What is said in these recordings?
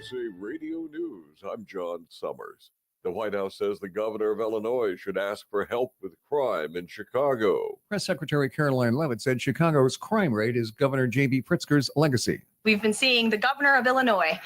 USA Radio News, I'm John Summers. The White House says the governor of Illinois should ask for help with crime in Chicago. Press Secretary Caroline Leavitt said Chicago's crime rate is Governor J.B. Pritzker's legacy. We've been seeing the governor of Illinois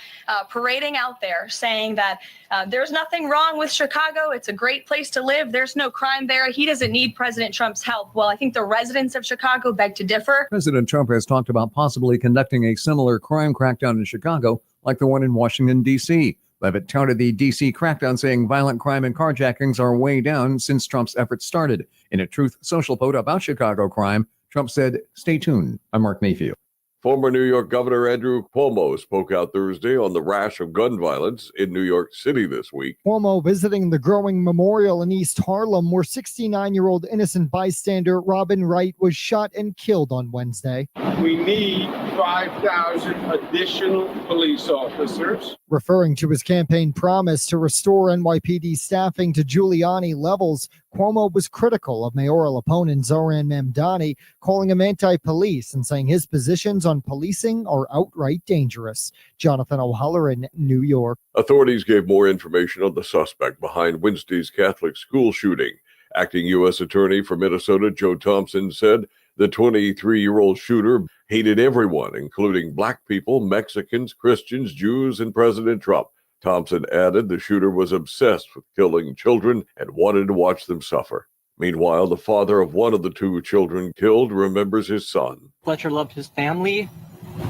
parading out there saying that there's nothing wrong with Chicago. It's a great place to live. There's no crime there. He doesn't need President Trump's help. Well, I think the residents of Chicago beg to differ. President Trump has talked about possibly conducting a similar crime crackdown in Chicago like the one in Washington, D.C. Leavitt touted the D.C. crackdown, saying violent crime and carjackings are way down since Trump's efforts started. In a Truth Social post about Chicago crime, Trump said, "Stay tuned." I'm Mark Mayfield. Former New York Governor Andrew Cuomo spoke out Thursday on the rash of gun violence in New York City this week. Cuomo visiting the growing memorial in East Harlem, where 69-year-old innocent bystander Robin Wright was shot and killed on Wednesday. We need 5,000 additional police officers. Referring to his campaign promise to restore NYPD staffing to Giuliani levels, Cuomo was critical of mayoral opponent Zoran Mamdani, calling him anti-police and saying his positions on policing are outright dangerous. Jonathan O'Halloran, New York. Authorities gave more information on the suspect behind Wednesday's Catholic school shooting. Acting U.S. Attorney for Minnesota Joe Thompson said the 23-year-old shooter hated everyone, including black people, Mexicans, Christians, Jews, and President Trump. Thompson added the shooter was obsessed with killing children and wanted to watch them suffer. Meanwhile, the father of one of the two children killed remembers his son. Fletcher loved his family,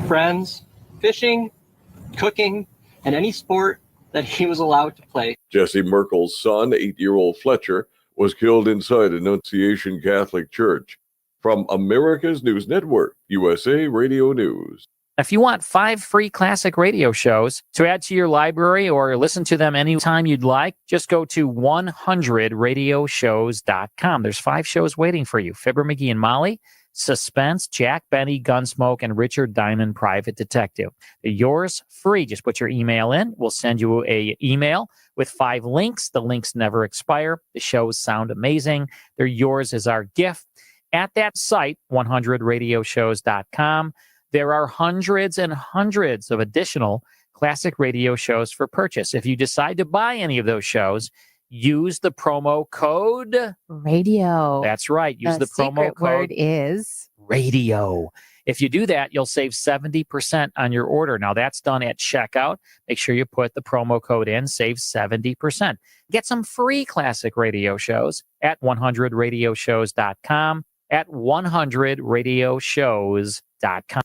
friends, fishing, cooking, and any sport that he was allowed to play. Jesse Merkel's son, 8-year-old Fletcher, was killed inside Annunciation Catholic Church. From America's News Network, USA Radio News. If you want 5 free classic radio shows to add to your library or listen to them anytime you'd like, just go to 100radioshows.com. There's 5 shows waiting for you. Fibber, McGee, and Molly, Suspense, Jack Benny, Gunsmoke, and Richard Diamond, Private Detective. They're yours free. Just put your email in. We'll send you an email with 5 links. The links never expire. The shows sound amazing. They're yours as our gift. At that site, 100radioshows.com, there are hundreds and hundreds of additional classic radio shows for purchase. If you decide to buy any of those shows, use the promo code radio. That's right. Use the promo code. Word is radio. If you do that, you'll save 70% on your order. Now, that's done at checkout. Make sure you put the promo code in, save 70%. Get some free classic radio shows at 100radioshows.com, at 100radioshows.com.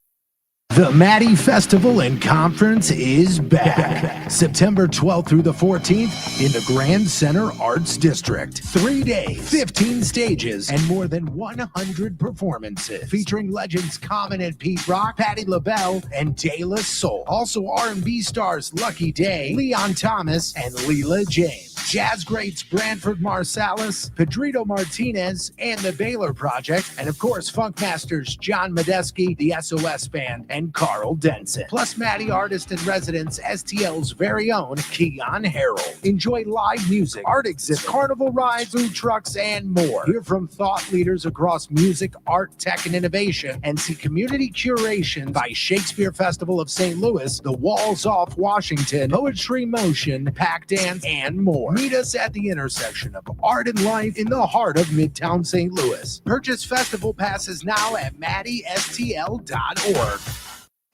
The Maddie Festival and Conference is back. September 12th through the 14th in the Grand Center Arts District. 3 days, 15 stages, and more than 100 performances featuring legends Common and Pete Rock, Patti LaBelle, and De La Soul. Also R&B stars Lucky Day, Leon Thomas, and Leela James. Jazz greats Branford Marsalis, Pedrito Martinez, and the Baylor Project. And of course, funk masters John Medeski, the SOS Band, and Carl Denson. Plus Maddie artist in residence, STL's very own Keon Harold. Enjoy live music, art exhibits, carnival rides, food trucks, and more. Hear from thought leaders across music, art, tech, and innovation, and see community curation by Shakespeare Festival of St. Louis, The Walls Off Washington, Poetry Motion, Pack Dance, and more. Meet us at the intersection of art and life in the heart of Midtown St. Louis. Purchase festival passes now at MaddieSTL.org.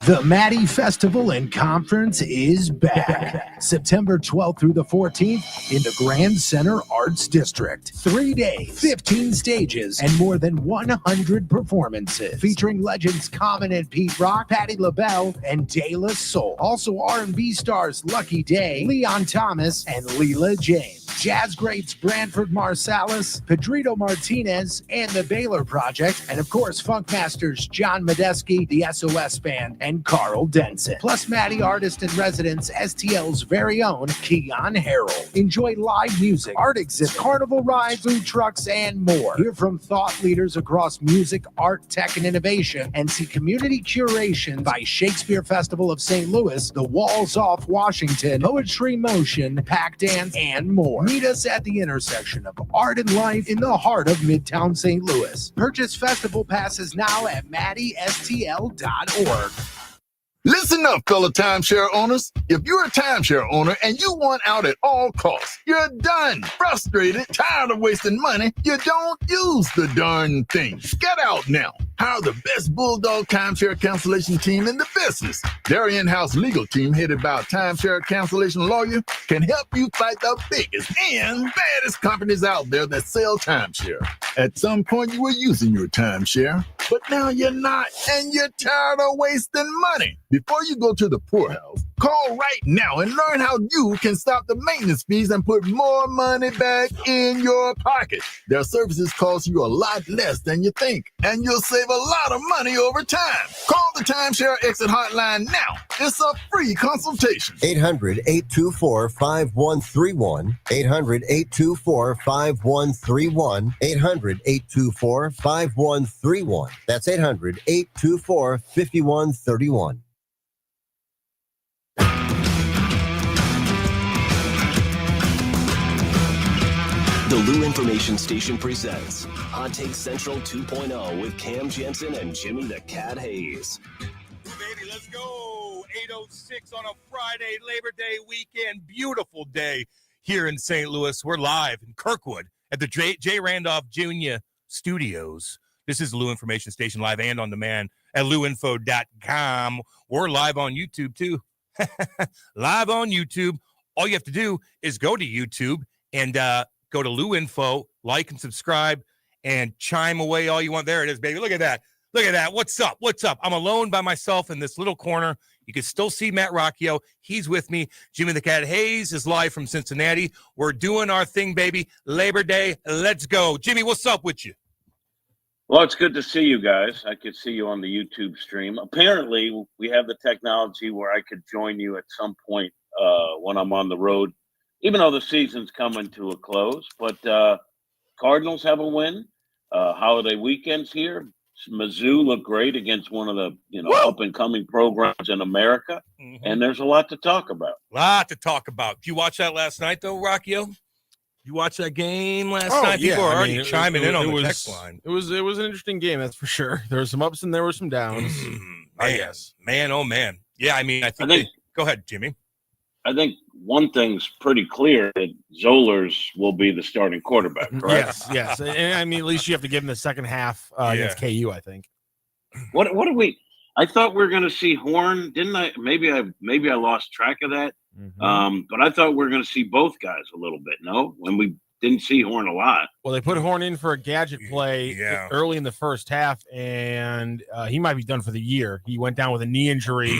The Maddie Festival and Conference is back. September 12th through the 14th in the Grand Center Arts District. 3 days, 15 stages, and more than 100 performances featuring legends Common and Pete Rock, Patti LaBelle, and De La Soul. Also R&B stars Lucky Day, Leon Thomas, and Leela James. Jazz greats Branford Marsalis, Pedrito Martinez, and the Baylor Project. And of course, funk masters John Medeski, the SOS Band, and Carl Denson. Plus Maddie artist in residence, STL's very own Keon Harold. Enjoy live music, art exhibits, carnival rides, food trucks, and more. Hear from thought leaders across music, art, tech, and innovation, and see community curation by Shakespeare Festival of St. Louis, The Walls Off Washington, Poetry Motion, Pack Dance, and more. Meet us at the intersection of art and life in the heart of Midtown St. Louis. Purchase festival passes now at MaddieSTL.org. Listen up, fellow timeshare owners. If you're a timeshare owner and you want out at all costs, you're done, frustrated, tired of wasting money, you don't use the darn thing. Get out now. Hire the best Bulldog timeshare cancellation team in the business. Their in-house legal team, headed by a timeshare cancellation lawyer, can help you fight the biggest and baddest companies out there that sell timeshare. At some point, you were using your timeshare, but now you're not, and you're tired of wasting money. Before you go to the poorhouse, call right now and learn how you can stop the maintenance fees and put more money back in your pocket. Their services cost you a lot less than you think, and you'll save a lot of money over time. Call the Timeshare Exit Hotline now. It's a free consultation. 800-824-5131. 800-824-5131. 800-824-5131. That's 800-824-5131. The Lou Information Station presents Hot Take Central 2.0 with Cam Jensen and Jimmy the Cat Hayes. Baby, let's go. 8:06 on a Friday, Labor Day weekend. Beautiful day here in St. Louis. We're live in Kirkwood at the J. Randolph Jr. Studios. This is Lou Information Station live and on demand at louinfo.com. We're live on YouTube, too. Live on YouTube. All you have to do is go to YouTube and go to Lou Info, like and subscribe, and chime away all you want. There it is, baby. Look at that. Look at that. What's up? What's up? I'm alone by myself in this little corner. You can still see Matt Rocchio. He's with me. Jimmy the Cat Hayes is live from Cincinnati. We're doing our thing, baby. Labor Day. Let's go. Jimmy, what's up with you? Well, it's good to see you guys. I could see you on the YouTube stream. Apparently, we have the technology where I could join you at some point when I'm on the road, even though the season's coming to a close. But Cardinals have a win. Holiday weekends here. Mizzou looked great against one of the up-and-coming programs in America. Mm-hmm. And there's a lot to talk about. Did you watch that last night, though, Rocchio? You watched that game last night? People are already chiming in on the text line. It was an interesting game, that's for sure. There were some ups and there were some downs. I guess. Man, oh, man. Yeah, I think go ahead, Jimmy. I think one thing's pretty clear that Zollers will be the starting quarterback, correct? Yes. And at least you have to give him the second half against KU, I think. What do we – I thought we were going to see Horn. Didn't I? Maybe I lost track of that. Mm-hmm. But I thought we were going to see both guys a little bit, no? When we didn't see Horn a lot. Well, they put Horn in for a gadget play early in the first half, and he might be done for the year. He went down with a knee injury,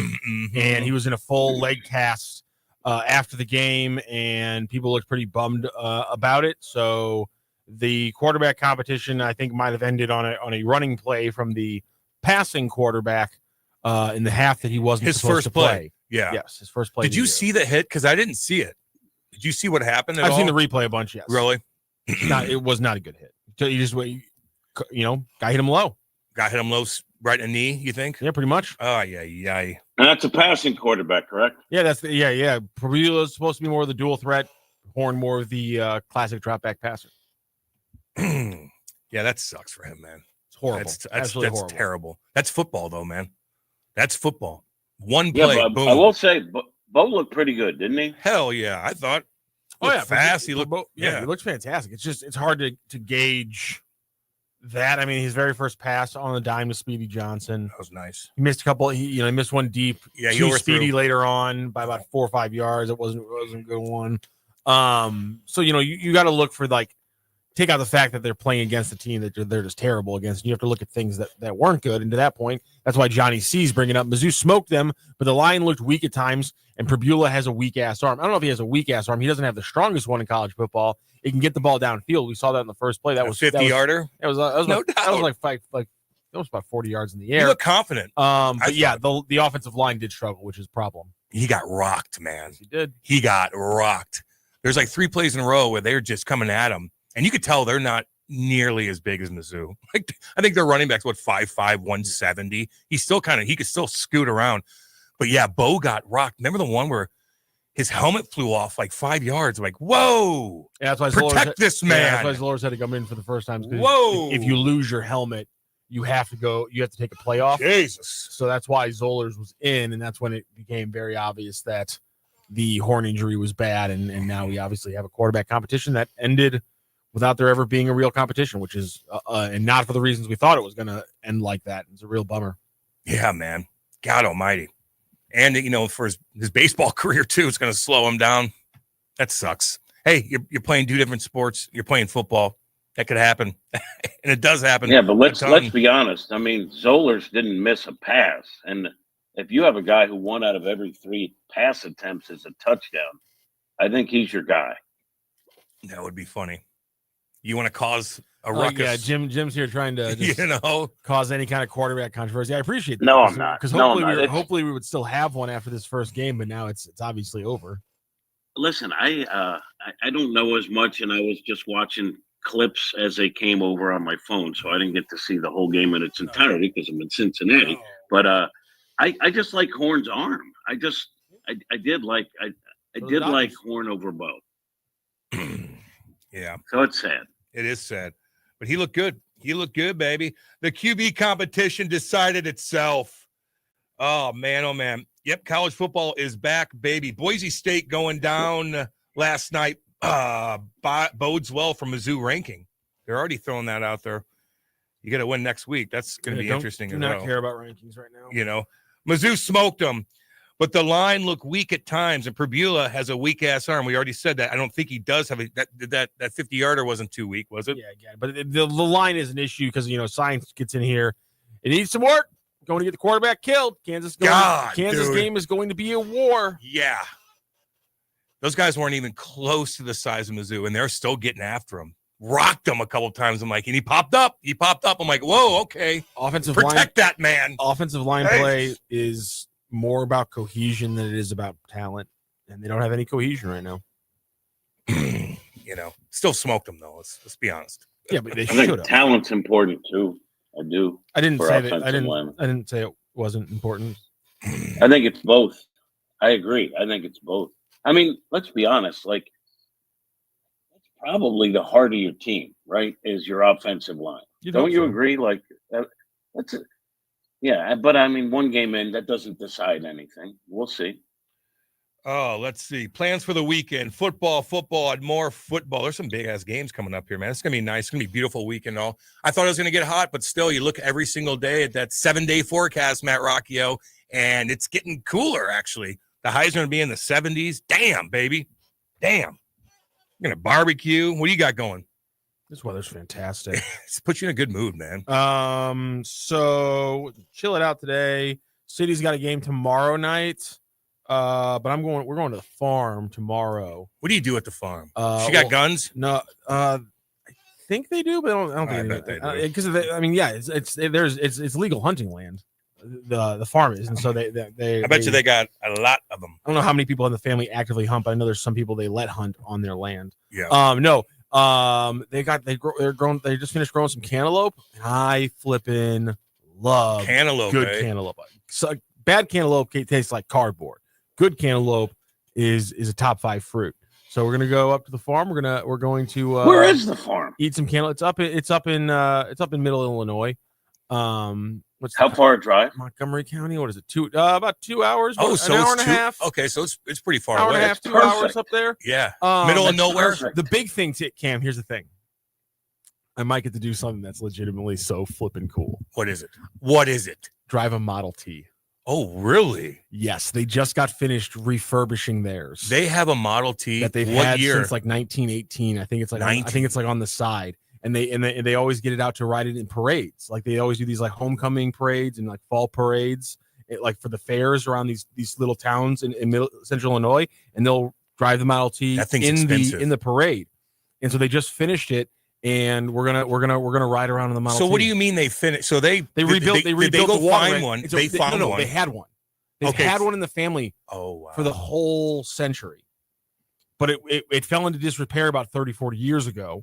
and he was in a full leg cast after the game, and people looked pretty bummed about it. So the quarterback competition, I think, might have ended on a running play from the passing quarterback in the half that he wasn't supposed to play. Yeah. Yes, his first play. Did you see the hit? Because I didn't see it. Did you see what happened at all? I've seen the replay a bunch, yes. Really? It was not a good hit. You just, guy hit him low. Guy hit him low right in the knee, you think? Yeah, pretty much. Oh, yeah. And that's a passing quarterback, correct? Yeah, Pavilia's supposed to be more of the dual threat. Horn more of the classic drop back passer. Yeah, that sucks for him, man. It's horrible. That's horrible. Terrible. That's football, though, man. That's football. One Yeah, play, but boom. I will say, Bo looked pretty good, didn't he? Hell yeah, I thought. Fast. He looked. He looks fantastic. It's hard to gauge that. I mean, his very first pass on the dime to Speedy Johnson. That was nice. He missed a couple. He missed one deep. Yeah, he was Speedy later on by about 4 or 5 yards. It wasn't a good one. So you got to look for take out the fact that they're playing against a team that they're just terrible against. You have to look at things that weren't good. And to that point, that's why Johnny C's bringing up Mizzou smoked them, but the line looked weak at times, and Prabula has a weak-ass arm. I don't know if he has a weak-ass arm. He doesn't have the strongest one in college football. He can get the ball downfield. We saw that in the first play. That was 50-yarder? That was about 40 yards in the air. You look confident. The offensive line did struggle, which is a problem. He got rocked, man. He did. He got rocked. There's 3 plays in a row where they're just coming at him. And you could tell they're not nearly as big as Mizzou. I think their running back's 5'5", 170. He's still he could still scoot around. But yeah, Bo got rocked. Remember the one where his helmet flew off 5 yards? Whoa! Yeah, that's why protect this man. That's why Zolors had to come in for the first time. Whoa! If you lose your helmet, you have to take a playoff. Jesus. So that's why Zollers was in, and that's when it became very obvious that the horn injury was bad, and now we obviously have a quarterback competition that ended without there ever being a real competition, which is and not for the reasons we thought it was going to end like that. It's a real bummer. Yeah, man. God almighty. And, for his baseball career, too, it's going to slow him down. That sucks. Hey, you're playing 2 different sports. You're playing football. That could happen. And it does happen. Yeah, but let's be honest. I mean, Zollers didn't miss a pass. And if you have a guy who 1 out of every 3 pass attempts is a touchdown, I think he's your guy. That would be funny. You want to cause a ruckus? Yeah, Jim's here trying to just, cause any kind of quarterback controversy. I appreciate that. No, I'm not. Because hopefully we would still have one after this first game, but now it's obviously over. Listen, I don't know as much, and I was just watching clips as they came over on my phone, so I didn't get to see the whole game in its entirety because I'm in Cincinnati. But I just like Horn's arm. I did like Horn over Bo. Yeah. So it's sad. It is sad. But he looked good. He looked good, baby. The QB competition decided itself. Oh, man, oh, man. Yep, college football is back, baby. Boise State going down last night bodes well for Mizzou ranking. They're already throwing that out there. You got to win next week. That's going to be interesting. Do not care about rankings right now. Mizzou smoked them. But the line looked weak at times, and Perbula has a weak-ass arm. We already said that. I don't think he does have that 50-yarder wasn't too weak, was it? Yeah, but the line is an issue because, science gets in here. It needs some work. Going to get the quarterback killed. Kansas game is going to be a war. Yeah. Those guys weren't even close to the size of Mizzou, and they're still getting after him. Rocked him a couple times. I'm like, and he popped up. I'm like, whoa, okay. Protect that man. Offensive line play is more about cohesion than it is about talent, and they don't have any cohesion right now. Still smoked them though. Let's be honest. Yeah, but they I should think have. talent's important too. I do. I didn't say that. I Linemen. didn't say it wasn't important. I think it's both. I agree. I think it's both. I mean, let's be honest. Like, that's probably the heart of your team, right? Is your offensive line. Don't you agree? Like, that's it. Yeah, but I mean, one game in, that doesn't decide anything. We'll see. Oh, let's see. Plans for the weekend. Football, and more football. There's some big-ass games coming up here, man. It's going to be nice. It's going to be a beautiful weekend. All. I thought it was going to get hot, but still, you look every single day at that 7-day forecast, Matt Rocchio, and it's getting cooler, actually. The highs are going to be in the 70s. Damn, baby. Damn. You're going to barbecue. What do you got going? This weather's fantastic. It puts you in a good mood, man. So chill it out today. City's got a game tomorrow night. But we're going to the farm tomorrow. What do you do at the farm? She got guns? No, I think they do, but I don't think they do. Because it's legal hunting land. The farm is, and so they I bet you they got a lot of them. I don't know how many people in the family actively hunt, but I know there's some people they let hunt on their land. Yeah. They just finished growing some cantaloupe, and I flipping love cantaloupe. Good cantaloupe. So bad cantaloupe tastes like cardboard. Good cantaloupe is a top 5 fruit. So we're gonna go up to the farm. We're going to where is the farm? Eat some cantaloupe. It's up in Middle Illinois. How far a drive? Montgomery County. What is it? About 2 hours. Oh, so an hour and a half. Okay, so it's pretty far hour away. And a half, 2 hours up there. Yeah, middle of nowhere. Perfect. The big thing, Cam. Here's the thing. I might get to do something that's legitimately so flipping cool. What is it? Drive a Model T. Oh, really? Yes, they just got finished refurbishing theirs. They have a Model T that they've had since like 1918. I think it's like on the side, and they always get it out to ride it in parades. Like they always do these like homecoming parades and like fall parades, like for the fairs around these little towns in middle central Illinois, and they'll drive the Model T in the parade. And so they just finished it. And we're gonna ride around in the Model T. So what do you mean they finished? So they rebuilt. They rebuilt go the find one. They found one. They had one. They've had one in the family. Oh, wow. For the whole century, but it fell into disrepair about 30, 40 years ago,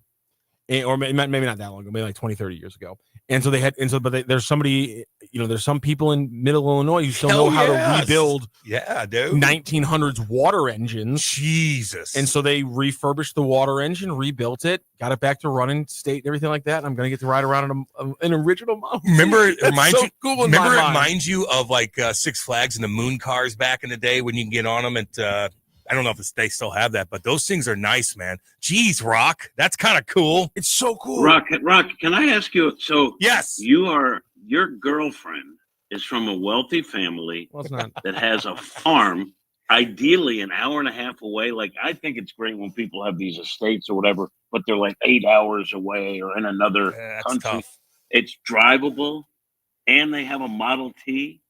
or maybe not that long ago, maybe like 20, 30 years ago. And so there's somebody, there's some people in Middle Illinois who still know how to rebuild 1900s water engines. Jesus. And so they refurbished the water engine, rebuilt it, got it back to running state and everything like that. And I'm going to get to ride around in an original model. Remember, it reminds you of like Six Flags and the moon cars back in the day when you can get on them at, I don't know if they still have that, but those things are nice, man. Jeez, Rock, that's kind of cool. It's so cool. Rock, can I ask you? So, yes, your girlfriend is from a wealthy family that has a farm, ideally an hour and a half away. Like, I think it's great when people have these estates or whatever, but they're like 8 hours away or in another country. Tough. It's drivable, and they have a Model T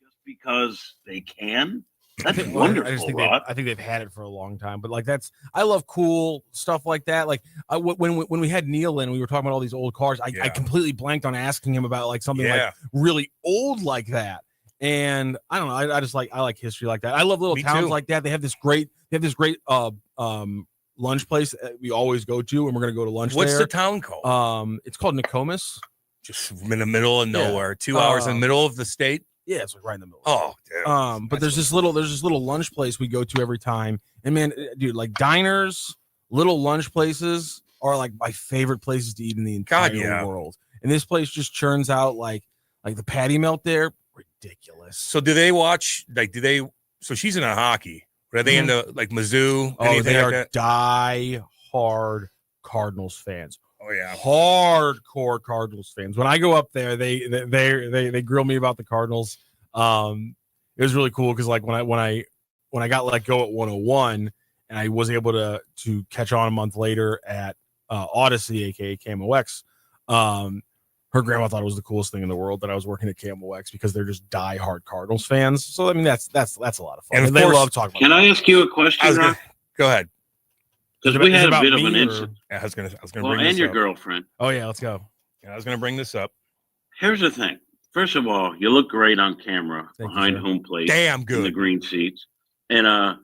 just because they can. That's wonderful. I think they've had it for a long time, but like I love cool stuff like that. Like when we had Neil in, we were talking about all these old cars. I completely blanked on asking him about like something like really old like that. And I don't know. I like history like that. I love little towns like that. They have this great lunch place we always go to, and we're gonna go to lunch. What's there. the town called? It's called Nokomis. Just in the middle of nowhere. 2 hours in the middle of the state. Yeah, it's like right in the middle. Oh, dude. But there's this little lunch place we go to every time. And man, dude, like diners, little lunch places are like my favorite places to eat in the entire world. And this place just churns out like the patty melt there, ridiculous. So do they watch so she's into hockey. Are they into like Mizzou? Oh, they like are that? die-hard Cardinals fans. Oh yeah, hardcore Cardinals fans. When I go up there, they grill me about the Cardinals. It was really cool because like when I got let go at 101, and I was able to catch on a month later at Odyssey, aka KMOX. Her grandma thought it was the coolest thing in the world that I was working at KMOX because they're just die-hard Cardinals fans. So I mean that's a lot of fun. And they love talking. Can I ask you a question? Go ahead. Because we had a bit of an incident. I was gonna bring and this your up. girlfriend. Oh yeah, let's go. Yeah, I was gonna bring this up. Here's the thing. First of all, you look great on camera behind home plate. Damn good. In the green seats. And I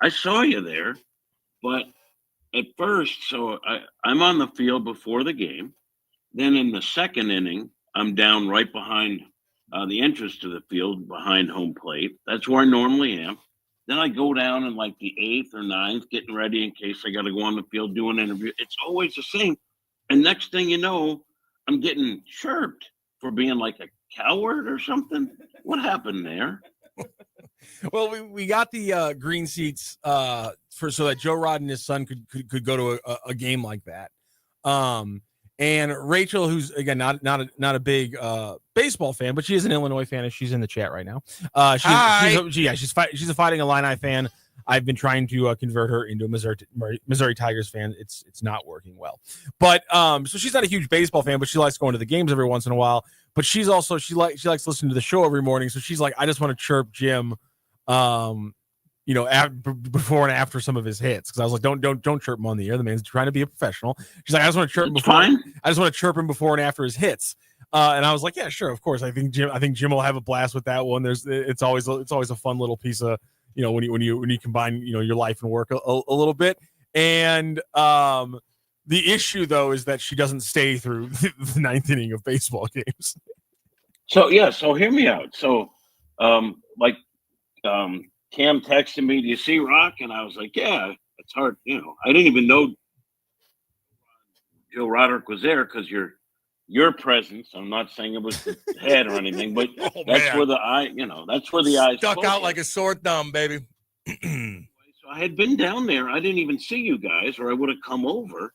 saw you there, but at first, so I'm on the field before the game. Then in the second inning, I'm down right behind the entrance to the field behind home plate. That's where I normally am. Then I go down in like the 8th or 9th, getting ready in case I got to go on the field, do an interview. It's always the same. And next thing you know, I'm getting chirped for being like a coward or something. What happened there? Well, we got the green seats so that Joe Rod and his son could go to a game like that. And Rachel, who's again not a big baseball fan, but she is an Illinois fan, and she's in the chat right now. She's a Fighting Illini fan. I've been trying to convert her into a Missouri Tigers fan. It's not working well, but so she's not a huge baseball fan, but she likes going to the games every once in a while. But she likes listening to the show every morning. So she's like, I just want to chirp Jim, before and after some of his hits, because I was like, don't chirp him on the air. The man's trying to be a professional. She's like, I just want to chirp him before. I just want to chirp him before and after his hits. And I was like, yeah, sure, of course. I think Jim will have a blast with that one. It's always a fun little piece of when you combine your life and work a little bit. And the issue though is that she doesn't stay through the ninth inning of baseball games. So hear me out. So Cam texted me, do you see Rock? And I was like, yeah, it's hard. I didn't even know Joe Roderick was there because your presence. I'm not saying it was the head or anything, but that's where the eye, that's where the eyes stuck out like a sore thumb, baby. So I had been down there. I didn't even see you guys, or I would have come over.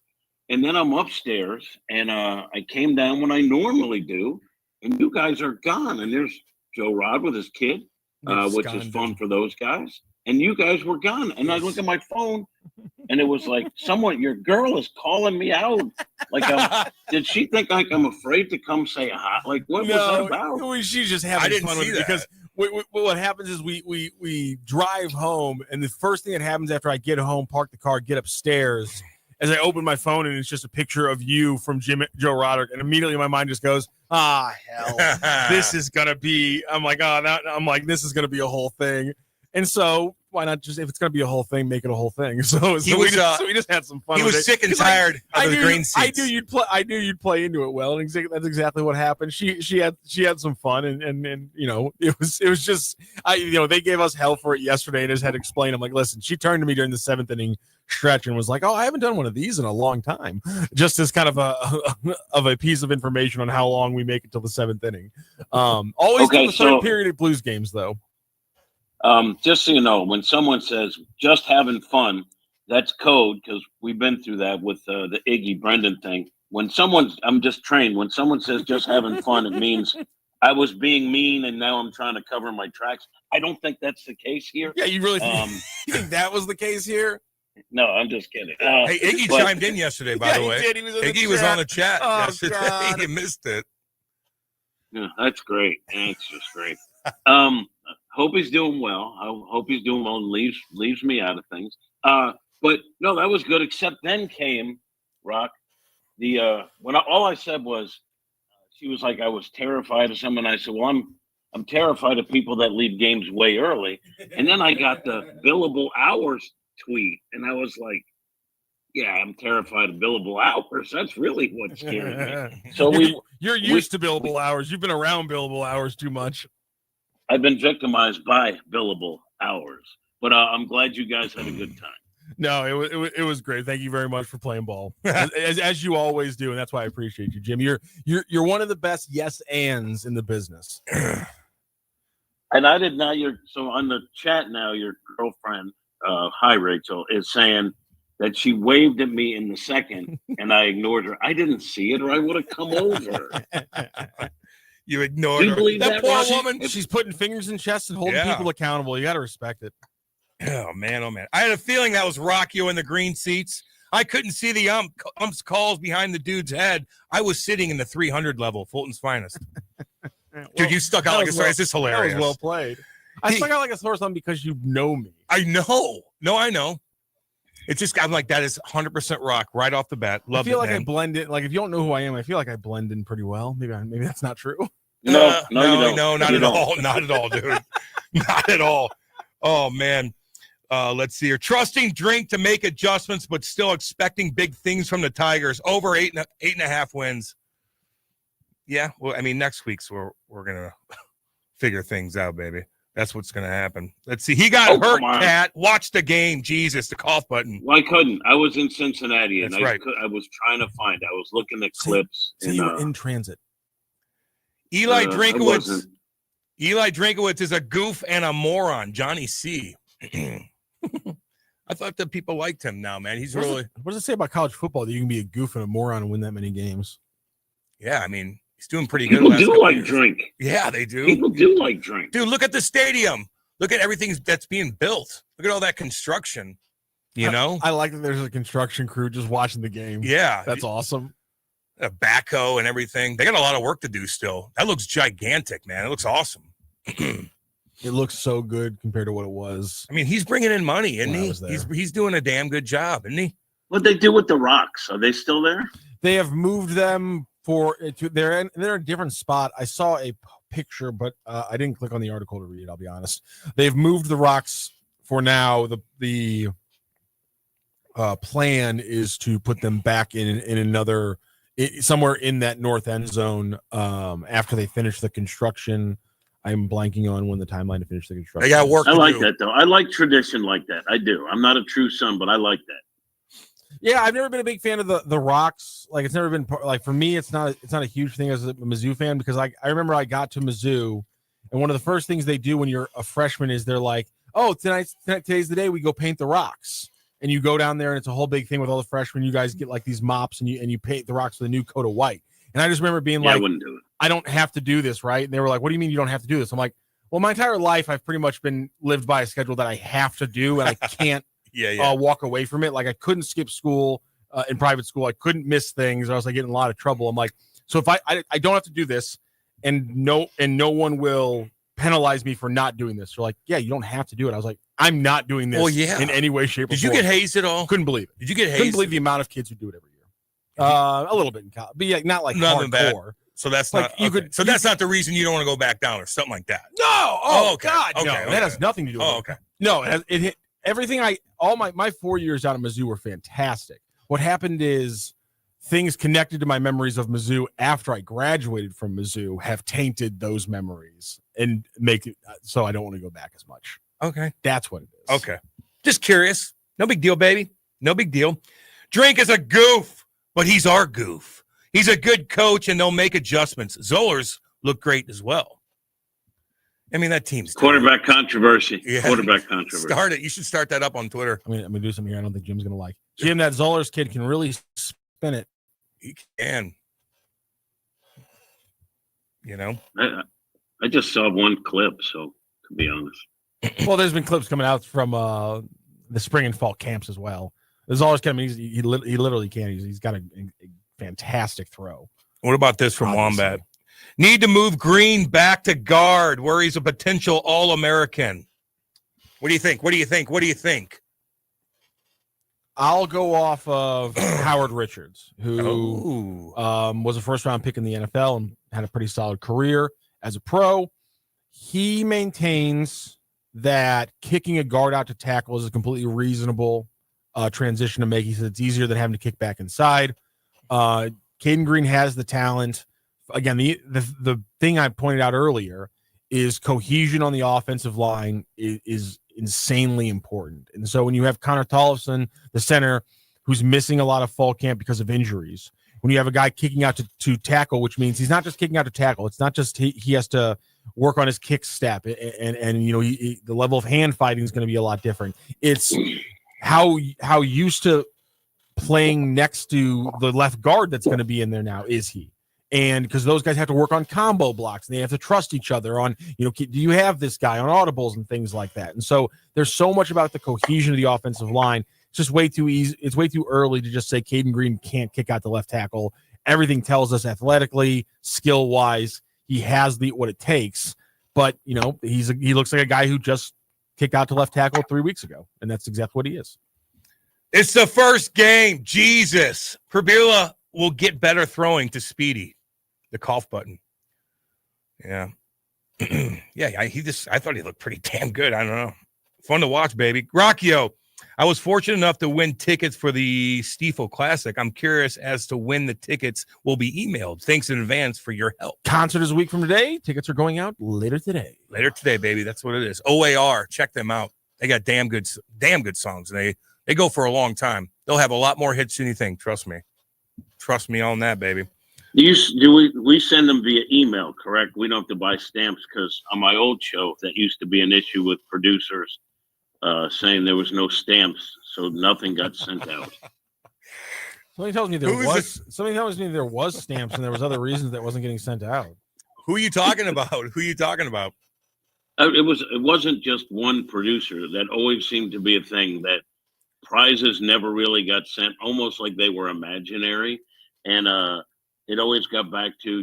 And then I'm upstairs, and I came down when I normally do, and you guys are gone. And there's Joe Rod with his kid. Which is fun for those guys. And you guys were gone. And I look at my phone, and it was like, your girl is calling me out. Like, did she think like I'm afraid to come say hi? Like, what was that about? She's just having fun with it because what happens is we drive home, and the first thing that happens after I get home, park the car, get upstairs, as I open my phone, and it's just a picture of you from Joe Roderick, and immediately my mind just goes, hell, this is gonna be. I'm like, this is gonna be a whole thing. And so why not just, if it's going to be a whole thing, make it a whole thing. So we just had some fun. He with was it. sick and tired of the green seats. I knew you'd play into it well, and that's exactly what happened. She had some fun, and you know, it was just, they gave us hell for it yesterday, and just had to explain. I'm like, listen, she turned to me during the 7th inning stretch and was like, oh, I haven't done one of these in a long time, just as kind of a piece of information on how long we make it till the 7th inning. Always till the third period at Blues games, though. Just so you know, when someone says just having fun, that's code, because we've been through that with the Iggy Brendan thing. I'm just trained. When someone says just having fun, it means I was being mean and now I'm trying to cover my tracks. I don't think that's the case here. Yeah, you really you think that was the case here? No, I'm just kidding. Hey, Iggy chimed in yesterday, by the way. He did. Iggy was on the chat yesterday. God. You missed it. Yeah, that's great. That's just great. Hope he's doing well. I hope he's doing well and leaves me out of things. But no, that was good. Except then came Rock. All I said was, she was like, I was terrified of someone. I said, well, I'm terrified of people that leave games way early. And then I got the billable hours tweet, and I was like, yeah, I'm terrified of billable hours. That's really what's scaring me. So you're used to billable hours. You've been around billable hours too much. I've been victimized by billable hours, but I'm glad you guys had a good time. No, it was great. Thank you very much for playing ball, as you always do, and that's why I appreciate you, Jim. You're one of the best yes ands in the business. And I did not. So on the chat now, your girlfriend, hi Rachel, is saying that she waved at me in the second, and I ignored her. I didn't see it, or I would have come over. You ignored her. Believe that poor woman. She's putting fingers in chests and holding people accountable. You got to respect it. Oh man. I had a feeling that was Rockio in the green seats. I couldn't see the ump's calls behind the dude's head. I was sitting in the 300 level, Fulton's finest. Dude, you stuck out like a sore. This is hilarious. That was well played. I stuck out like a sore thumb because you know me. I know. No, I know. It's just, I'm like, that is 100% Rock right off the bat. Love it, I feel like man. I blend in. Like, if you don't know who I am, I feel like I blend in pretty well. Maybe that's not true. No, not at all. Not at all, dude. Not at all. Oh, man. Let's see here. Trusting Drink to make adjustments, but still expecting big things from the Tigers. Over 8.5 wins. Yeah, well, I mean, next week's we're gonna figure things out, baby. That's what's gonna happen. Let's see. He got hurt, Cat. Watch the game. Jesus, the cough button. Well, I couldn't. I was in Cincinnati, and That's right. I was trying to find. I was looking at clips. So you were in transit. Eli Drinkowitz. Eli Drinkowitz is a goof and a moron. Johnny C. I thought that people liked him now, man. He's really. What does it say about college football that you can be a goof and a moron and win that many games? Yeah, I mean, he's doing pretty good. People do like Drink. Yeah, they do. People do like Drink. Dude, look at the stadium. Look at everything that's being built. Look at all that construction. You know? I like that there's a construction crew just watching the game. Yeah. That's awesome. A backhoe and everything. They got a lot of work to do still. That looks gigantic, man. It looks awesome. It looks so good compared to what it was. I mean, he's bringing in money, isn't he? He's doing a damn good job, isn't he? What they do with the Rocks? Are they still there? They have moved them they're in a different spot. I saw a picture, but I didn't click on the article to read it. I'll be honest. They've moved the Rocks for now. The plan is to put them back in another somewhere in that north end zone after they finish the construction. I'm blanking on when the timeline to finish the construction. They got work to I like do. that, though. I like tradition like that. I do. I'm not a true son, but I like that. Yeah, I've never been a big fan of the Rocks. Like, it's never been like, for me, it's not a huge thing as a Mizzou fan, because I remember I got to Mizzou, and one of the first things they do when you're a freshman is they're like, oh, today's the day we go paint the Rocks. And you go down there and it's a whole big thing with all the freshmen. You guys get like these mops and you paint the Rocks with a new coat of white. And I just remember being like, I wouldn't do it. I don't have to do this, right? And they were like, what do you mean you don't have to do this? I'm like, well, my entire life I've pretty much been lived by a schedule that I have to do, and I can't walk away from it. Like, I couldn't skip school in private school. I couldn't miss things. I was like getting in a lot of trouble. I'm like, so if I don't have to do this, and no one will penalize me for not doing this. They're like, yeah, you don't have to do it. I was like, I'm not doing this in any way, shape, or form. Did you get hazed at all? Couldn't believe it. Did you get hazed? Couldn't believe the amount of kids who do it every year. A little bit in college, but yeah, not like hardcore. So that's Like, not you okay. could- So that's not the reason you don't want to go back down or something like that. No. Oh, okay. God, Okay, no. okay. That has nothing to do with it. Oh, okay. No, it hit everything. All my 4 years out of Mizzou were fantastic. What happened is things connected to my memories of Mizzou after I graduated from Mizzou have tainted those memories and make it so I don't want to go back as much. Okay. That's what it is. Okay. Just curious. No big deal, baby. No big deal. Drink is a goof, but he's our goof. He's a good coach, and they'll make adjustments. Zollers look great as well. I mean, that team's Quarterback controversy. Yeah. Quarterback controversy. Start it. You should start that up on Twitter. I'm gonna do something here I don't think Jim's gonna like. Jim, that Zollers kid can really spin it. He can. You know? I just saw one clip, so to be honest. Well, there's been clips coming out from the spring and fall camps as well. There's always coming. He literally can. He's got a fantastic throw. What about this from Wombat? Need to move Green back to guard where he's a potential All-American. What do you think? What do you think? What do you think? I'll go off of Howard Richards, who was a first-round pick in the NFL and had a pretty solid career as a pro. He maintains that kicking a guard out to tackle is a completely reasonable transition to make. He says it's easier than having to kick back inside. Caden Green has the talent. Again, the thing I pointed out earlier is cohesion on the offensive line is insanely important. And so when you have Connor Tollefson, the center, who's missing a lot of fall camp because of injuries, when you have a guy kicking out to tackle, which means he's not just kicking out to tackle. It's not just he has to work on his kick step, and you know the level of hand fighting is going to be a lot different. It's how used to playing next to the left guard that's going to be in there now is he. And because those guys have to work on combo blocks and they have to trust each other on, you know, do you have this guy on audibles and things like that? And so there's so much about the cohesion of the offensive line. It's just way too easy. It's way too early to just say Caden Green can't kick out the left tackle. Everything tells us athletically, skill wise, he has what it takes. But, you know, he looks like a guy who just kicked out to left tackle 3 weeks ago. And that's exactly what he is. It's the first game. Jesus. Perbula will get better throwing to Speedy. The cough button. Yeah. Yeah, I thought he looked pretty damn good. I don't know. Fun to watch, baby. Rockio, I was fortunate enough to win tickets for the Stiefel Classic. I'm curious as to when the tickets will be emailed. Thanks in advance for your help. Concert is a week from today. Tickets are going out later today. Later today, baby. That's what it is. OAR. Check them out. They got damn good songs. And they go for a long time. They'll have a lot more hits than you think. Trust me. Trust me on that, baby. We send them via email, correct? We don't have to buy stamps because on my old show, that used to be an issue with producers saying there was no stamps, so nothing got sent out. Somebody tells me there was stamps and there was other reasons that wasn't getting sent out. Who are you talking about? It wasn't just one producer. That always seemed to be a thing, that prizes never really got sent, almost like they were imaginary. And it always got back to,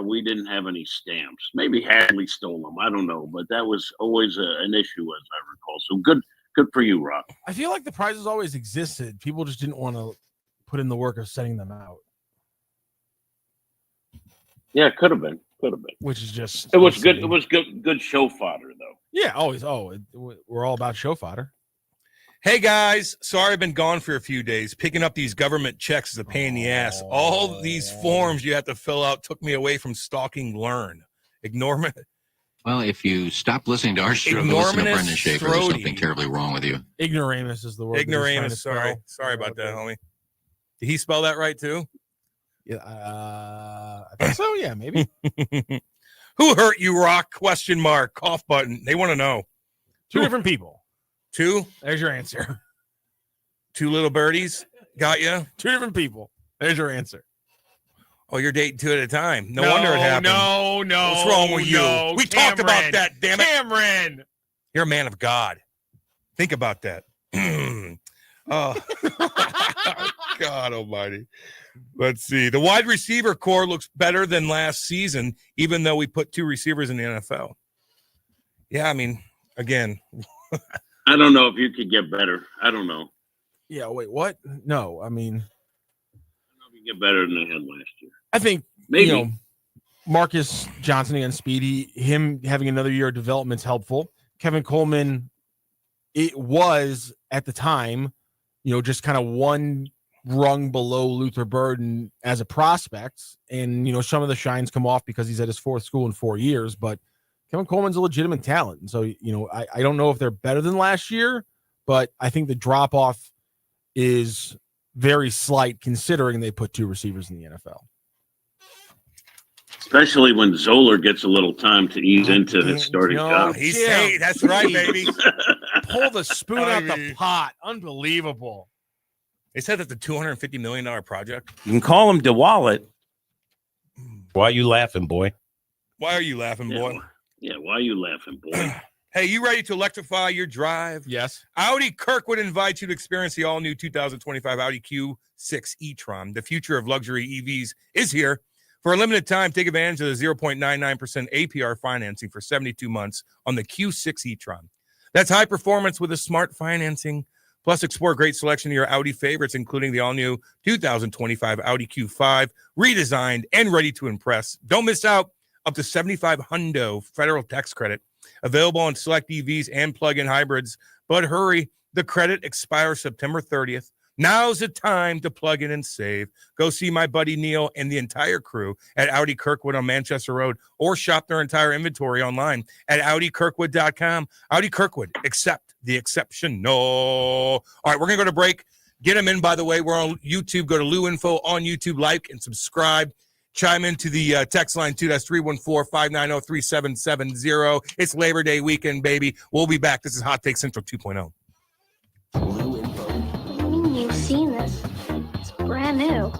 we didn't have any stamps. Maybe Hadley stole them. I don't know. But that was always an issue, as I recall. So good for you, Rock. I feel like the prizes always existed. People just didn't want to put in the work of setting them out. Yeah, it could have been. Which is just... It was good. It was good show fodder, though. Yeah, always. We're all about show fodder. Hey, guys. Sorry I've been gone for a few days. Picking up these government checks is a pain in the ass. All these forms you have to fill out took me away from stalking Learn. Ignore me. Well, if you stop listening to our show, to listen to Brendan Schaefer, there's something terribly wrong with you. Ignoramus is the word. Ignoramus, sorry about that, homie. Did he spell that right, too? Yeah, I think so, yeah, maybe. Who hurt you, Rock? ? Cough button. They want to know. Two different people. Two? There's your answer. Two little birdies? Got you? Two different people. There's your answer. Oh, you're dating two at a time. No wonder it happened. No. What's wrong with you? We talked about that, damn it. Cameron. You're a man of God. Think about that. Oh, God almighty. Let's see. The wide receiver core looks better than last season, even though we put two receivers in the NFL. Yeah, I mean, again. I don't know if you could get better. I don't know. Yeah, wait, what? No, I mean. I don't know if you get better than they had last year. I think, maybe. You know, Marcus Johnson against Speedy, him having another year of development is helpful. Kevin Coleman, it was at the time, just kind of one rung below Luther Burden as a prospect. And, some of the shines come off because he's at his fourth school in 4 years, but Kevin Coleman's a legitimate talent. And so, I don't know if they're better than last year, but I think the drop off is very slight considering they put 2 receivers in the NFL. Especially when Zoller gets a little time to ease into his starting job. Hey, that's right, baby. Pull the spoon out the pot. Unbelievable. They said that's a $250 million project. You can call him DeWallet. Why are you laughing, boy? Why are you laughing, boy? Yeah, why are you laughing, boy? Hey, you ready to electrify your drive? Yes. Audi Kirkwood invites you to experience the all-new 2025 Audi Q6 e-tron. The future of luxury EVs is here. For a limited time, take advantage of the 0.99% APR financing for 72 months on the Q6 e-tron. That's high performance with a smart financing. Plus, explore a great selection of your Audi favorites, including the all-new 2025 Audi Q5, redesigned and ready to impress. Don't miss out. Up to $7,500 federal tax credit. Available on select EVs and plug-in hybrids. But hurry, the credit expires September 30th. Now's the time to plug in and save. Go see my buddy Neil and the entire crew at Audi Kirkwood on Manchester Road, or shop their entire inventory online at AudiKirkwood.com. Audi Kirkwood, accept the exceptional. All right, we're going to go to break. Get them in, by the way. We're on YouTube. Go to Lou Info on YouTube. Like and subscribe. Chime into the text line, too. That's 314-590-3770. It's Labor Day weekend, baby. We'll be back. This is Hot Take Central 2.0. You've seen this. It's brand new.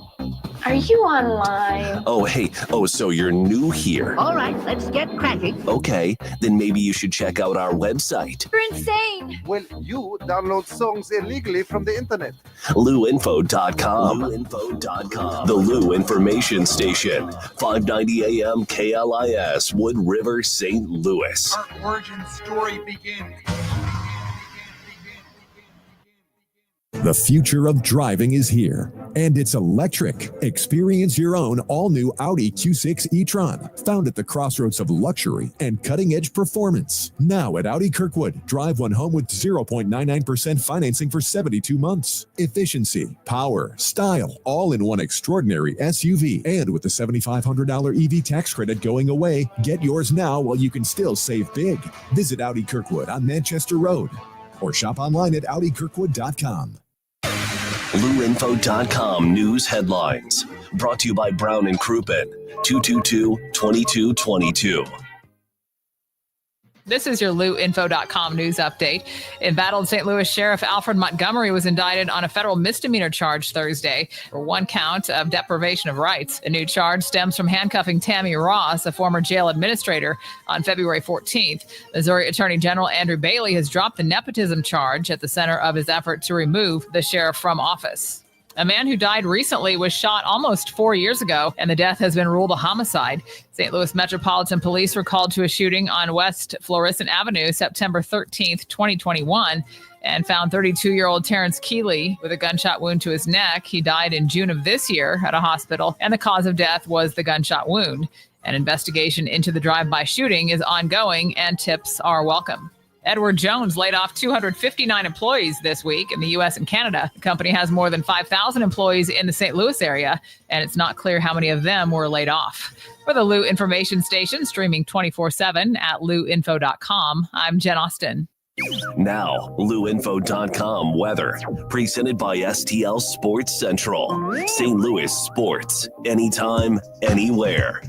Are you online? Oh, hey. Oh, so you're new here. All right, let's get cracking. Okay, then maybe you should check out our website. You're insane. Well, you download songs illegally from the internet. LouInfo.com. LouInfo.com. The Lou Information Station. 590 AM KLIS, Wood River, St. Louis. Our origin story begins. The future of driving is here, and it's electric. Experience your own all-new Audi Q6 e-tron, found at the crossroads of luxury and cutting-edge performance. Now at Audi Kirkwood, drive one home with 0.99% financing for 72 months. Efficiency, power, style, all in one extraordinary SUV. And with the $7,500 EV tax credit going away, get yours now while you can still save big. Visit Audi Kirkwood on Manchester Road or shop online at AudiKirkwood.com. LouInfo.com news headlines. Brought to you by Brown and Crouppen, 222-2222. This is your LouInfo.com news update. Embattled St. Louis Sheriff Alfred Montgomery was indicted on a federal misdemeanor charge Thursday for one count of deprivation of rights. The new charge stems from handcuffing Tammy Ross, a former jail administrator, on February 14th. Missouri Attorney General Andrew Bailey has dropped the nepotism charge at the center of his effort to remove the sheriff from office. A man who died recently was shot almost 4 years ago, and the death has been ruled a homicide. St. Louis Metropolitan Police were called to a shooting on West Florissant Avenue September 13th, 2021, and found 32-year-old Terrence Keeley with a gunshot wound to his neck. He died in June of this year at a hospital, and the cause of death was the gunshot wound. An investigation into the drive-by shooting is ongoing, and tips are welcome. Edward Jones laid off 259 employees this week in the U.S. and Canada. The company has more than 5,000 employees in the St. Louis area, and it's not clear how many of them were laid off. For the Lou Information Station, streaming 24/7 at LouInfo.com, I'm Jen Austin. Now, LouInfo.com weather. Presented by STL Sports Central. St. Louis sports. Anytime, anywhere.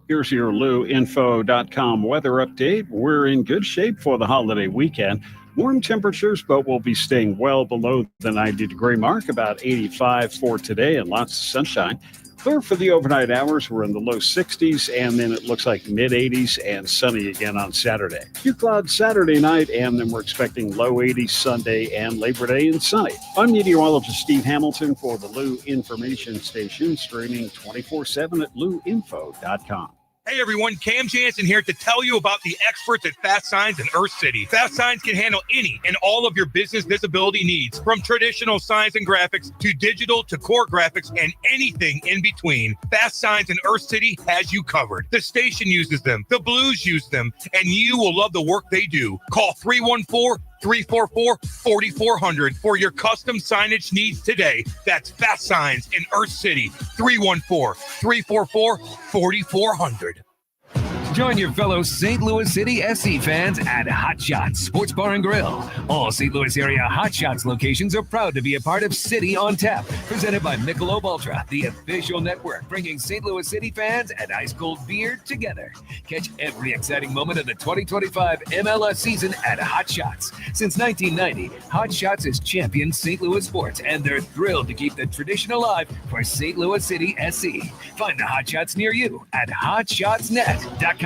Here's your LouInfo.com weather update. We're in good shape for the holiday weekend. Warm temperatures, but we'll be staying well below the 90-degree mark, about 85 for today, and lots of sunshine. Clear for the overnight hours. We're in the low 60s, and then it looks like mid-80s and sunny again on Saturday. Few clouds Saturday night, and then we're expecting low 80s Sunday and Labor Day and sunny. I'm meteorologist Steve Hamilton for the Lou Information Station, streaming 24/7 at LouInfo.com. Hey everyone, Cam Jansen here to tell you about the experts at Fast Signs in Earth City. Fast Signs can handle any and all of your business visibility needs, from traditional signs and graphics to digital to core graphics and anything in between. Fast Signs in Earth City has you covered. The station uses them, the Blues use them, and you will love the work they do. Call 314-344-4400 for your custom signage needs today. That's Fast Signs in Earth City, 314-344-4400. Join your fellow St. Louis City SC fans at Hot Shots Sports Bar and Grill. All St. Louis area Hot Shots locations are proud to be a part of City on Tap, presented by Michelob Ultra, the official network bringing St. Louis City fans and ice-cold beer together. Catch every exciting moment of the 2025 MLS season at Hot Shots. Since 1990, Hot Shots has championed St. Louis sports, and they're thrilled to keep the tradition alive for St. Louis City SC. Find the Hot Shots near you at hotshotsnet.com.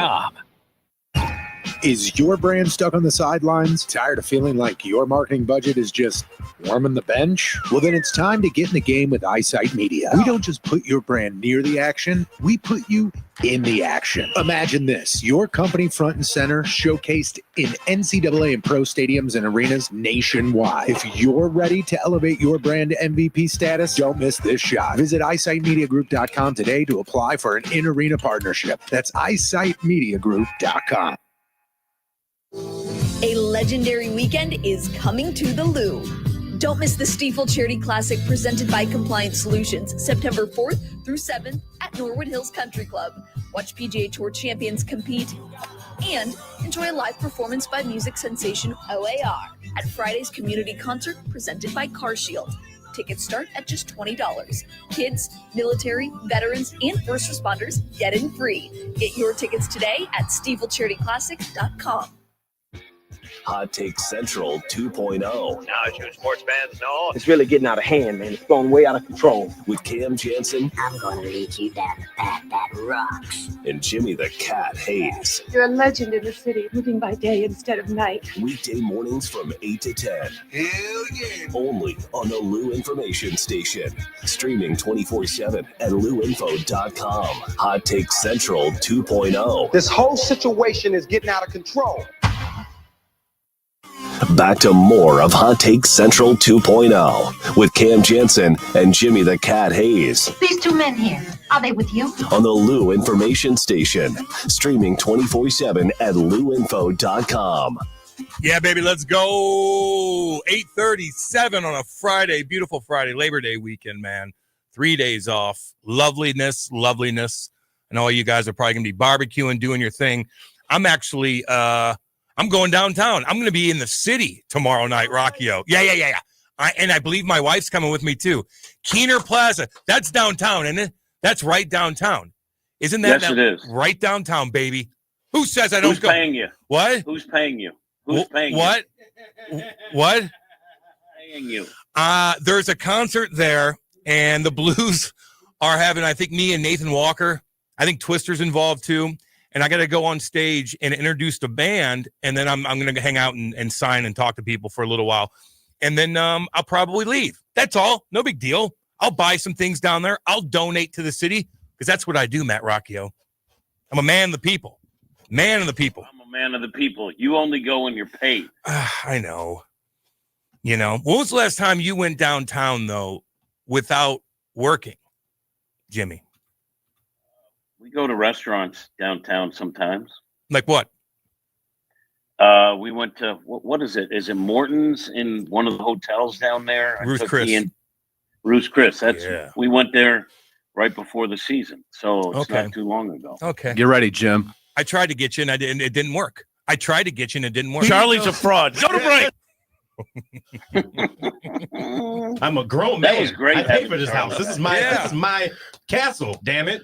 Is your brand stuck on the sidelines? Tired of feeling like your marketing budget is just warming the bench? Well, then it's time to get in the game with Eyesight Media. We don't just put your brand near the action, we put you in the action. Imagine this, your company front and center, showcased in NCAA and pro stadiums and arenas nationwide. If you're ready to elevate your brand to MVP status, don't miss this shot. Visit eyesightmediagroup.com today to apply for an in-arena partnership. That's eyesightmediagroup.com. A legendary weekend is coming to the Lou. Don't miss the Stiefel Charity Classic presented by Compliant Solutions, September 4th through 7th at Norwood Hills Country Club. Watch PGA Tour champions compete and enjoy a live performance by music sensation OAR at Friday's community concert presented by CarShield. Tickets start at just $20. Kids, military, veterans, and first responders get in free. Get your tickets today at StiefelCharityClassic.com. Hot Take Central 2.0. Now, as you sports fans know, it's really getting out of hand, man. It's going way out of control. With Cam Jansen. I'm going to lead you down the path that rocks. And Jimmy the Cat Hayes. You're a legend in the city, living by day instead of night. Weekday mornings from 8 to 10. Hell yeah. Only on the Lou Information Station. Streaming 24/7 at louinfo.com. Hot Take Central 2.0. This whole situation is getting out of control. Back to more of Hot Take Central 2.0 with Cam Jansen and Jimmy the Cat Hayes. These two men here, are they with you? On the Lou Information Station. Streaming 24/7 at louinfo.com. Yeah, baby, let's go. 8:37 on a Friday. Beautiful Friday, Labor Day weekend, man. 3 days off. Loveliness. I know all you guys are probably going to be barbecuing, doing your thing. I'm actually... I'm going downtown. I'm going to be in the city tomorrow night, Rockio. Yeah. And I believe my wife's coming with me, too. Keener Plaza. That's downtown, isn't it? That's right downtown. Isn't that? Yes, it is. Right downtown, baby. Who says I don't go? Who's paying you? What? Who's paying you? Who's paying what? you? What? Paying you. There's a concert there, and the Blues are having, I think, me and Nathan Walker. I think Twister's involved, too. And I got to go on stage and introduce the band, and then I'm going to hang out and sign and talk to people for a little while. And then I'll probably leave. That's all. No big deal. I'll buy some things down there. I'll donate to the city because that's what I do, Matt Rockio. I'm a man of the people. Man of the people. I'm a man of the people. You only go when you're paid. I know. You know, when was the last time you went downtown, though, without working, Jimmy? We go to restaurants downtown sometimes. Like what? We went to, what is it? Is it Morton's in one of the hotels down there? Ruth's Chris. Ruth's Chris. We went there right before the season. So it's Okay. not too long ago. Okay. Get ready, Jim. I tried to get you and it didn't work. I tried to get you and it didn't work. Charlie's a fraud. Go to break. I'm a grown man. That was great I pay having for this Charlie. house. This is my castle. Damn it.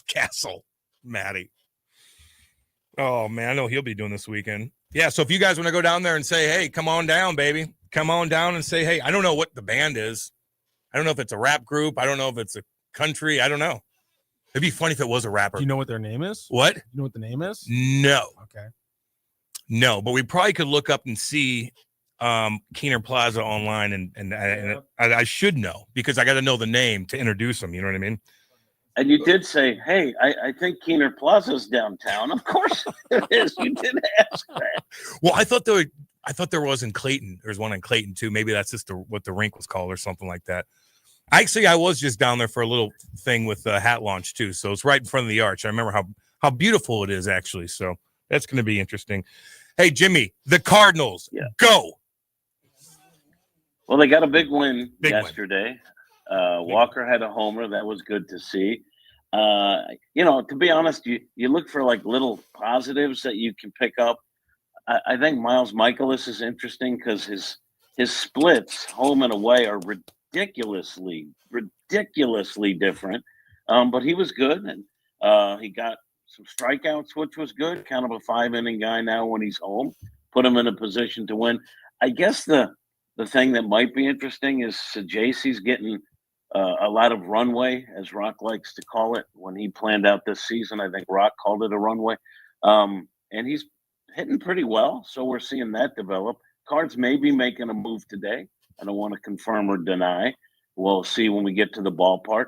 Castle, Maddie. Oh man, I know he'll be doing this weekend. Yeah, so if you guys want to go down there and say, hey, come on down, baby. Come on down and say, hey, I don't know what the band is. I don't know if it's a rap group. I don't know if it's a country. I don't know. It'd be funny if it was a rapper. Do you know what their name is? What? You know what the name is? No. Okay. No, but we probably could look up and see Keener Plaza online, and I should know because I got to know the name to introduce them. You know what I mean? And you did say, hey, I think Keener Plaza's downtown. Of course it is. You did ask that. Well, I thought there was in Clayton. There's one in Clayton too. Maybe that's just what the rink was called or something like that. Actually, I was just down there for a little thing with the hat launch too. So it's right in front of the arch. I remember how beautiful it is actually. So that's going to be interesting. Hey, Jimmy, the Cardinals, go. Well, they got a big win yesterday. Walker had a homer. That was good to see. To be honest, you look for like little positives that you can pick up. I think Miles Michaelis is interesting because his splits, home and away, are ridiculously different. But he was good, and he got some strikeouts, which was good. Kind of a 5-inning guy now when he's home. Put him in a position to win. I guess the thing that might be interesting is Sajaysi's getting a lot of runway, as Rock likes to call it. When he planned out this season, I think Rock called it a runway. And he's hitting pretty well, so we're seeing that develop. Cards may be making a move today. I don't want to confirm or deny. We'll see when we get to the ballpark.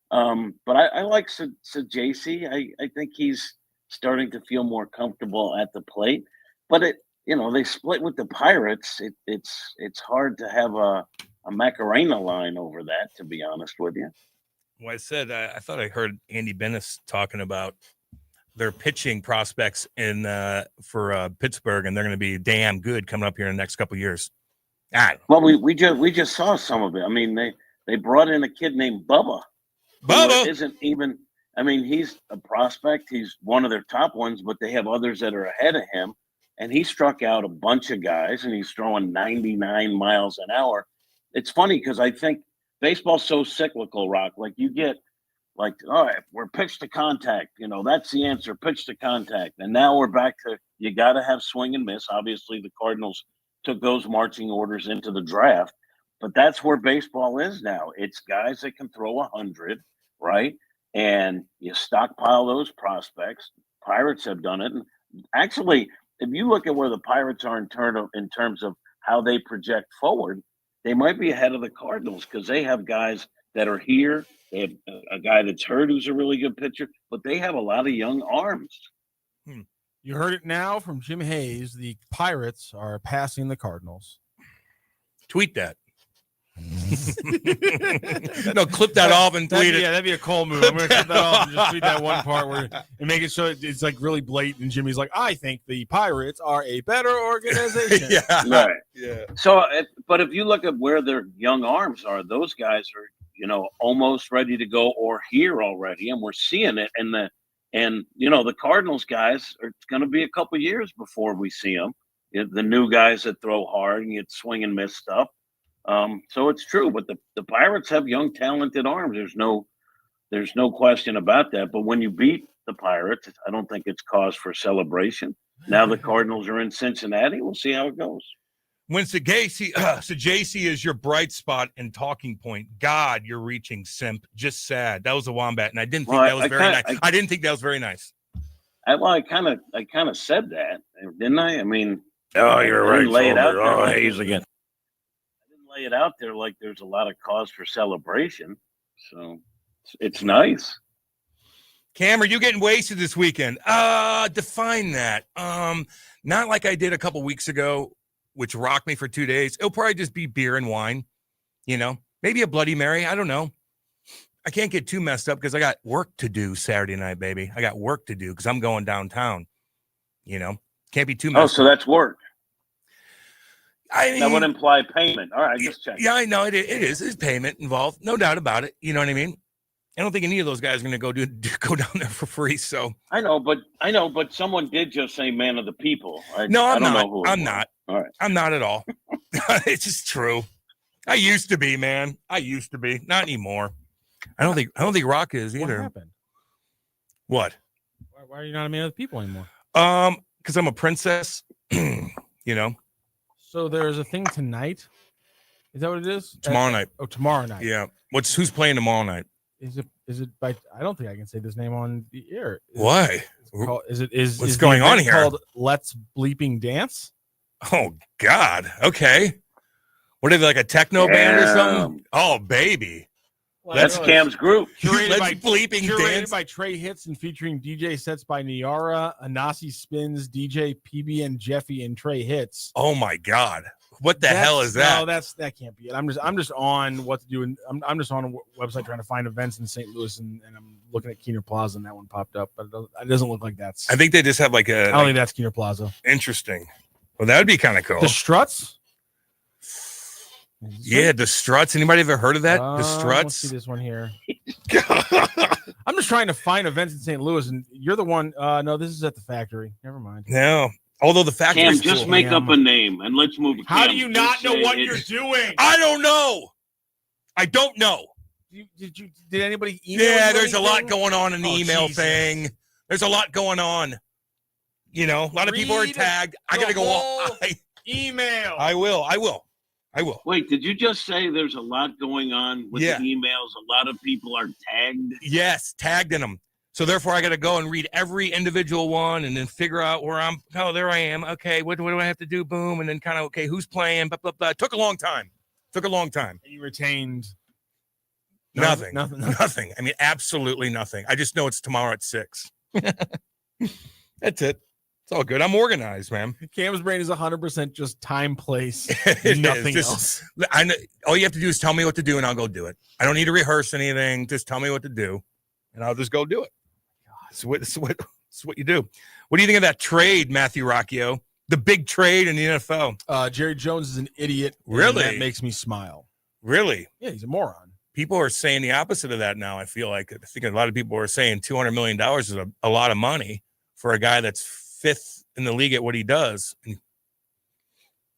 But I like Sajaysi. I think he's starting to feel more comfortable at the plate. But they split with the Pirates. It's hard to have a Macarena line over that, to be honest with you. Well, I said I thought I heard Andy Bennis talking about their pitching prospects for Pittsburgh, and they're going to be damn good coming up here in the next couple of years. Well, we just saw some of it. I mean, they brought in a kid named Bubba. Bubba isn't even. I mean, he's a prospect. He's one of their top ones, but they have others that are ahead of him. And he struck out a bunch of guys, and he's throwing 99 miles an hour. It's funny because I think baseball's so cyclical, Rock. Like you get all right, we're pitch to contact. That's the answer, pitch to contact. And now we're back to you got to have swing and miss. Obviously, the Cardinals took those marching orders into the draft. But that's where baseball is now. It's guys that can throw 100, right? And you stockpile those prospects. Pirates have done it. And actually, if you look at where the Pirates are in terms of how they project forward, they might be ahead of the Cardinals because they have guys that are here. They have a guy that's hurt who's a really good pitcher, but they have a lot of young arms. You heard it now from Jim Hayes. The Pirates are passing the Cardinals. Tweet that. No, clip that off and tweet it. Yeah, that'd be a cool move. I'm going to clip that off and just tweet that one part and make it so it's like really blatant. And Jimmy's like, I think the Pirates are a better organization. Yeah. Right. Yeah. So, but if you look at where their young arms are, those guys are, almost ready to go or here already. And we're seeing it. And the Cardinals guys, it's going to be a couple years before we see them. The new guys that throw hard and get swing and miss stuff. So it's true, but the Pirates have young, talented arms. There's no question about that. But when you beat the Pirates, I don't think it's cause for celebration. Now the Cardinals are in Cincinnati. We'll see how it goes. When Sajaysi is your bright spot and talking point, God, you're reaching, simp. Just sad. That was a wombat, and I didn't think that was very nice. I didn't think that was very nice. I kind of said that, didn't I? I mean, you're right. Lay it out there. Hayes again. Lay it out there like there's a lot of cause for celebration. So it's nice. Cam, are you getting wasted this weekend? Define that. Not like I did a couple weeks ago, which rocked me for 2 days. It'll probably just be beer and wine, maybe a Bloody Mary. I don't know. I can't get too messed up because I got work to do Saturday night, baby. I got work to do because I'm going downtown, can't be too messed up. So that's work. I mean, that would imply payment. All right, just check. Yeah, I know it is. There's payment involved, no doubt about it. You know what I mean? I don't think any of those guys are going to go down there for free. So I know, but someone did just say "man of the people." I'm not. All right, I'm not at all. It's just true. I used to be, man. I used to be. Not anymore. I don't think Rock is either. What happened? What? Why are you not a man of the people anymore? Because I'm a princess. So there's a thing tonight. Is that what it is? Tomorrow night. Oh, tomorrow night. Yeah. Who's playing tomorrow night? Is it by? I don't think I can say this name on the air. Why? What's going on here? Called Let's Bleeping Dance. Oh God. Okay. What are they, like a techno band or something? Oh baby. That's Cam's group. Curated by Trey Hits and featuring DJ sets by Niara, Anasi Spins, DJ PB and Jeffy, and Trey Hits. Oh my God. What the hell is that? No, that can't be it. I'm just on what to do, and I'm just on a website trying to find events in St. Louis, and I'm looking at Keener Plaza, and that one popped up, but it doesn't look like that's. I think they just have like a. I don't think that's Keener Plaza. Interesting. Well, that would be kind of cool. The Struts. Yeah, the Struts. Anybody ever heard of that? The Struts. Let's see this one here. I'm just trying to find events in St. Louis, and you're the one. No, this is at the factory. Never mind. No, although the factory. Cam, just make up a name and let's move. How do you not know what you're doing? I don't know. I don't know. Did anybody email? Yeah, there's a lot going on in the email thing. There's a lot going on. You know, a lot of people are tagged. I gotta go on. Email. I will. Wait, did you just say there's a lot going on with the emails? A lot of people are tagged? Yes, tagged in them. So therefore, I got to go and read every individual one and then figure out where I'm. Oh, there I am. Okay, what do I have to do? Boom. And then kind of, okay, who's playing? Blah, blah, blah. It took a long time. And you retained nothing. I mean, absolutely nothing. I just know it's tomorrow at 6. That's it. It's all good. I'm organized, man. Cam's brain is 100% just time, place, nothing else. All you have to do is tell me what to do, and I'll go do it. I don't need to rehearse anything. Just tell me what to do, and I'll just go do it. It's what you do. What do you think of that trade, Matthew Rocchio? The big trade in the NFL. Jerry Jones is an idiot. Really? That makes me smile. Really? Yeah, he's a moron. People are saying the opposite of that now. I think a lot of people are saying $200 million is a lot of money for a guy that's 5th in the league at what he does.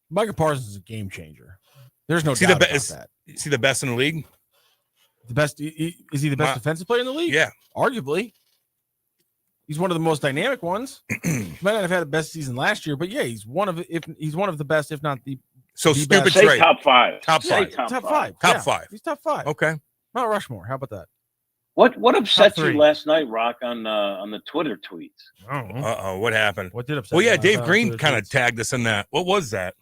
Micah Parsons is a game changer. There's no doubt about that. Is he the best in the league? The best? Is he the best defensive player in the league? Yeah, arguably. He's one of the most dynamic ones. He might not have had the best season last year, but yeah, he's one of the best, if not the. So the stupid best. trade. Top five. Top five. Top five. He's top 5. Okay. Mount Rushmore. How about that? What upset you last night, Rock, on the Twitter tweets? What happened? What did upset? Well, yeah, Dave Green kind of tagged us in that. What was that?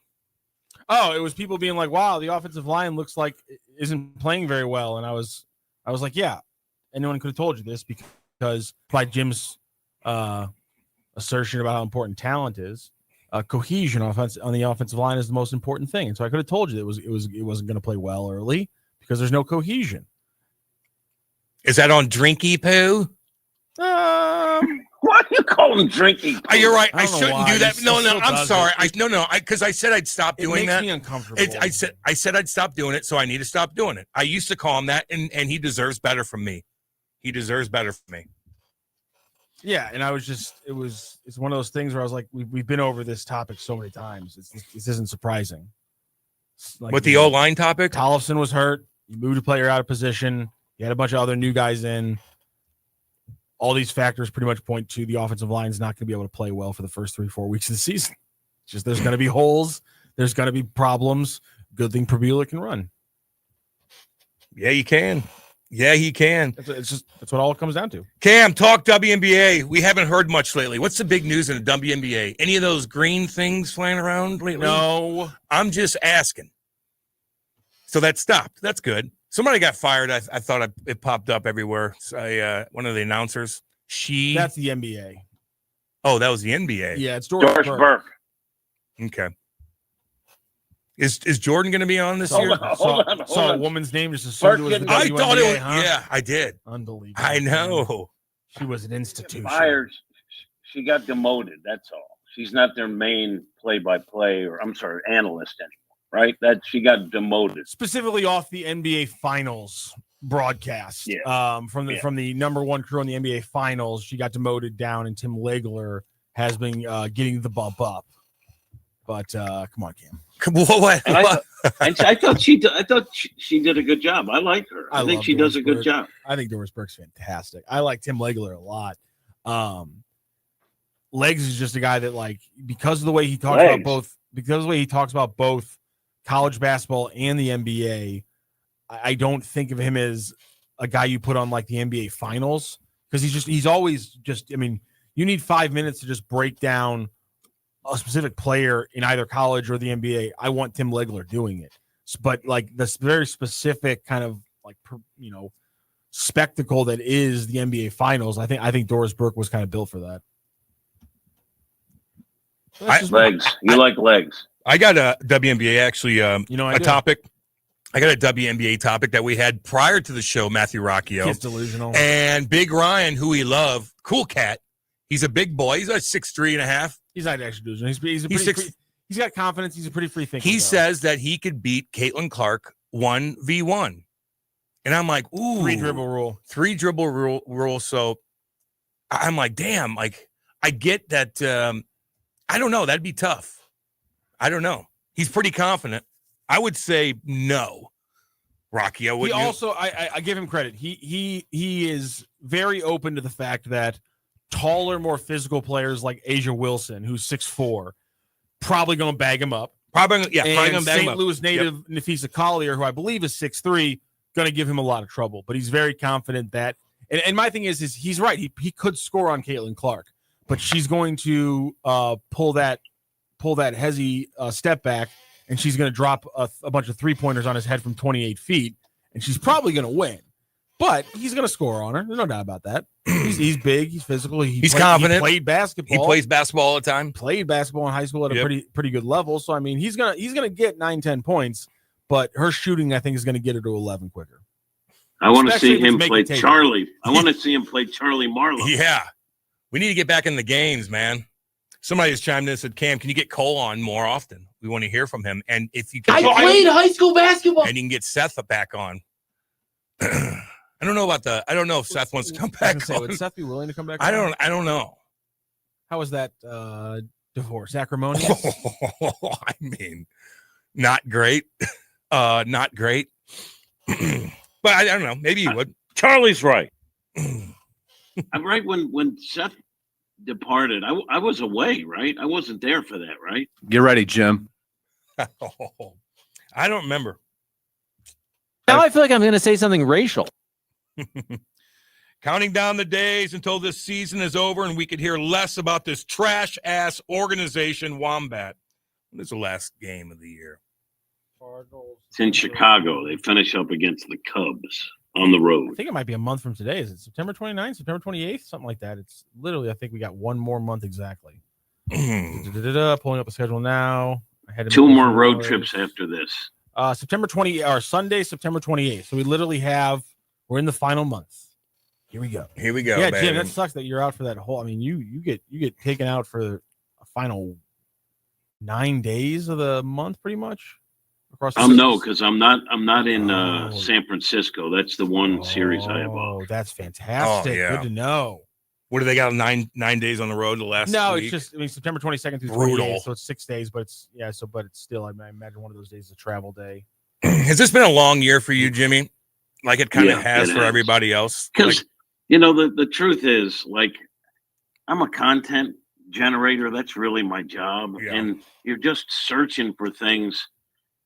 Oh, it was people being like, "Wow, the offensive line looks like isn't playing very well," and I was like, "Yeah, anyone could have told you this because by Jim's assertion about how important talent is, cohesion on the offensive line is the most important thing." And so I could have told you it wasn't going to play well early because there's no cohesion. Is that on Drinky Poo? Why do you call him Drinky Poo? You're right. I shouldn't do that. No, I'm sorry. Because I said I'd stop doing that. It makes me uncomfortable. I said I'd stop doing it, so I need to stop doing it. I used to call him that, and he deserves better from me. He deserves better from me. Yeah, and I was it's one of those things where I was like, we've been over this topic so many times. This isn't surprising. Like, with the O-line topic? Tollefson was hurt. You moved a player out of position. You had a bunch of other new guys in. All these factors pretty much point to the offensive line is not going to be able to play well for the first 3-4 weeks of the season. It's just there's going to be holes. There's going to be problems. Good thing Prabula can run. Yeah, you can. Yeah, he can. That's what all it comes down to. Cam, talk WNBA. We haven't heard much lately. What's the big news in the WNBA? Any of those green things flying around lately? No. I'm just asking. So that stopped. That's good. Somebody got fired. I thought it popped up everywhere. One of the announcers. That's the NBA. Oh, that was the NBA. Yeah, it's Doris Burke. Okay. Is Jordan going to be on this year? Hold on. Saw a woman's name just assumed it was the WNBA. I thought it was. Huh? Yeah, I did. Unbelievable. I know. She was an institution. Fired. She got demoted. That's all. She's not their main play-by-play analyst anymore. Right? That she got demoted specifically off the NBA Finals broadcast. Yeah. From the number one crew on the NBA Finals, she got demoted down, and Tim Legler has been getting the bump up. But come on, Cam. What? I thought she did a good job. I like her. I think she does a good job. I think Doris Burke's fantastic. I like Tim Legler a lot. Legs is just a guy that, like, because of the way he talks about both college basketball and the NBA, I don't think of him as a guy you put on like the NBA Finals, because he's always just, I mean, you need 5 minutes to just break down a specific player in either college or the NBA. I want Tim Legler doing it. But like this very specific kind of spectacle that is the NBA Finals. I think Doris Burke was kind of built for that. Legs. You like legs. I got a WNBA actually. I do. Topic. I got a WNBA topic that we had prior to the show. Matthew Rocchio, Kid's delusional, and Big Ryan, who we love, cool cat. He's a big boy. He's like 6'3.5". He's not actually delusional. He's got confidence. He's a pretty free thinker. He says that he could beat Caitlin Clark 1v1, and I'm like, ooh, 3 dribble rule. So I'm like, damn. Like I get that. I don't know. That'd be tough. I don't know. He's pretty confident. I would say no, Rocky. I give him credit. He is very open to the fact that taller, more physical players like Asia Wilson, who's 6'4", probably going to bag him up. Probably going to bag him up. St. Louis native Nafisa Collier, who I believe is 6'3", going to give him a lot of trouble. But he's very confident that. And my thing is he's right. He could score on Caitlin Clark, but she's going to pull that hezzy step back. And she's going to drop a bunch of 3-pointers on his head from 28 feet, and she's probably going to win. But he's going to score on her. There's no doubt about that. He's big. He's physical. He's confident. He played basketball. He plays basketball all the time. Played basketball in high school at a pretty good level. So I mean, he's gonna get 9-10 points. But her shooting, I think, is going to get her to 11 quicker. I want to see him play Charlie. I want to see him play Charlie Marlowe. Yeah, we need to get back in the games, man. Somebody has chimed in and said, Cam, can you get Cole on more often? We want to hear from him. And if you can, I played high school basketball. And you can get Seth back on. I don't know if Seth wants to come back on. Would Seth be willing to come back on? I don't know. How was that divorce? Acrimonious? I mean, not great. Not great. But I don't know. Maybe you would. Charlie's right. I'm right when Seth departed. I was away, right? I wasn't there for that, right? Get ready, Jim. I don't remember. Now I feel like I'm going to say something racial. Counting down the days until this season is over and we could hear less about this trash-ass organization, Wombat. When is the last game of the year? It's in Chicago. They finish up against the Cubs on the road. I think it might be a month from today. Is it September 29th, September 28th? Something like that. It's literally, I think we got one more month exactly. Pulling up a schedule now. 2 more road trips after this. September 20 or Sunday, September 28th. So we're in the final month. Here we go. Yeah, baby. Jim, that sucks that you're out for that whole. I mean, you get taken out for a final 9 days of the month, pretty much. No, because I'm not in San Francisco. That's the one series I have off. Oh, that's fantastic. Oh, yeah. Good to know. What do they got? 9 days on the road the last week? It's just September 22nd through brutal. 28th, so it's 6 days, but it's still I imagine one of those days is a travel day. Has this been a long year for you, Jimmy? Like it kind of has for everybody else? Because the truth is, like, I'm a content generator. That's really my job. Yeah. And you're just searching for things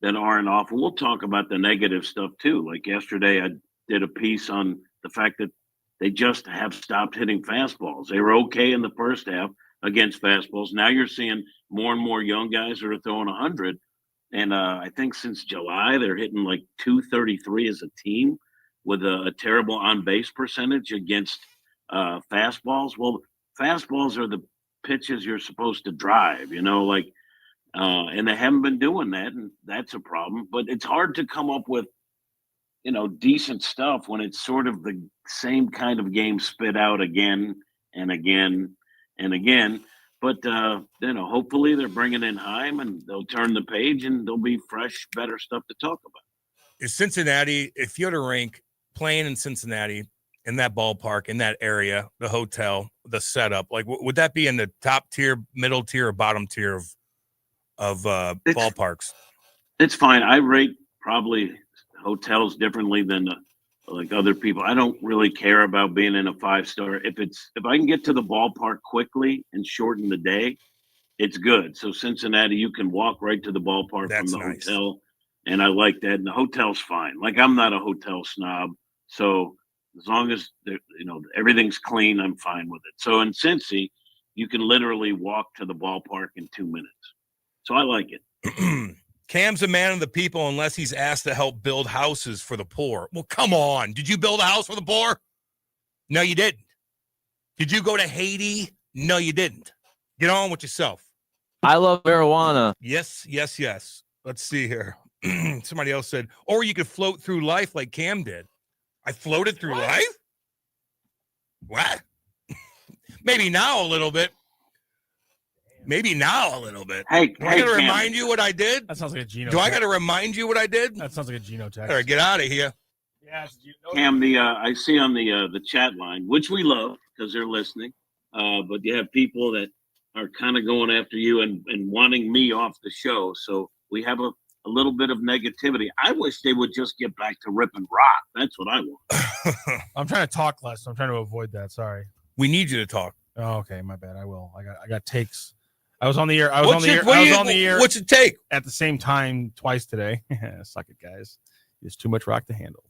that aren't off. And we'll talk about the negative stuff too. Like yesterday, I did a piece on the fact that they just have stopped hitting fastballs. They were okay in the first half against fastballs. Now you're seeing more and more young guys that are throwing 100. And I think since July, they're hitting like 233 as a team with a terrible on-base percentage against fastballs. Well, fastballs are the pitches you're supposed to drive, and they haven't been doing that, and that's a problem. But it's hard to come up with, decent stuff when it's sort of the same kind of game spit out again and again and again. But, hopefully they're bringing in Heim and they'll turn the page and there'll be fresh, better stuff to talk about. Is Cincinnati, if you had to rank playing in Cincinnati, in that ballpark, in that area, the hotel, the setup, like would that be in the top tier, middle tier, or bottom tier of ballparks? It's fine. I rate probably hotels differently than like other people. I don't really care about being in a 5-star. If I can get to the ballpark quickly and shorten the day, it's good. So Cincinnati, you can walk right to the ballpark from the hotel, and I like that. And the hotel's fine. Like, I'm not a hotel snob, so as long as everything's clean, I'm fine with it. So in Cincy, you can literally walk to the ballpark in 2 minutes. So I like it. Cam's a man of the people unless he's asked to help build houses for the poor. Well, come on. Did you build a house for the poor? No, you didn't. Did you go to Haiti? No, you didn't. Get on with yourself. I love marijuana. Yes. Let's see here. Somebody else said, or you could float through life like Cam did. I floated through life? What? Maybe now a little bit. Hey, Do I got to remind you what I did? That sounds like a Geno. Do I got to remind you what I did? That sounds like a Geno text. All right, get out of here. Yeah, Cam, I see on the chat line, which we love because they're listening, but you have people that are kind of going after you and wanting me off the show. So we have a little bit of negativity. I wish they would just get back to ripping rock. That's what I want. I'm trying to talk less. So I'm trying to avoid that. Sorry. We need you to talk. Oh, okay, my bad. I will. I got takes. I was on the air. I was on the air. What's it take? At the same time twice today. Suck it, guys. It's too much rock to handle.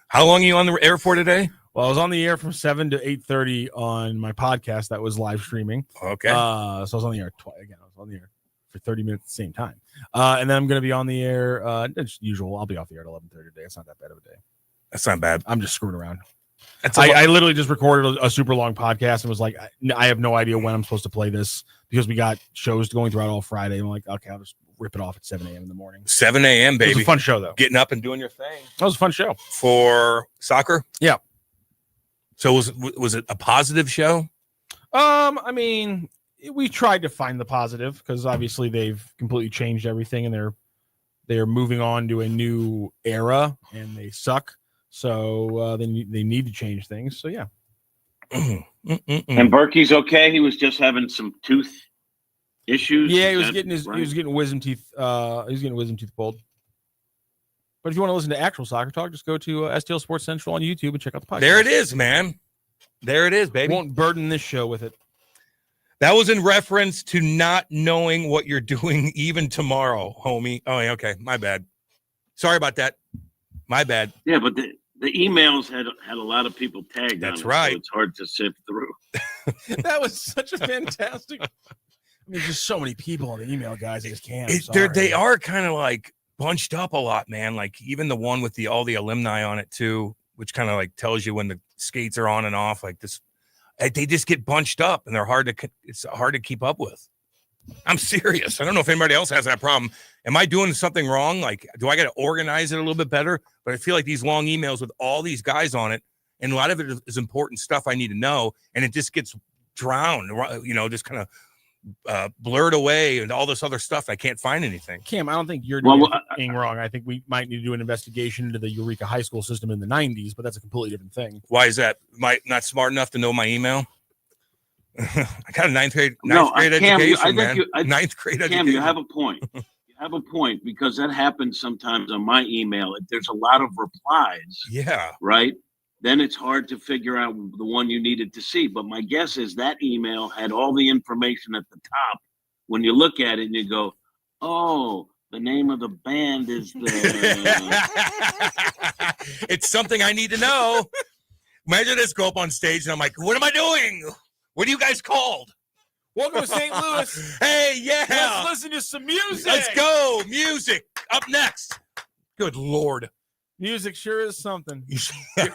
How long are you on the air for today? Well, I was on the air from 7 to 8:30 on my podcast that was live streaming. Okay. So I was on the air twice. Again, I was on the air for 30 minutes at the same time. And then I'm going to be on the air as usual. I'll be off the air at 11:30 today. It's not that bad of a day. That's not bad. I'm just screwing around. I literally just recorded a super long podcast and was like, I have no idea when I'm supposed to play this because we got shows going throughout all Friday. I'm like, okay, I'll just rip it off at 7 a.m. in the morning. 7 a.m., baby. It was a fun show, though. Getting up and doing your thing. That was a fun show. For soccer? Yeah. So was it a positive show? I mean, we tried to find the positive because obviously they've completely changed everything and they're moving on to a new era and they suck. So they need to change things. So yeah. And Berkey's okay. He was just having some tooth issues. Yeah, he was getting wisdom teeth. He was getting wisdom teeth pulled. But if you want to listen to actual soccer talk, just go to STL Sports Central on YouTube and check out the podcast. There it is, man. There it is, baby. Won't burden this show with it. That was in reference to not knowing what you're doing even tomorrow, homie. Oh, yeah, okay. My bad. Sorry about that. My bad. Yeah, but the emails had a lot of people tagged. That's on it, right. So it's hard to sift through. That was such a fantastic. I mean, just so many people on the email, guys. I just can't. They are kind of like bunched up a lot, man. Like even the one with all the alumni on it too, which kind of like tells you when the skates are on and off. Like this, they just get bunched up and it's hard to keep up with. I'm serious. I don't know if anybody else has that problem. Am I doing something wrong? Like, do I got to organize it a little bit better? But I feel like these long emails with all these guys on it, and a lot of it is important stuff I need to know, and it just gets drowned, just kind of blurred away and all this other stuff. I can't find anything. Cam, I don't think you're doing anything wrong. I think we might need to do an investigation into the Eureka High School system in the 90s, but that's a completely different thing. Why is that? Am I not smart enough to know my email? I got a ninth grade education, man. Ninth grade education. Cam, you have a point. You have a point because that happens sometimes on my email. If there's a lot of replies, yeah, right, then it's hard to figure out the one you needed to see. But my guess is that email had all the information at the top. When you look at it and you go, oh, the name of the band is the... It's something I need to know. Imagine this, go up on stage and I'm like, what am I doing? What are you guys called? Welcome to St. Louis. Hey, yeah. Let's listen to some music. Let's go. Music. Up next. Good Lord. Music sure is something. Go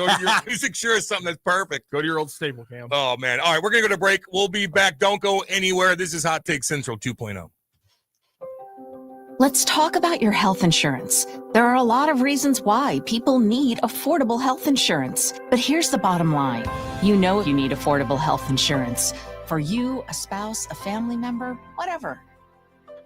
to your music sure is something that's perfect. Go to your old staple, Cam. Oh, man. All right, we're going to go to break. We'll be back. Don't go anywhere. This is Hot Take Central 2.0. Let's talk about your health insurance. There are a lot of reasons why people need affordable health insurance. But here's the bottom line. You know you need affordable health insurance. For you, a spouse, a family member, whatever.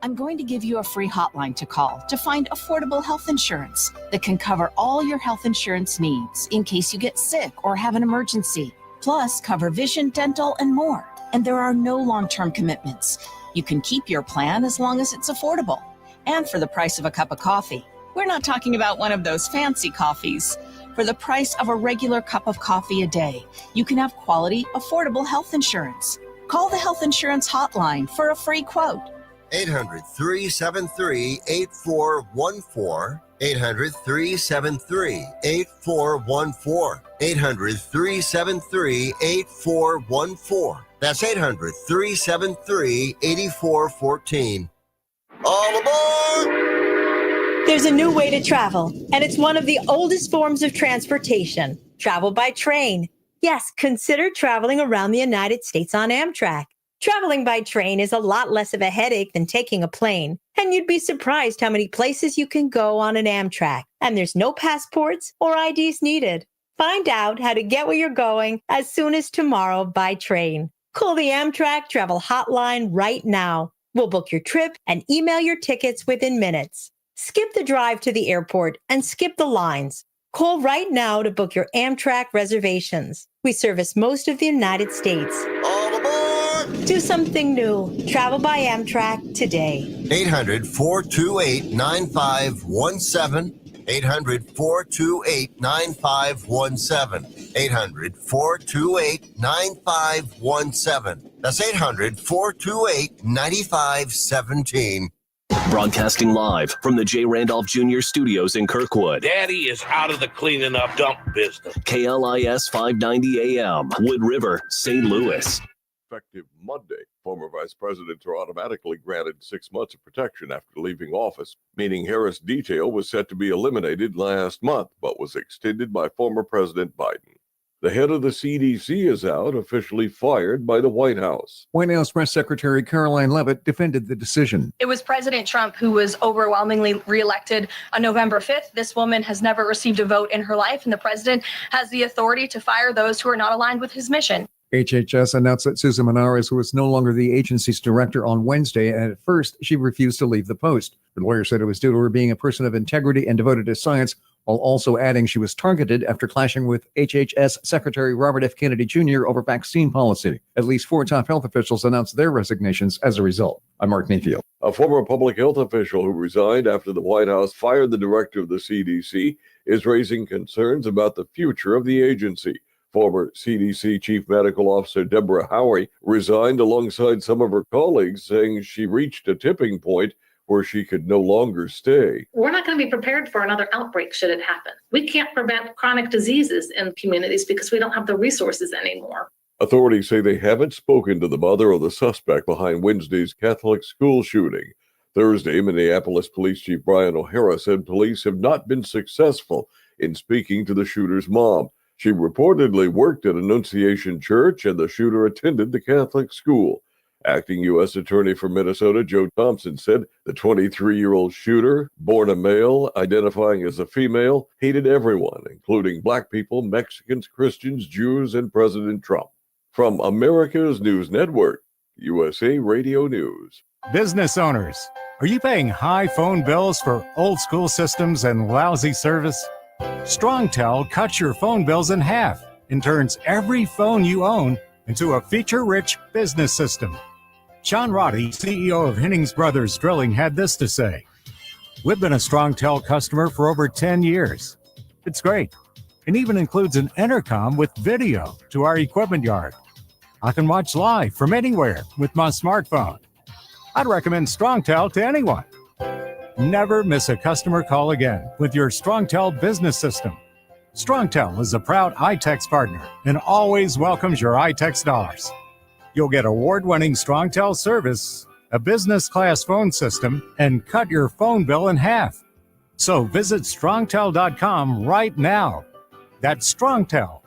I'm going to give you a free hotline to call to find affordable health insurance that can cover all your health insurance needs in case you get sick or have an emergency. Plus, cover vision, dental, and more. And there are no long-term commitments. You can keep your plan as long as it's affordable. And for the price of a cup of coffee. We're not talking about one of those fancy coffees. For the price of a regular cup of coffee a day, you can have quality, affordable health insurance. Call the health insurance hotline for a free quote. 800-373-8414. 800-373-8414. 800-373-8414. That's 800-373-8414. All aboard! There's a new way to travel, and it's one of the oldest forms of transportation. Travel by train. Yes, consider traveling around the United States on Amtrak. Traveling by train is a lot less of a headache than taking a plane, and you'd be surprised how many places you can go on an Amtrak, and there's no passports or IDs needed. Find out how to get where you're going as soon as tomorrow by train. Call the Amtrak Travel Hotline right now. We'll book your trip and email your tickets within minutes. Skip the drive to the airport and skip the lines. Call right now to book your Amtrak reservations. We service most of the United States. All aboard! Do something new. Travel by Amtrak today. 800-428-9517. 800-428-9517. 800-428-9517. That's 800-428-9517. Broadcasting live from the J. Randolph Jr. Studios in Kirkwood. Daddy is out of the cleaning up dump business. KLIS 590 AM, Wood River, St. Louis. Effective Monday, former vice presidents are automatically granted 6 months of protection after leaving office, meaning Harris detail was set to be eliminated last month, but was extended by former President Biden. The head of the CDC is out, officially fired by the White House. White House Press Secretary Caroline Leavitt defended the decision. It was President Trump who was overwhelmingly reelected on November 5th. This woman has never received a vote in her life, and the president has the authority to fire those who are not aligned with his mission. HHS announced that Susan Menares was no longer the agency's director on Wednesday, and at first she refused to leave the post. Her lawyer said it was due to her being a person of integrity and devoted to science, while also adding she was targeted after clashing with HHS Secretary Robert F. Kennedy Jr. over vaccine policy. At least 4 top health officials announced their resignations as a result. I'm Mark Mayfield. A former public health official who resigned after the White House fired the director of the CDC is raising concerns about the future of the agency. Former CDC Chief Medical Officer Deborah Howie resigned alongside some of her colleagues, saying she reached a tipping point where she could no longer stay. We're not going to be prepared for another outbreak should it happen. We can't prevent chronic diseases in communities because we don't have the resources anymore. Authorities say they haven't spoken to the mother of the suspect behind Wednesday's Catholic school shooting. Thursday, Minneapolis Police Chief Brian O'Hara said police have not been successful in speaking to the shooter's mom. She reportedly worked at Annunciation Church, and the shooter attended the Catholic school. Acting U.S. Attorney for Minnesota Joe Thompson said the 23-year-old shooter, born a male, identifying as a female, hated everyone, including black people, Mexicans, Christians, Jews, and President Trump. From America's News Network, USA Radio News. Business owners, are you paying high phone bills for old school systems and lousy service? StrongTel cuts your phone bills in half and turns every phone you own into a feature-rich business system. Sean Roddy, CEO of Hennings Brothers Drilling, had this to say: "We've been a StrongTel customer for over 10 years. It's great. It even includes an intercom with video to our equipment yard. I can watch live from anywhere with my smartphone. I'd recommend StrongTel to anyone. Never miss a customer call again with your StrongTel business system. StrongTel is a proud iTex partner and always welcomes your iTex dollars. You'll get award-winning StrongTel service, a business-class phone system, and cut your phone bill in half. So visit strongtel.com right now. That's StrongTel,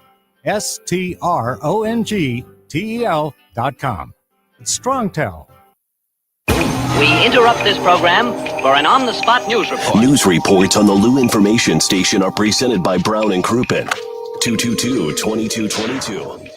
StrongTel.com. It's StrongTel. We interrupt this program for an on-the-spot news report. News reports on the Lou Information Station are presented by Brown and Crouppen. 222-2222.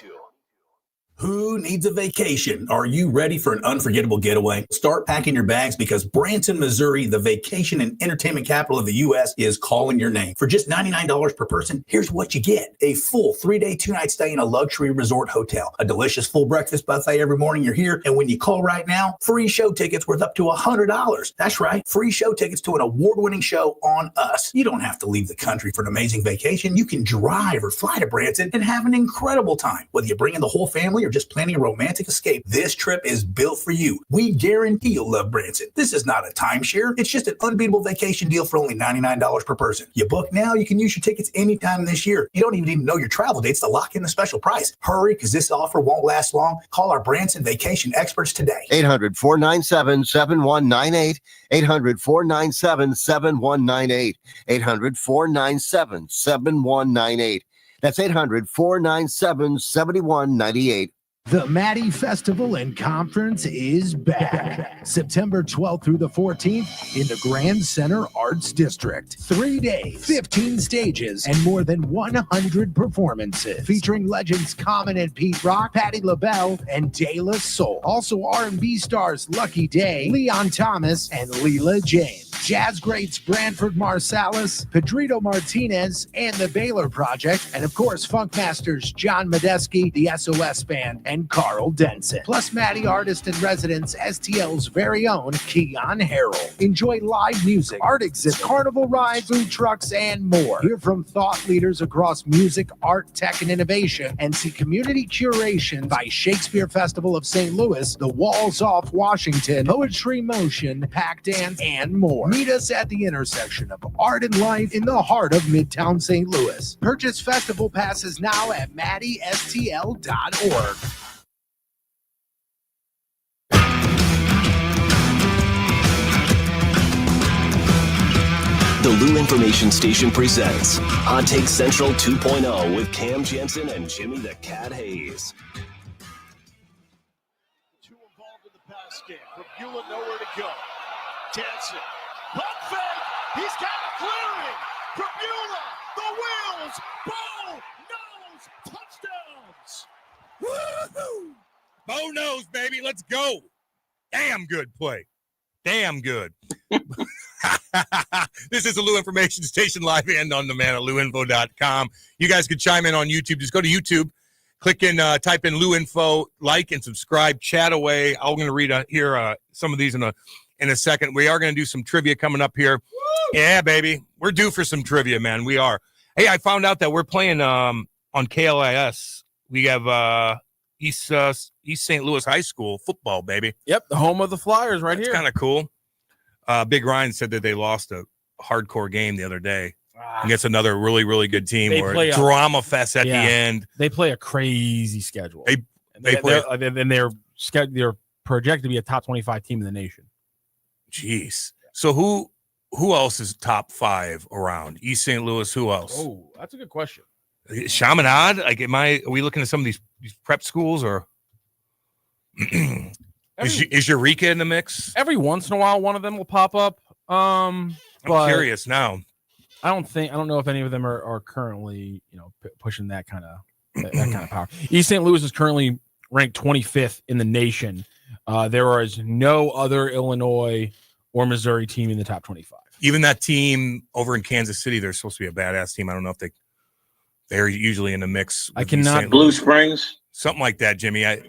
Who needs a vacation? Are you ready for an unforgettable getaway? Start packing your bags because Branson, Missouri, the vacation and entertainment capital of the U.S., is calling your name. For just $99 per person, here's what you get: a full 3-day, 2-night stay in a luxury resort hotel, a delicious full breakfast buffet every morning you're here, and when you call right now, free show tickets worth up to $100. That's right, free show tickets to an award-winning show on us. You don't have to leave the country for an amazing vacation. You can drive or fly to Branson and have an incredible time. Whether you bring in the whole family or just plan planning a romantic escape, this trip is built for you. We guarantee you'll love Branson. This is not a timeshare. It's just an unbeatable vacation deal for only $99 per person. You book now, you can use your tickets anytime this year. You don't even need to know your travel dates to lock in the special price. Hurry, because this offer won't last long. Call our Branson vacation experts today. 800-497-7198. 800-497-7198. 800-497-7198. That's 800-497-7198. The Maddie Festival and Conference is back. September 12th through the 14th in the Grand Center Arts District. 3 days, 15 stages, and more than 100 performances featuring legends Common and Pete Rock, Patti LaBelle, and De La Soul. Also R&B stars Lucky Day, Leon Thomas, and Leela James. Jazz greats Branford Marsalis, Pedrito Martinez, and the Baylor Project, and of course funk masters John Medeski, the SOS Band, and Carl Denson. Plus Maddie artist in residence, STL's very own Keon Harrell. Enjoy live music, art exhibits, carnival rides, food trucks, and more. Hear from thought leaders across music, art, tech, and innovation, and see community curation by Shakespeare Festival of St. Louis, The Walls Off Washington, Poetry Motion, Pack Dance, and more. Meet us at the intersection of art and life in the heart of Midtown St. Louis. Purchase festival passes now at MaddieSTL.org. The Lou Information Station presents Hot Take Central 2.0 with Cam Jensen and Jimmy the Cat Hayes. Two involved in the pass game. Rabula nowhere to go. Jensen. Pump fake. He's got a clearing. Rabula. The wheels. Bo knows. Touchdowns. Woo-hoo! Bo knows, baby. Let's go. Damn good play. Damn good. This is the Lou Information Station live and on demand at louinfo.com. You guys can chime in on YouTube. Just go to YouTube, click in, type in Lou Info, like and subscribe, chat away. I'm going to read here some of these in a second. We are going to do some trivia coming up here. Woo! Yeah, baby. We're due for some trivia, man. We are. Hey, I found out that we're playing on KLIS. We have East St. Louis High School football, baby. Yep, the home of the Flyers right here. It's kind of cool. Big Ryan said that they lost a hardcore game the other day against another really, really good team. Or drama fest at the end. They play a crazy schedule. They're projected to be a top 25 team in the nation. Jeez. So who else is top 5 around East St. Louis? Who else? Oh, that's a good question. Chaminade? Like, are we looking at some of these prep schools or? Is Eureka in the mix? Every once in a while, one of them will pop up. I'm curious now. I don't know if any of them are currently, pushing that kind of power. East St. Louis is currently ranked 25th in the nation. There is no other Illinois or Missouri team in the top 25. Even that team over in Kansas City, they're supposed to be a badass team. I don't know if they're usually in the mix. I cannot. Blue Springs, something like that, Jimmy. A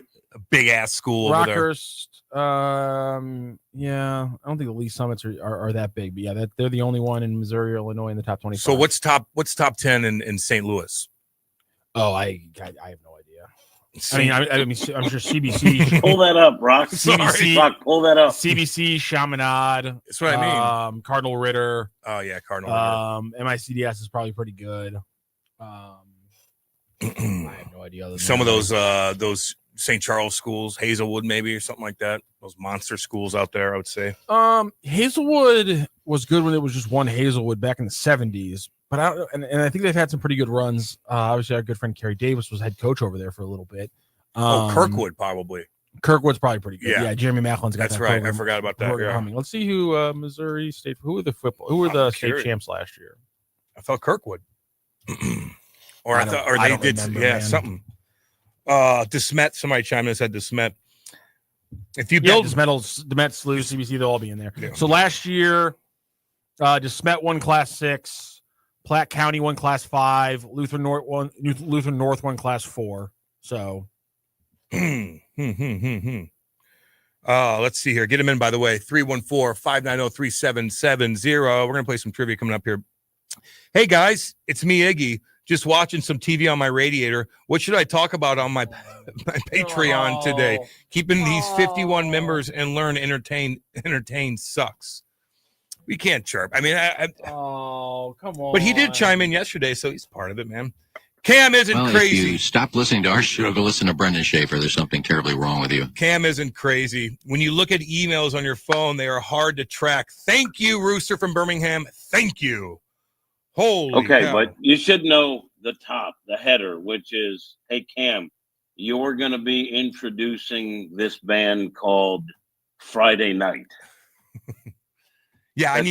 big ass school Rockhurst, over there. Yeah, I don't think the Lee Summits are that big, but yeah, they're the only one in Missouri or Illinois in the top 25. So what's top 10 in St. Louis? Oh, I have no idea. I'm sure CBC. Pull that up, Rock. CBC, Rock, pull that up. CBC, Chaminade. That's what I mean. Cardinal Ritter. Oh yeah, Cardinal Ritter. MICDS is probably pretty good. I have no idea. Some of those St. Charles schools, Hazelwood maybe or something like that. Those monster schools out there, I would say. Hazelwood was good when it was just one Hazelwood back in the 70s. But I think they've had some pretty good runs. Obviously, our good friend Kerry Davis was head coach over there for a little bit. Kirkwood probably. Kirkwood's probably pretty good. Yeah, Jeremy Macklin's got that's that right. Program. I forgot about that. Yeah. Let's see who Missouri State. Who were the state champs last year? I thought Kirkwood. They did. Something. DeSmet. Somebody chimed in and said DeSmet. If you build DeSmet, Sluice, CBC, they'll all be in there. Yeah. So last year, DeSmet won Class 6. Platte County won Class 5. Lutheran North won Class 4. So, let's see here. Get them in, by the way. 314-590-3770. We're gonna play some trivia coming up here. Hey guys, it's me, Iggy. just watching some TV on my radiator. What should I talk about on my Patreon today? Keeping these 51 members and learn entertain sucks. We can't chirp. I mean, come on. But he did chime in yesterday, so he's part of it, man. Cam isn't crazy. If you stop listening to our show, go listen to Brendan Schaefer. There's something terribly wrong with you. Cam isn't crazy. When you look at emails on your phone, they are hard to track. Thank you, Rooster from Birmingham. Thank you. Holy cow. But you should know the top, the header, which is, hey, Cam, you're going to be introducing this band called Friday Night. Yeah, I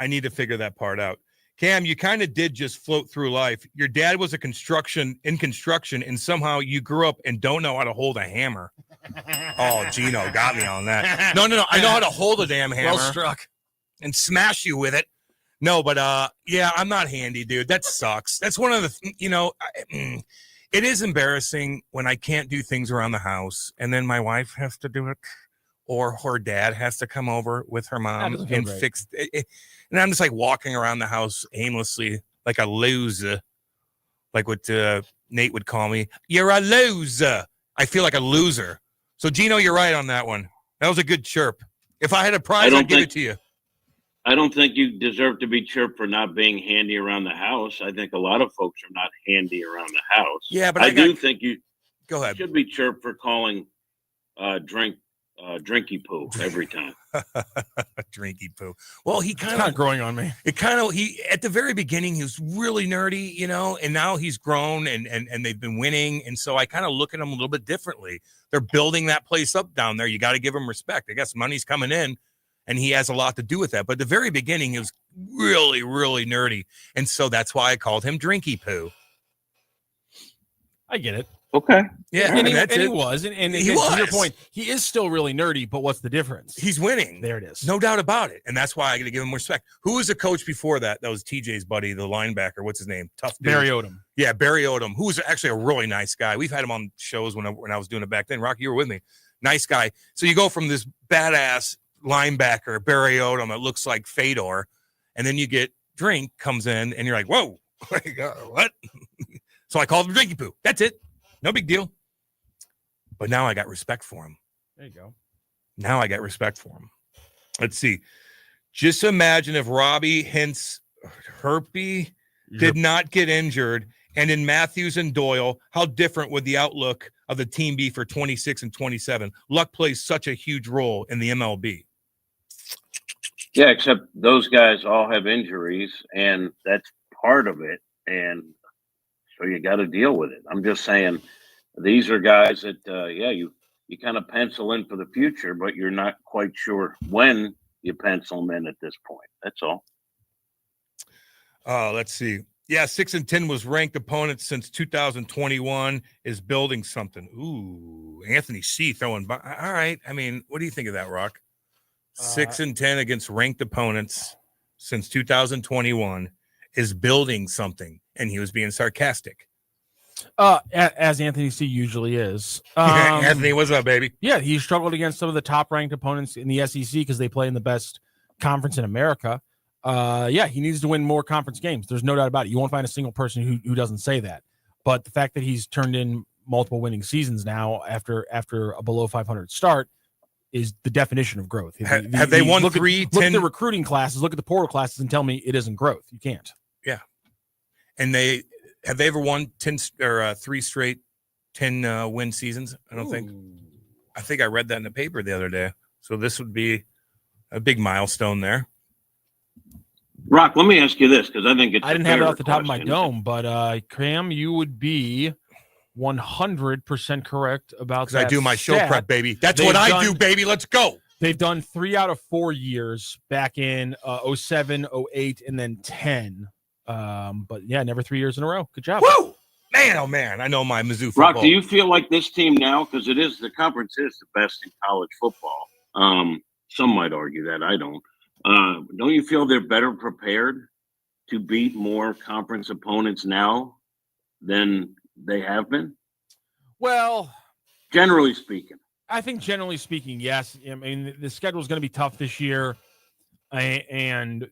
need to figure that part out. Cam, you kind of did just float through life. Your dad was in construction, and somehow you grew up and don't know how to hold a hammer. Oh, Gino got me on that. No. I know how to hold a damn hammer. Well struck. And smash you with it. No, but yeah, I'm not handy, dude. That sucks. That's one of the, it is embarrassing when I can't do things around the house, and then my wife has to do it, or her dad has to come over with her mom and fix it. And I'm just like walking around the house aimlessly like a loser, like what Nate would call me. You're a loser. I feel like a loser. So, Gino, you're right on that one. That was a good chirp. If I had a prize, I'd give it to you. I don't think you deserve to be chirped for not being handy around the house. I think a lot of folks are not handy around the house. Yeah, but I do think you go ahead. Should be chirped for calling drinky poo every time. Drinky poo. Well, he kind of growing on me. He at the very beginning he was really nerdy, and now he's grown and they've been winning, and so I kind of look at him a little bit differently. They're building that place up down there. You got to give him respect. I guess money's coming in, and he has a lot to do with that. But at the very beginning, he was really, really nerdy, and so that's why I called him Drinky Poo. I get it. Okay. Yeah, and he it. was. And he was. was. To your point, he is still really nerdy, but what's the difference? He's winning. There it is. No doubt about it. And that's why I got to give him respect. Who was the coach before that? That was TJ's buddy, the linebacker. What's his name? Tough dude. Barry Odom. Yeah, Barry Odom, who was actually a really nice guy. We've had him on shows when I was doing it back then. Rocky, you were with me. Nice guy. So you go from this badass linebacker, Barry Odom, that looks like Fedor, and then you get Drink comes in, and you're like, whoa, what? So I called him Drinky Poo. That's it. No big deal. But now I got respect for him. There you go. Now I got respect for him. Let's see. Just imagine if Robbie Herpy did not get injured, and in Matthews and Doyle, how different would the outlook of the team be for 26 and 27? Luck plays such a huge role in the MLB. Yeah, except those guys all have injuries, and that's part of it. And so you got to deal with it. I'm just saying these are guys that, you kind of pencil in for the future, but you're not quite sure when you pencil them in at this point. That's all. Let's see. Yeah, 6-10 was ranked opponents since 2021 is building something. Ooh, Anthony C. throwing by. All right. I mean, what do you think of that, Rock? 6-10 against ranked opponents since 2021 is building something. And he was being sarcastic. As Anthony C. usually is. Anthony, what's up, baby? Yeah, he struggled against some of the top-ranked opponents in the SEC because they play in the best conference in America. He needs to win more conference games. There's no doubt about it. You won't find a single person who doesn't say that. But the fact that he's turned in multiple winning seasons now after a below 500 start is the definition of growth. Have they won look at the recruiting classes, look at the portal classes, and tell me it isn't growth. You can't. Yeah. And have they ever won 10 or 3 straight 10 win seasons? I don't think. I think I read that in the paper the other day. So this would be a big milestone there. Rock, let me ask you this because I think it's. I didn't have it off the top of my dome, but Cam, you would be 100% correct about that. I do my show prep, baby. That's what I do, baby. Let's go. They've done 3 out of 4 years back in 07, 08, and then 10. But yeah, never 3 years in a row. Good job. Woo! Man, oh man, I know my Mizzou football. Rock, do you feel like this team now, because the conference is the best in college football? Some might argue that. I don't. Don't you feel they're better prepared to beat more conference opponents now than they have been? Well, generally speaking. I think generally speaking, yes. I mean, the schedule is going to be tough this year. And,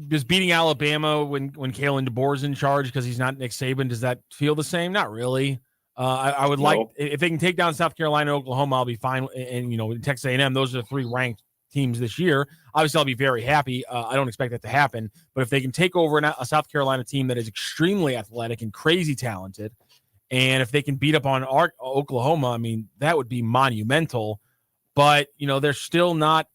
Does beating Alabama when Kalen DeBoer's in charge because he's not Nick Saban, does that feel the same? Not really. I would like if they can take down South Carolina, Oklahoma, I'll be fine. And Texas A&M, those are the 3 ranked teams this year. Obviously, I'll be very happy. I don't expect that to happen, but if they can take over a South Carolina team that is extremely athletic and crazy talented, and if they can beat up on Oklahoma, I mean, that would be monumental. But they're still not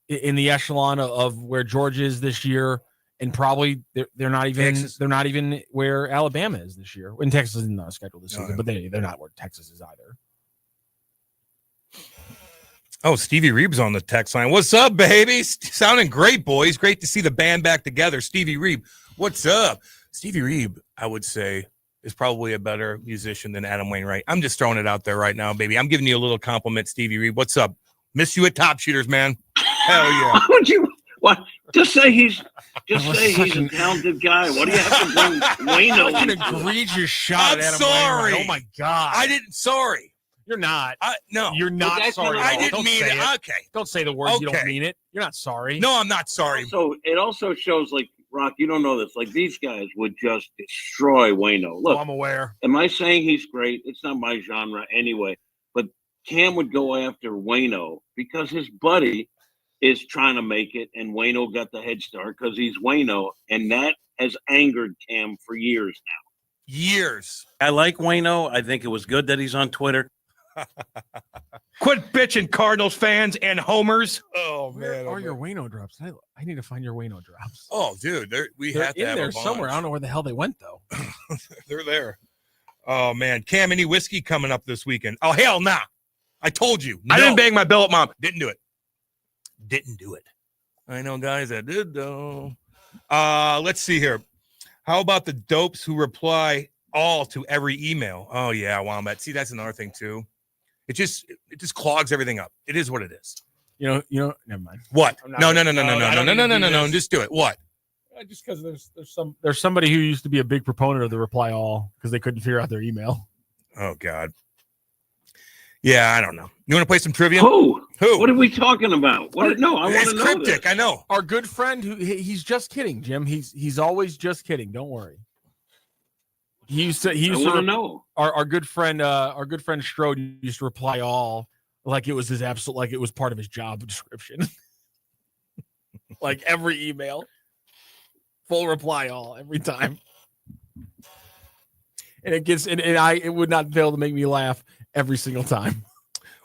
in the echelon of where Georgia is this year. And probably they're not even Texas. They're not even where Alabama is this year. When Texas is not scheduled this season, but they're not where Texas is either. Oh, Stevie Reeb's on the text line. What's up, baby? Sounding great, boys. Great to see the band back together. Stevie Reeb, what's up? Stevie Reeb, I would say, is probably a better musician than Adam Wainwright. I'm just throwing it out there right now, baby. I'm giving you a little compliment, Stevie Reeb. What's up? Miss you at Top Shooters, man. Hell yeah. What? Just say he's a talented guy. What do you have to bring Wayno? An egregious shot. I'm at Adam sorry. Wainwright. Oh my God. Sorry. You're not. No. You're not sorry. I didn't mean it. Okay. Don't say the words. You don't mean it. You're not sorry. No, I'm not sorry. So it also shows, like, Rock, you don't know this. Like, these guys would just destroy Wayno. Look, I'm aware. Am I saying he's great? It's not my genre anyway. But Cam would go after Wayno because his buddy is trying to make it, and Wayno got the head start because he's Wayno, and that has angered Cam for years now. Years. I like Wayno. I think it was good that he's on Twitter. Quit bitching, Cardinals fans and homers. Oh, man. Where are your Wayno drops? I need to find your Wayno drops. Oh, dude. They're have to in have there a bunch. somewhere. I don't know where the hell they went, though. They're there. Oh, man. Cam, any whiskey coming up this weekend? Oh, hell nah. I told you. No. I didn't bang my billet mom. Didn't do it. I know guys that did, though. Let's see here. How about the dopes who reply all to every email? Oh, yeah, Wombat. See, that's another thing, too. It just clogs everything up. It is what it is. Never mind. What? No. Just do it. What? Just because there's somebody who used to be a big proponent of the reply all because they couldn't figure out their email. Oh, God. Yeah, I don't know. You want to play some trivia? Who? What are we talking about? I want to know. Cryptic. This. I know. Our good friend, he's just kidding, Jim. He's always just kidding. Don't worry. He used to know. Our good friend Strode used to reply all like it was his absolute, like it was part of his job description. Like every email, full reply all every time. And it would not fail to make me laugh every single time.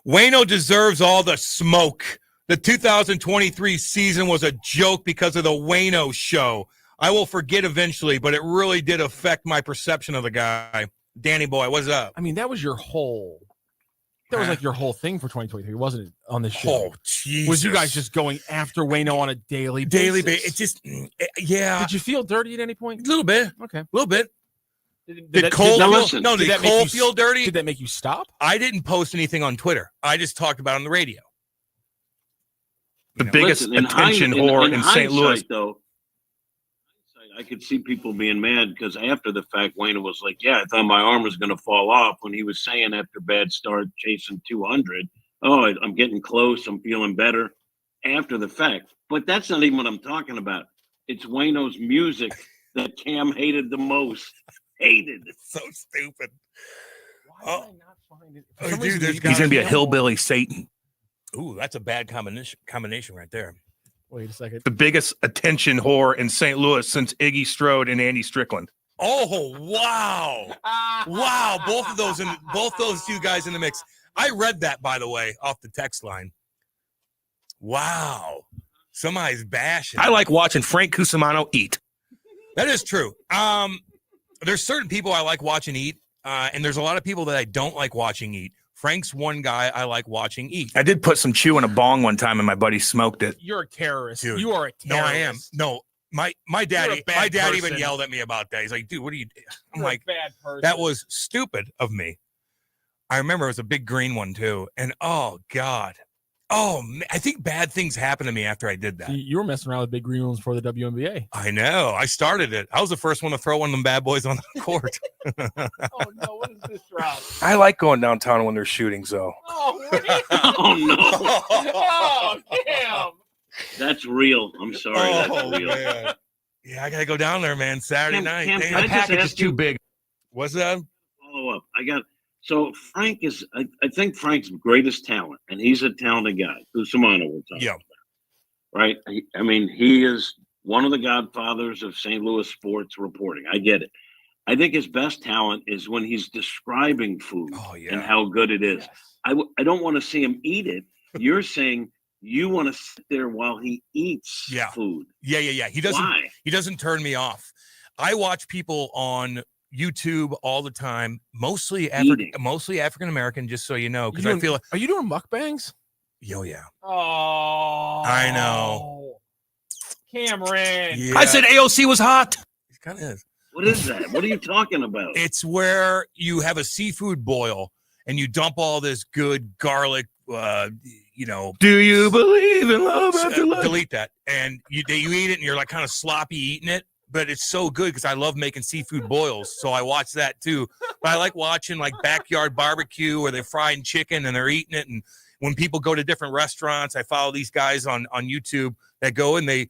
Wayno deserves all the smoke. The 2023 season was a joke because of the Wayno show. I will forget eventually, but it really did affect my perception of the guy. Danny boy, what's up? I mean, that was your whole thing for 2023, wasn't it? On this show. Oh, Jesus. Was you guys just going after Wayno on a daily basis? It just, yeah. Did you feel dirty at any point? A little bit. Okay. A little bit. Did Cole Cole feel dirty? Did that make you stop? I didn't post anything on Twitter. I just talked about it on the radio. The biggest attention whore in St. Louis. Though, I could see people being mad because after the fact, Wayno was like, yeah, I thought my arm was going to fall off when he was saying after bad start chasing 200. Oh, I'm getting close. I'm feeling better after the fact. But that's not even what I'm talking about. It's Wayno's music that Cam hated the most. Hated. It's so stupid. Why did I not find it? Oh, dude, He's going to be a hillbilly Satan. Ooh, that's a bad combination right there. Wait a second. The biggest attention whore in St. Louis since Iggy Strode and Andy Strickland. Oh, wow. Wow. Both those two guys in the mix. I read that, by the way, off the text line. Wow. Somebody's bashing. I like watching Frank Cusimano eat. That is true. There's certain people I like watching eat, and there's a lot of people that I don't like watching eat. Frank's one guy I like watching eat. I did put some chew in a bong one time, and my buddy smoked it. You're a terrorist. Dude, you are a terrorist. No, I am. No, my dad even yelled at me about that. He's like, dude, what are you doing? I'm You're like, a bad person. That was stupid of me. I remember it was a big green one too. And oh God. Oh, man, I think bad things happened to me after I did that. You were messing around with big green ones for the WNBA. I know. I started it. I was the first one to throw one of them bad boys on the court. Oh no, what is this drop? I like going downtown when there's shootings, though. Oh, really? Oh no. Oh, damn. That's real. I'm sorry. That's real. Man. Yeah, I gotta go down there, man. Saturday night. Cam, Damn. can I just ask you- big. What's that? Follow up. So Frank is, I think Frank's greatest talent, and he's a talented guy. Cusimano we're talking about, right? I mean, he is one of the godfathers of St. Louis sports reporting. I get it. I think his best talent is when he's describing food and how good it is. I don't want to see him eat it. You're saying you want to sit there while he eats food. Yeah. He doesn't turn me off. I watch people on YouTube all the time, mostly African American, just so you know, because I feel. Are you doing mukbangs? Yo, yeah. Oh, I know. Cameron. Yeah. I said AOC was hot. It kind of is. What is that? What are you talking about? It's where you have a seafood boil and you dump all this good garlic, Do you believe in love after life? Delete that. And you eat it and you're like kind of sloppy eating it, but it's so good because I love making seafood boils. So I watch that too. But I like watching like backyard barbecue where they're frying chicken and they're eating it. And when people go to different restaurants, I follow these guys on YouTube that go and they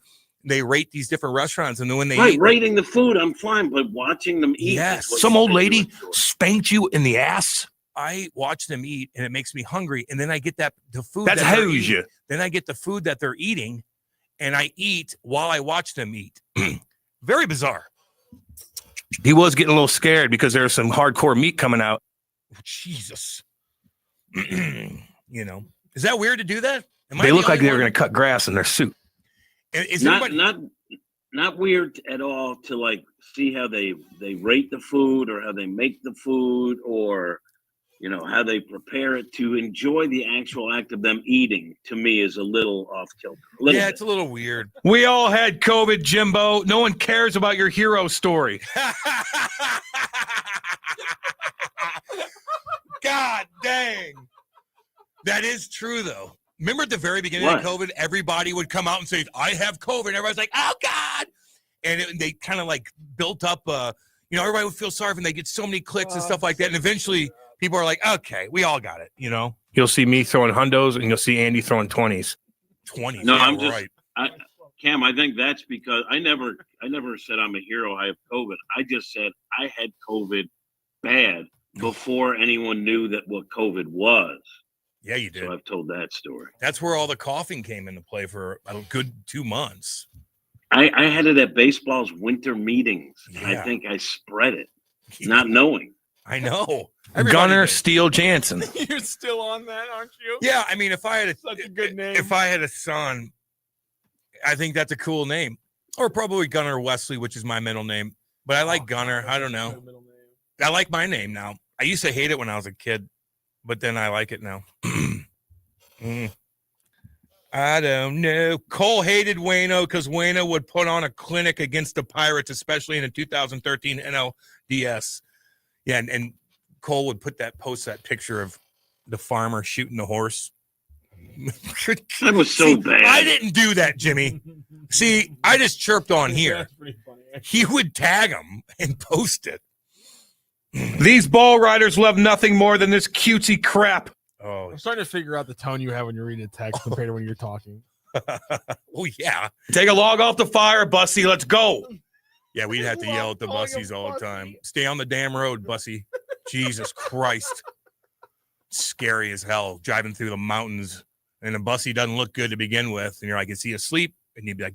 rate these different restaurants, and then when they eat, rating the food, I'm fine, but watching them eat. Yes, some old lady spanked you in the ass. I watch them eat, and it makes me hungry. And then I get the food. That's that hose you. Then I get the food that they're eating, and I eat while I watch them eat. Very bizarre. He was getting a little scared because there's some hardcore meat coming out. Jesus. Is that weird to do that? They look like they were going to cut grass in their suit. Is not weird at all to like see how they rate the food or how they make the food or how they prepare it. To enjoy the actual act of them eating, to me, is a little off kilter. It's a little weird. We all had COVID, Jimbo. No one cares about your hero story. God dang. That is true though. Remember at the very beginning of COVID, everybody would come out and say, I have COVID. And everybody's like, oh, God. And they kind of like built up, everybody would feel sorry and they get so many clicks and stuff like that. And eventually people are like, okay, we all got it, You'll see me throwing hundos and you'll see Andy throwing 20s. 20s. No, yeah, I'm just, right. Cam, I think that's because I never said I'm a hero. I have COVID. I just said I had COVID bad before anyone knew that what COVID was. Yeah, you did. So I've told that story. That's where all the coughing came into play for a good 2 months. I had it at baseball's winter meetings. Yeah. I think I spread it, not knowing. I know. Gunnar Steele Jansen. You're still on that, aren't you? Yeah, I mean, if I had such a good name. If I had a son, I think that's a cool name. Or probably Gunnar Wesley, which is my middle name. But I like Gunnar. I don't know. I like my name now. I used to hate it when I was a kid, but then I like it now. I don't know. Cole hated Wayno because Wayno would put on a clinic against the Pirates, especially in the 2013 NLDS. Yeah, and Cole would post that picture of the farmer shooting the horse. That was so bad. I didn't do that, Jimmy. See, I just chirped on here. That's pretty funny, He would tag him and post it. These ball riders love nothing more than this cutesy crap. Oh, I'm starting to figure out the tone you have when you're reading a text compared to when you're talking. Oh, yeah. Take a log off the fire, Bussy. Let's go. Yeah, we'd have to yell at the bussies all the time. Stay on the damn road, Bussy. Jesus Christ. Scary as hell, driving through the mountains. And the Bussy doesn't look good to begin with. And you're like, is he asleep? And you'd be like,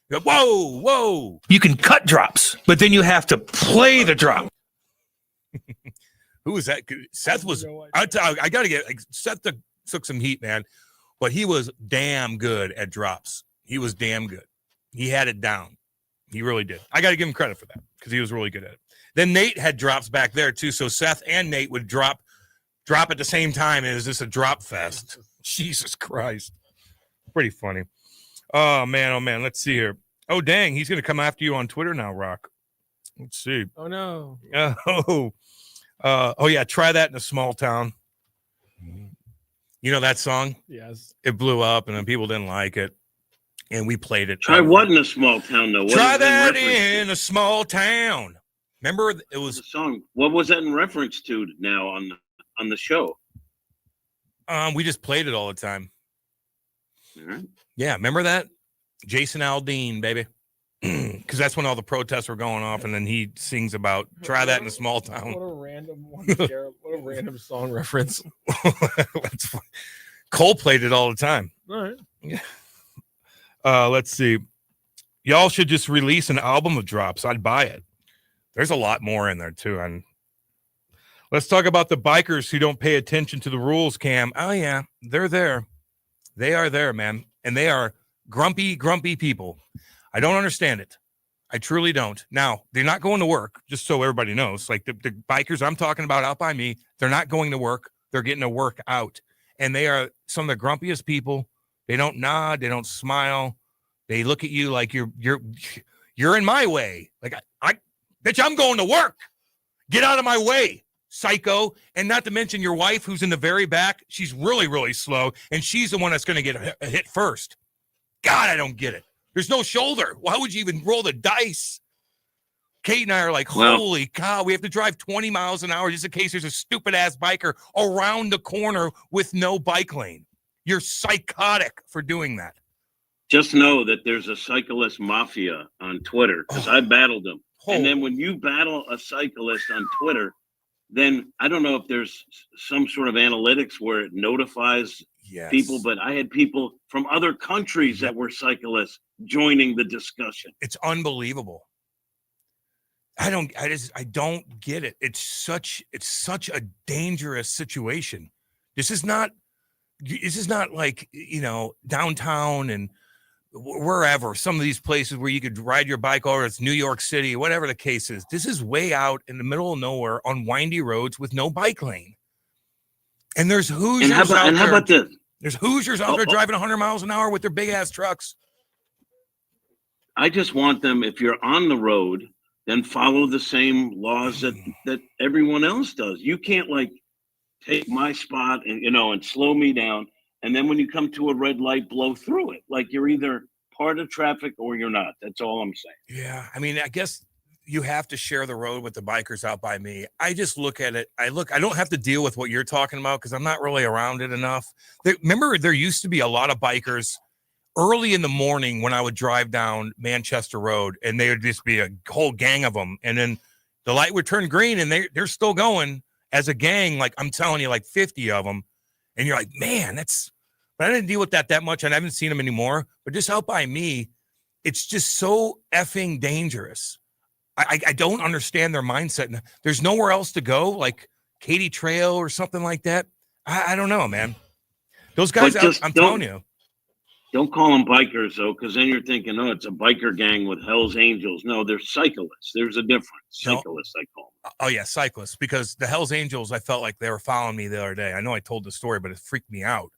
whoa, whoa. You can cut drops, but then you have to play the drop. Who was that? Seth was, I got to get, Seth took some heat, man. But he was damn good at drops. He was damn good. He had it down. He really did. I got to give him credit for that because he was really good at it. Then Nate had drops back there too. So Seth and Nate would drop at the same time. And is this a drop fest? Jesus Christ. Pretty funny. Oh, man. Let's see here. Oh, dang. He's going to come after you on Twitter now, Rock. Let's see. Oh, no. Oh, yeah. Try that in a small town. You know that song? Yes. It blew up and then people didn't like it. And we played it. Try what in a small town, though? Try that in a small town. Remember, it was a song. What was that in reference to now on the show? We just played it all the time. All right. Yeah, remember that? Jason Aldean, baby. because that's when all the protests were going off, and then he sings about try that in a small town. What a random one, Jared. What a random song reference. Cole played it all the time. All right. Yeah. Let's see. Y'all should just release an album of drops. I'd buy it. There's a lot more in there too. And let's talk about the bikers who don't pay attention to the rules, Cam. Oh yeah, they're there. They are there, man. And they are grumpy people. I don't understand it. I truly don't. Now, they're not going to work, just so everybody knows. Like the bikers I'm talking about out by me, they're not going to work. They're getting a workout. And they are some of the grumpiest people. They don't nod. They don't smile. They look at you like you're in my way. Like, bitch, I'm going to work. Get out of my way, psycho. And not to mention your wife, who's in the very back. She's really, really slow. And she's the one that's going to get a hit first. God, I don't get it. There's no shoulder. Why would you even roll the dice? Kate and I are like, holy cow, we have to drive 20 miles an hour just in case there's a stupid-ass biker around the corner with no bike lane. You're psychotic for doing that. Just know that there's a cyclist mafia on Twitter because I battled them. And then when you battle a cyclist on Twitter, then I don't know if there's some sort of analytics where it notifies people, but I had people from other countries that were cyclists joining the discussion. It's unbelievable. I don't get it. It's such a dangerous situation. This is not like, downtown and wherever, some of these places where you could ride your bike over. It's New York City, whatever the case is. This is way out in the middle of nowhere on windy roads with no bike lane. And there's Hoosiers how about this? There's Hoosiers out there driving 100 miles an hour with their big ass trucks. I just want them, if you're on the road, then follow the same laws that everyone else does. You can't take my spot and slow me down. And then when you come to a red light, blow through it. Like you're either part of traffic or you're not. That's all I'm saying. Yeah. I mean, I guess you have to share the road with the bikers out by me. I just look at it. I don't have to deal with what you're talking about because I'm not really around it enough. Remember, there used to be a lot of bikers early in the morning when I would drive down Manchester Road, and there would just be a whole gang of them. And then the light would turn green and they're still going as a gang. Like I'm telling you, like 50 of them. And you're like, man, but I didn't deal with that much. And I haven't seen them anymore, but just out by me, it's just so effing dangerous. I don't understand their mindset. There's nowhere else to go, like Katy Trail or something like that. I don't know, man. Those guys, I'm telling you. Don't call them bikers, though, because then you're thinking, oh, it's a biker gang with Hell's Angels. No, they're cyclists. There's a difference. Cyclists, I call them. Oh, yeah, cyclists. Because the Hell's Angels, I felt like they were following me the other day. I know I told the story, but it freaked me out.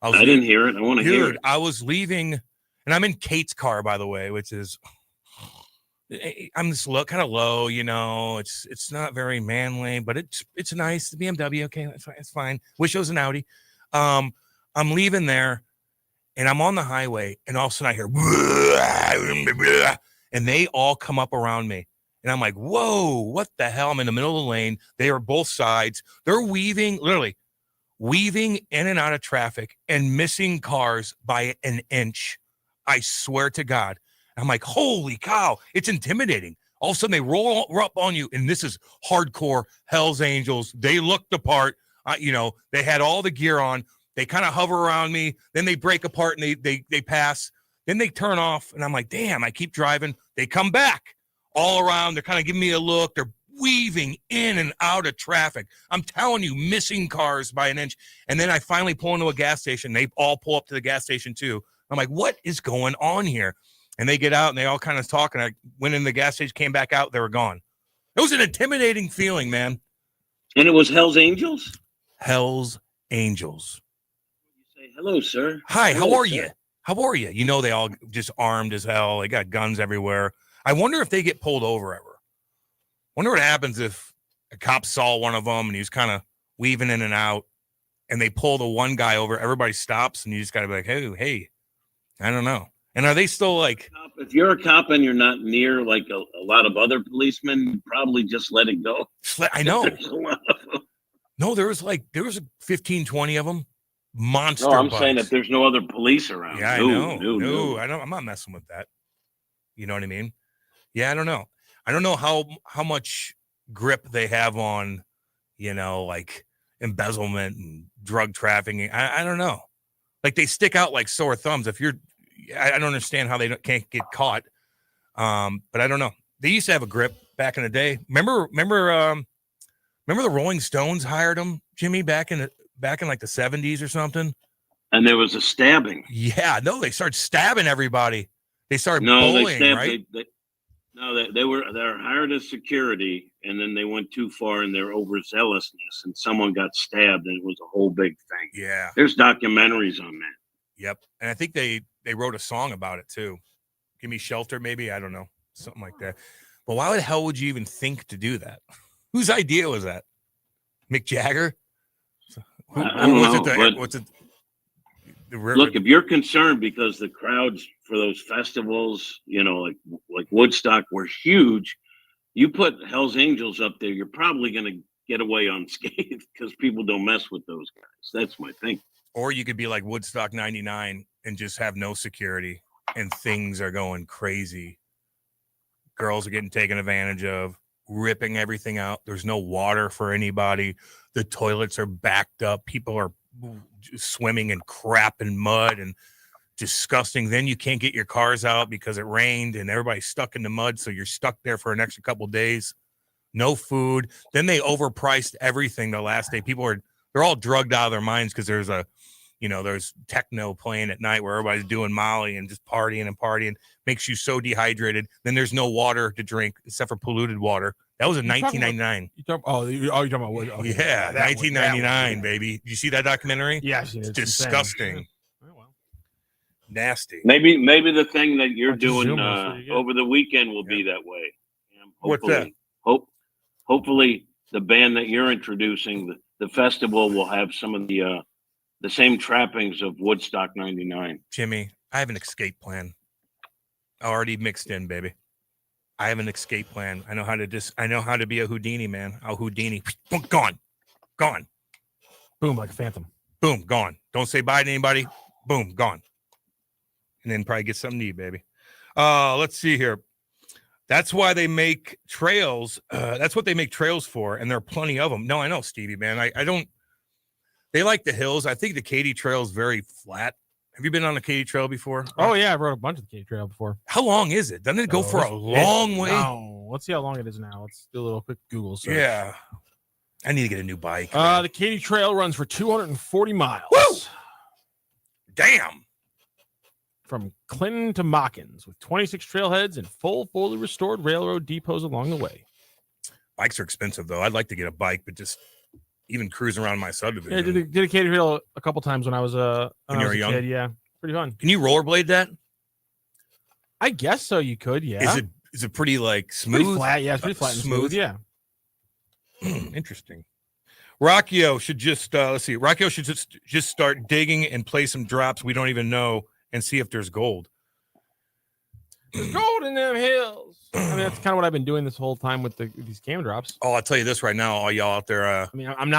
I didn't hear it. I want to hear it. I was leaving, and I'm in Kate's car, by the way, which is, I'm just kind of low, It's not very manly, but it's nice. The BMW, okay, it's fine. Wish it was an Audi. I'm leaving there. And I'm on the highway, and all of a sudden I hear, and they all come up around me. And I'm like, whoa, what the hell? I'm in the middle of the lane. They are both sides. They're literally weaving in and out of traffic and missing cars by an inch. I swear to God. I'm like, holy cow, it's intimidating. All of a sudden they roll up on you, and this is hardcore Hell's Angels. They look the part. They had all the gear on. They kind of hover around me. Then they break apart and they pass. Then they turn off. And I'm like, damn, I keep driving. They come back all around. They're kind of giving me a look. They're weaving in and out of traffic. I'm telling you, missing cars by an inch. And then I finally pull into a gas station. They all pull up to the gas station too. I'm like, what is going on here? And they get out and they all kind of talk. And I went in the gas station, came back out. They were gone. It was an intimidating feeling, man. And it was Hell's Angels? Hell's Angels. Hello, sir. Hi, how are you? How are you? They all just armed as hell. They got guns everywhere. I wonder if they get pulled over ever. Wonder what happens if a cop saw one of them and he's kind of weaving in and out and they pull the one guy over. Everybody stops and you just got to be like, hey, I don't know. And are they still like... If you're a cop and you're not near like a lot of other policemen, you probably just let it go. I know. No, there was 15, 20 of them. Monster. No, I'm bugs. saying that there's no other police around. Yeah, I know. No, I'm not messing with that. You know what I mean? Yeah, I don't know. I don't know how much grip they have on, like embezzlement and drug trafficking. I don't know. Like they stick out like sore thumbs. I don't understand how they can't get caught. But I don't know. They used to have a grip back in the day. Remember the Rolling Stones hired them, Jimmy, back in like the 70s or something. And there was a stabbing. Yeah, no, they started stabbing everybody. They started No, bullying, they stabbed. right? They were hired as security, and then they went too far in their overzealousness, and someone got stabbed, and it was a whole big thing. Yeah, there's documentaries on that. Yep, and I think they wrote a song about it too. Give Me Shelter, maybe, I don't know, something like that. But why the hell would you even think to do that? Whose idea was that? Mick Jagger? I don't know. Look, if you're concerned because the crowds for those festivals, like Woodstock, were huge, you put Hell's Angels up there, you're probably going to get away unscathed because people don't mess with those guys. That's my thing. Or you could be like Woodstock 99 and just have no security and things are going crazy. Girls are getting taken advantage of, ripping everything out. There's no water for anybody. The toilets are backed up. People are swimming in crap and mud and disgusting. Then you can't get your cars out because it rained and everybody's stuck in the mud. So you're stuck there for an extra couple of days. No food. Then they overpriced everything the last day. They're all drugged out of their minds because there's techno playing at night where everybody's doing Molly and just partying. Makes you so dehydrated. Then there's no water to drink except for polluted water. That was in 1999. You're talking about what? Okay, yeah, 1999, baby. You see that documentary? Yeah, I've seen it. It's disgusting. Oh, well. Nasty. Maybe the thing that you're doing over the weekend will be that way. What's that? Hopefully, the band that you're introducing, the festival, will have some of the same trappings of Woodstock 99. Jimmy, I have an escape plan. Already mixed in, baby. I have an escape plan. I know how to be a Houdini, man. I'll Houdini. Gone. Boom, like a phantom. Boom, gone. Don't say bye to anybody. Boom, gone. And then probably get something to eat, baby. Let's see here. That's why they make trails. That's what they make trails for, and there are plenty of them. No, I know, Stevie, man. I don't. They like the hills. I think the Katy Trail is very flat. Have you been on the Katy Trail before? Oh, yeah. I rode a bunch of the Katy Trail before. How long is it? Doesn't it go for a long way? No. Let's see how long it is now. Let's do a little quick Google search. Yeah. I need to get a new bike. The Katy Trail runs for 240 miles. Woo! Damn. From Clinton to Mockins with 26 trailheads and fully restored railroad depots along the way. Bikes are expensive, though. I'd like to get a bike, but just even cruise around my subdivision. Yeah, did a Katy Trail a couple times when I was a young kid. Yeah, pretty fun. Can you rollerblade that? I guess so. You could. Yeah. Is it pretty like smooth? Pretty flat. Yeah, it's pretty flat and smooth. Yeah. Interesting. Rocchio should just let's see. Rocchio should just start digging and play some drops we don't even know and see if there's gold. There's gold in them hills. I mean, that's kind of what I've been doing this whole time with these cam drops. Oh, I'll tell you this right now, all y'all out there. I mean, I'm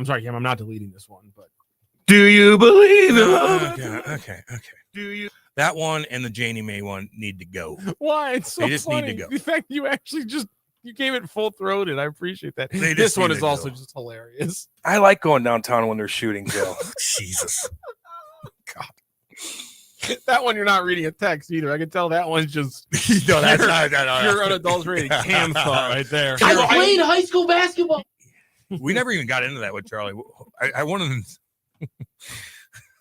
sorry, Cam. I'm not deleting this one, but do you believe it? Okay. Do you? That one and the Janie Mae one need to go. Why? It's so they just funny. need to go. The fact that you actually you gave it full throated. I appreciate that. This one is also just hilarious. I like going downtown when they're shooting, Joe. Jesus. God. That one you're not reading a text either. I can tell that one's just no, that's not you're unadulterated Cam thought right there. I played high school basketball. We never even got into that with Charlie. I wanted him.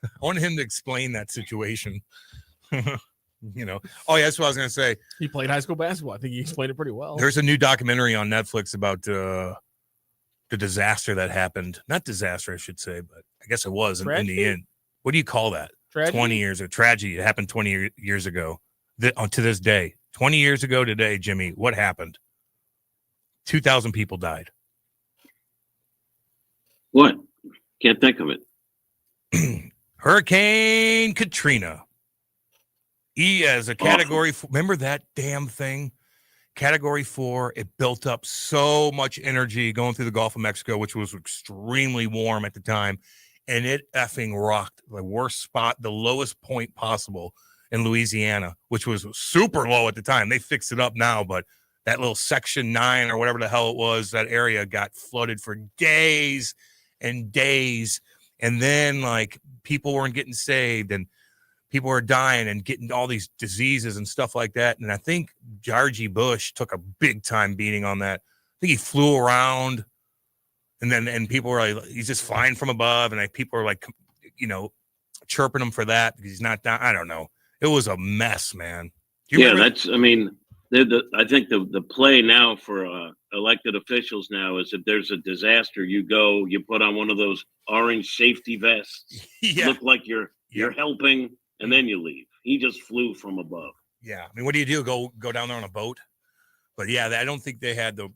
I wanted him to explain that situation. Oh yeah, that's what I was gonna say. He played high school basketball. I think he explained it pretty well. There's a new documentary on Netflix about the disaster that happened. Not disaster, I should say, but I guess it was in the end. What do you call that? Tragedy? 20 years of tragedy. It happened 20 years ago. To this day, 20 years ago today, Jimmy, what happened? 2,000 people died. What? Can't think of it. Hurricane Katrina. As a category, remember that damn thing? Category 4, it built up so much energy going through the Gulf of Mexico, which was extremely warm at the time. And it effing rocked the worst spot, the lowest point possible. in Louisiana, which was super low at the time. They fixed it up now, but that little Section 9 or whatever the hell it was, that area got flooded for days and days. And then, like, people weren't getting saved and people were dying and getting all these diseases and stuff like that. And I think George Bush took a big time beating on that. I think he flew around and people were like, he's just flying from above. And like, people were like, you know, chirping him for that because he's not down. I don't know. It was a mess, man. That's, I mean, I think the play now for elected officials now is if there's a disaster, you put on one of those orange safety vests, look like you're helping, and then you leave. He just flew from above. Yeah. I mean, what do you do? Go down there on a boat? But yeah, I don't think they had the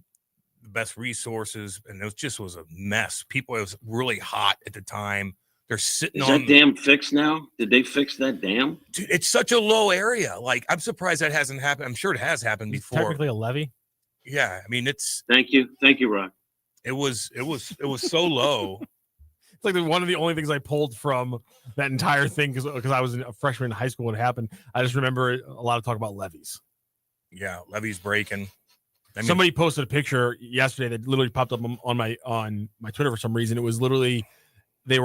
best resources, and it was a mess. It was really hot at the time. They're sitting on. Is that dam fixed now? Did they fix that dam? Dude, it's such a low area. Like, I'm surprised that hasn't happened. I'm sure it has happened before. Technically a levee. Yeah, I mean, it's. Thank you, Rock. It was so low. It's like one of the only things I pulled from that entire thing because I was a freshman in high school when it happened. I just remember a lot of talk about levees. Yeah, levees breaking. I mean, somebody posted a picture yesterday that literally popped up on my Twitter for some reason. It was literally it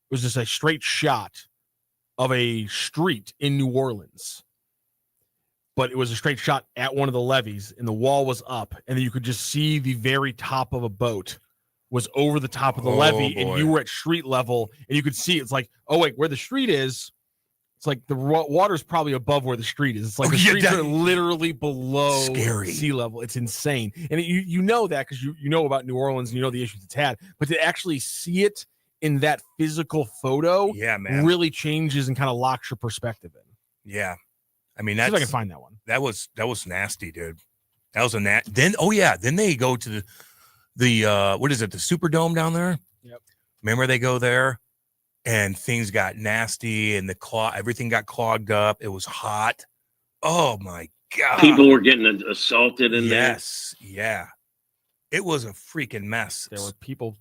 was just a straight shot of a street in New Orleans, but it was a straight shot at one of the levees, and the wall was up, and then you could just see the very top of a boat was over the top of the levee, and you were at street level, and you could see it's like, oh wait, where the street is, it's like the water's probably above where the street is. It's like the streets are literally below sea level. It's insane, and you know that because you know about New Orleans and you know the issues it's had, but to actually see it in that physical photo, really changes and kind of locks your perspective in. Yeah, I mean, see if I can find that one. That was nasty, dude. That was then they go to the what is it, the Superdome down there? Yep. Remember they go there, and things got nasty, and everything got clogged up. It was hot. Oh my god! People were getting assaulted in there. Yes, yeah. It was a freaking mess. There were people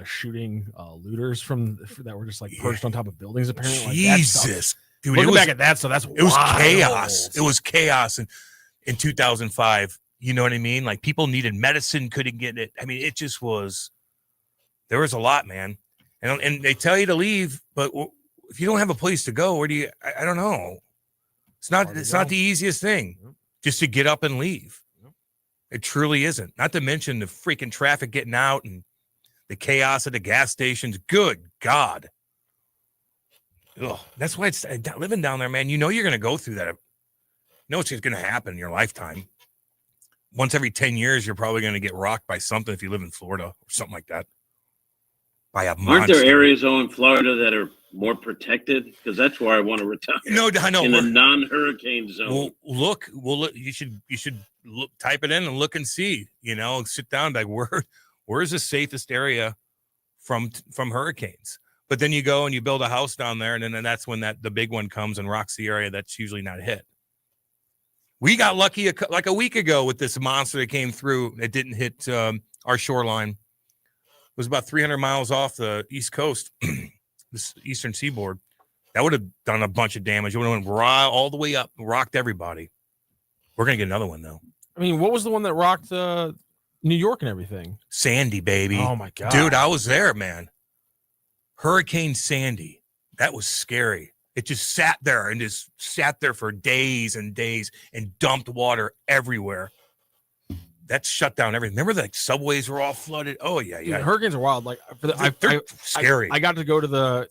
shooting looters that were just like perched on top of buildings. Apparently, Jesus, dude, looking back at that, so it was chaos. It was chaos in 2005. You know what I mean? Like, people needed medicine, couldn't get it. I mean, it just was. There was a lot, man, and they tell you to leave, but if you don't have a place to go, where do you? I don't know. It's not the easiest thing just to get up and leave. It truly isn't. Not to mention the freaking traffic getting out and the chaos at the gas stations. Good God. Ugh, that's why it's living down there, man. You know you're going to go through that. You know it's just going to happen in your lifetime. Once every 10 years, you're probably going to get rocked by something if you live in Florida or something like that. By a monster. Aren't there areas in Florida that are more protected? Because that's where I want to retire. No, I know. In the non-hurricane zone. Look. You should look, type it in and look and see. You know, sit down. Like, where's the safest area from hurricanes? But then you go and you build a house down there, and then that's when the big one comes and rocks the area that's usually not hit. We got lucky like a week ago with this monster that came through. It didn't hit our shoreline. It was about 300 miles off the East Coast, this eastern seaboard. That would have done a bunch of damage. It would have went all the way up, rocked everybody. We're going to get another one, though. I mean, what was the one that rocked New York and everything? Sandy, baby. Oh, my God. Dude, I was there, man. Hurricane Sandy. That was scary. It just sat there for days and days and dumped water everywhere. That shut down everything. Remember, like, subways were all flooded. Oh yeah, yeah. Dude, hurricanes are wild. Like, they're scary. I got to go to the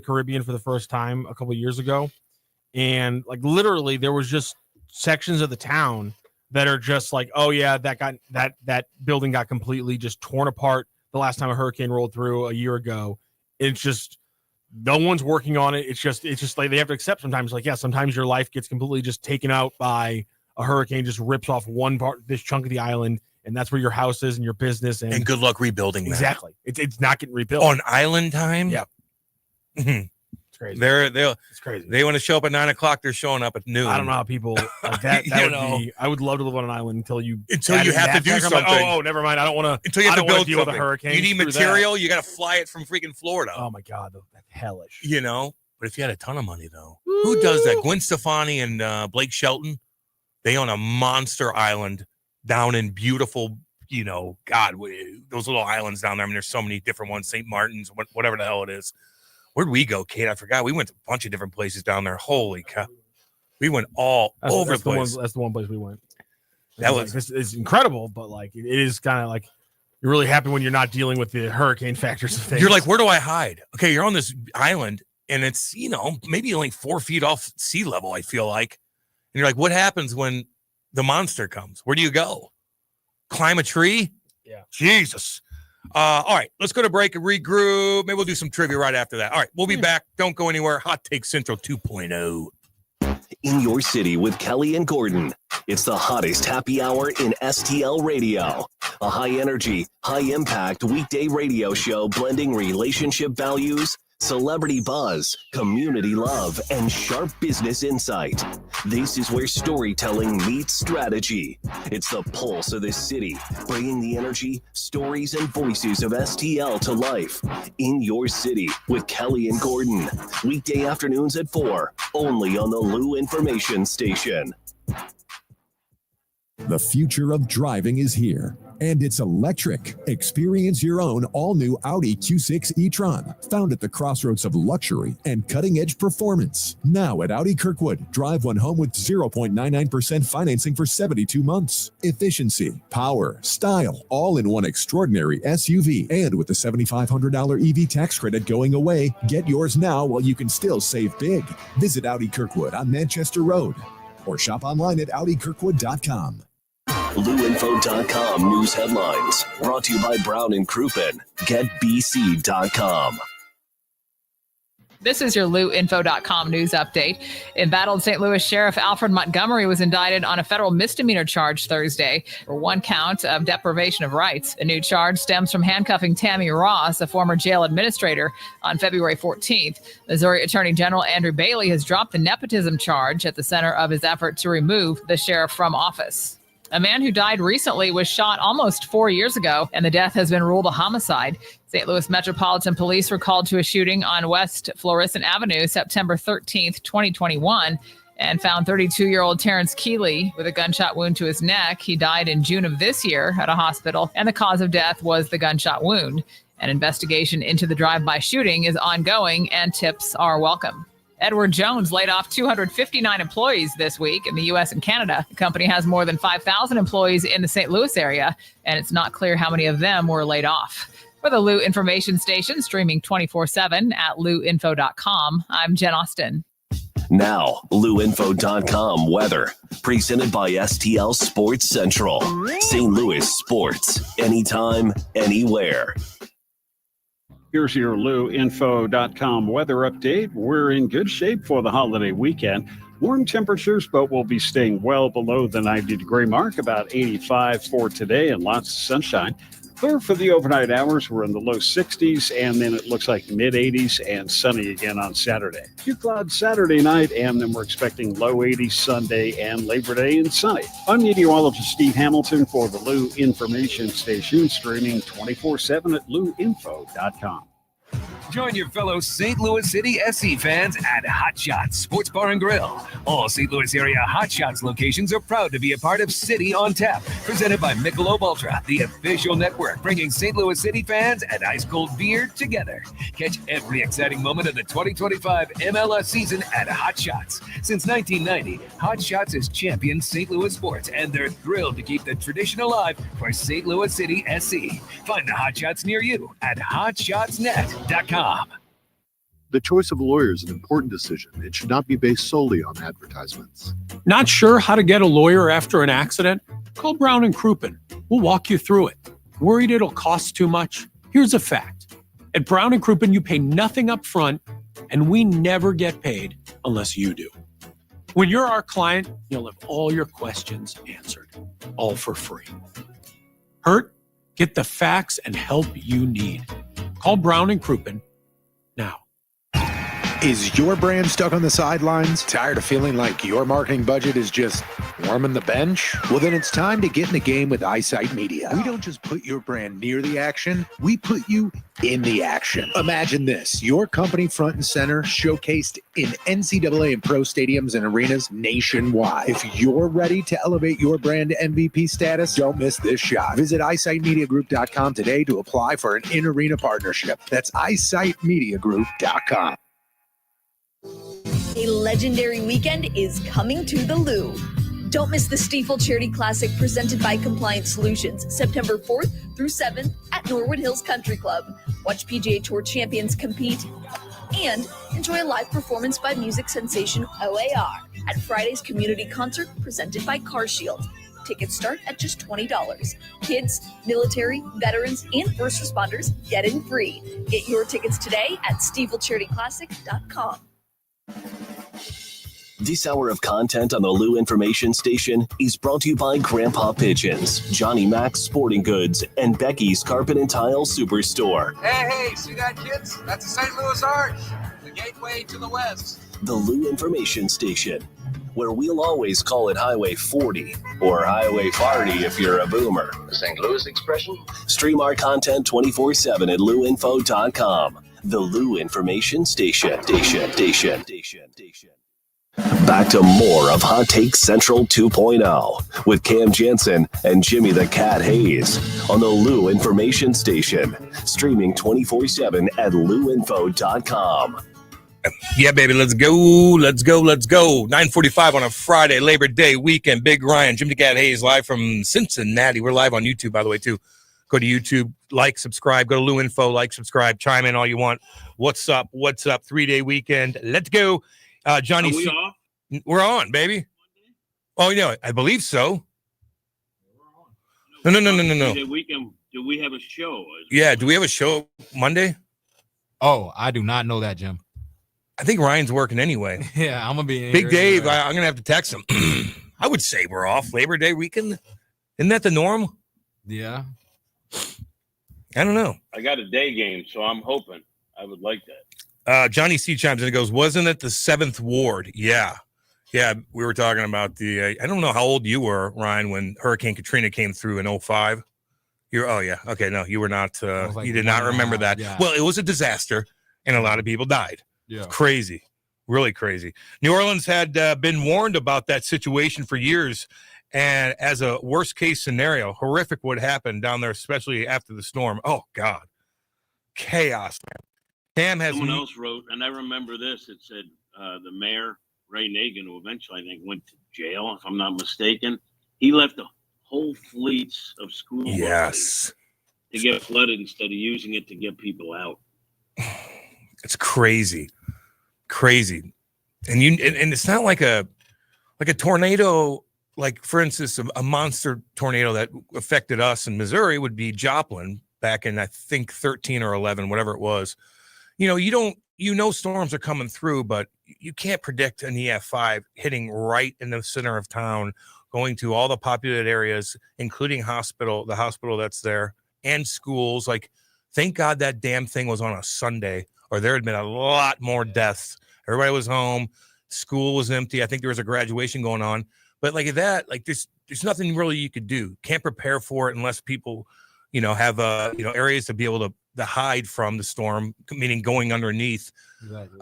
Caribbean for the first time a couple of years ago, and like literally there was just sections of the town that are just like, oh yeah, that building got completely just torn apart the last time a hurricane rolled through a year ago. It's just no one's working on it. It's just like they have to accept sometimes. Like, yeah, sometimes your life gets completely just taken out by a hurricane, just rips off one part, this chunk of the island, and that's where your house is and your business. And good luck rebuilding that. Exactly. It's not getting rebuilt. On island time? Yeah. It's crazy. It's crazy. They want to show up at 9 o'clock. They're showing up at noon. I don't know how people like that. I would love to live on an island until you have to do something. Like, oh, never mind. I don't want to. Until you have to build deal something. With a hurricane. You need material. You got to fly it from freaking Florida. Oh my God, that's hellish. You know, But if you had a ton of money, though, who does that? Gwen Stefani and Blake Shelton, they own a monster island down in beautiful, God, those little islands down there. I mean, there's so many different ones, St. Martin's, whatever the hell it is. Where'd we go, Kate? I forgot. We went to a bunch of different places down there. Holy cow. We went all over the place. That's the one place we went. That was it's incredible, but like it is kind of like you're really happy when you're not dealing with the hurricane factors of things. You're like, where do I hide? Okay, you're on this island, and it's maybe only 4 feet off sea level, I feel like. And you're like, what happens when the monster comes? Where do you go? Climb a tree? Yeah. Jesus. All right, let's go to break and regroup. Maybe we'll do some trivia right after that. All right, we'll be back. Don't go anywhere. Hot Take Central 2.0. In your city with Kelly and Gordon. It's the hottest happy hour in STL radio. A high-energy, high-impact weekday radio show blending relationship values, celebrity buzz, community love, and sharp business insight. This is where storytelling meets strategy. It's the pulse of this city, bringing the energy, stories, and voices of STL to life. In your city with Kelly and Gordon. Weekday afternoons at 4, only on the Lou Information Station. The future of driving is here, and it's electric. Experience your own all-new Audi Q6 e-tron, found at the crossroads of luxury and cutting-edge performance. Now at Audi Kirkwood, drive one home with 0.99% financing for 72 months. Efficiency, power, style, all in one extraordinary SUV. And with the $7,500 EV tax credit going away, get yours now while you can still save big. Visit Audi Kirkwood on Manchester Road or shop online at audikirkwood.com. LouInfo.com news headlines brought to you by Brown and Crouppen. GetBC.com. This is your LouInfo.com news update. Embattled St. Louis Sheriff Alfred Montgomery was indicted on a federal misdemeanor charge Thursday for one count of deprivation of rights. The new charge stems from handcuffing Tammy Ross, a former jail administrator, on February 14th. Missouri Attorney General Andrew Bailey has dropped the nepotism charge at the center of his effort to remove the sheriff from office. A man who died recently was shot almost 4 years ago, and the death has been ruled a homicide. St. Louis Metropolitan Police were called to a shooting on West Florissant Avenue September 13th, 2021, and found 32-year-old Terrence Keeley with a gunshot wound to his neck. He died in June of this year at a hospital, and the cause of death was the gunshot wound. An investigation into the drive-by shooting is ongoing, and tips are welcome. Edward Jones laid off 259 employees this week in the U.S. and Canada. The company has more than 5,000 employees in the St. Louis area, and it's not clear how many of them were laid off. For the Lou Information Station, streaming 24/7 at louinfo.com, I'm Jen Austin. Now, LouInfo.com weather. Presented by STL Sports Central. St. Louis sports. Anytime, anywhere. Here's your LouInfo.com weather update. We're in good shape for the holiday weekend. Warm temperatures, but we'll be staying well below the 90-degree mark, about 85 for today, and lots of sunshine. Clear for the overnight hours. We're in the low 60s, and then it looks like mid-80s and sunny again on Saturday. Few clouds Saturday night, and then we're expecting low 80s Sunday and Labor Day and sunny. I'm meteorologist Steve Hamilton for the Lou Information Station, streaming 24/7 at louinfo.com. Join your fellow St. Louis City SC fans at Hot Shots Sports Bar and Grill. All St. Louis area Hot Shots locations are proud to be a part of City on Tap, presented by Michelob Ultra, the official network bringing St. Louis City fans and ice cold beer together. Catch every exciting moment of the 2025 MLS season at Hot Shots. Since 1990, Hot Shots has championed St. Louis sports, and they're thrilled to keep the tradition alive for St. Louis City SC. Find the Hot Shots near you at hotshotsnet.com. The choice of a lawyer is an important decision. It should not be based solely on advertisements. Not sure how to get a lawyer after an accident? Call Brown and Crouppen. We'll walk you through it. Worried it'll cost too much? Here's a fact. At Brown and Crouppen, you pay nothing up front, and we never get paid unless you do. When you're our client, you'll have all your questions answered, all for free. Hurt? Get the facts and help you need. Call Brown and Crouppen now. Is your brand stuck on the sidelines? Tired of feeling like your marketing budget is just warming the bench? Well, then it's time to get in the game with Eyesight Media. We don't just put your brand near the action, we put you in the action. Imagine this, your company front and center, showcased in NCAA and pro stadiums and arenas nationwide. If you're ready to elevate your brand to MVP status, don't miss this shot. Visit eyesightmediagroup.com today to apply for an in-arena partnership. That's eyesightmediagroup.com. A legendary weekend is coming to the Lou. Don't miss the Stiefel Charity Classic presented by Compliance Solutions, September 4th through 7th at Norwood Hills Country Club. Watch PGA Tour champions compete and enjoy a live performance by music sensation OAR at Friday's community concert presented by CarShield. Tickets start at just $20. Kids, military, veterans, and first responders get in free. Get your tickets today at StiefelCharityClassic.com. This hour of content on the Lou Information Station is brought to you by Grandpa Pigeons, Johnny Mac's Sporting Goods, and Becky's Carpet and Tile Superstore. Hey, see that, kids? That's the St. Louis Arch, the gateway to the west. The Lou Information Station, where we'll always call it Highway 40 or Highway 40 if you're a boomer. The St. Louis expression? Stream our content 24/7 at louinfo.com. The Lou Information Station. Back to more of Hot Take Central 2.0 with Cam Jansen and Jimmy the Cat Hayes on the Lou Information Station. Streaming 24/7 at louinfo.com. Yeah, baby, let's go. 9:45 on a Friday, Labor Day weekend. Big Ryan, Jimmy the Cat Hayes, live from Cincinnati. We're live on YouTube, by the way, too. Go to YouTube, like, subscribe. Go to Lou Info, like, subscribe. Chime in all you want. What's up? 3-day weekend. Let's go. Johnny. Are we off? We're on, baby. Oh, yeah, I believe so. No. 3-day weekend. Do we have a show? Yeah, do we have a show Monday? Oh, I do not know that, Jim. I think Ryan's working anyway. Yeah, I'm going to be Big Dave, I'm going to have to text him. I would say we're off Labor Day weekend. Isn't that the norm? Yeah. I don't know. I got a day game, so I'm hoping. I would like that. Johnny C chimes in and goes, wasn't it the 7th Ward? Yeah, we were talking about the I don't know how old you were, Ryan, when Hurricane Katrina came through in 2005. You were not you did not remember that. Yeah. Well, it was a disaster and a lot of people died. Yeah. Crazy, really crazy. New Orleans had been warned about that situation for years, and as a worst case scenario, horrific would happen down there, especially after the storm. Oh God, chaos, man. Cam has someone else wrote, and I remember this. It said the mayor, Ray Nagin, who eventually I think went to jail, if I'm not mistaken, he left the whole fleets of school buses to get flooded instead of using it to get people out. It's crazy, and it's not like a tornado. Like, for instance, a monster tornado that affected us in Missouri would be Joplin back in, I think, 13 or 11, whatever it was. Storms are coming through, but you can't predict an EF5 hitting right in the center of town, going to all the populated areas, including the hospital that's there, and schools. Like, thank God that damn thing was on a Sunday, or there had been a lot more deaths. Everybody was home. School was empty. I think there was a graduation going on. But like that, like there's nothing really you could do. Can't prepare for it unless people, have areas to be able to hide from the storm, meaning going underneath. Exactly.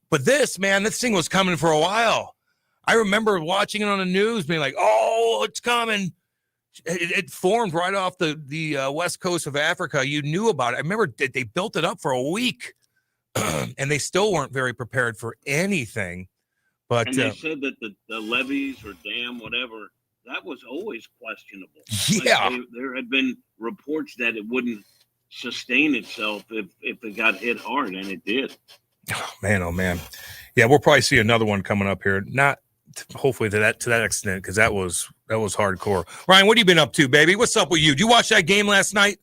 But this thing was coming for a while. I remember watching it on the news, being like, "Oh, it's coming." It formed right off the west coast of Africa. You knew about it. I remember they built it up for a week, and they still weren't very prepared for anything. But and they said that the levees or dam, whatever, that was always questionable. Yeah. Like there had been reports that it wouldn't sustain itself if it got hit hard, and it did. Oh man. Yeah, we'll probably see another one coming up here. Not hopefully to that extent, because that was hardcore. Ryan, what have you been up to, baby? What's up with you? Did you watch that game last night?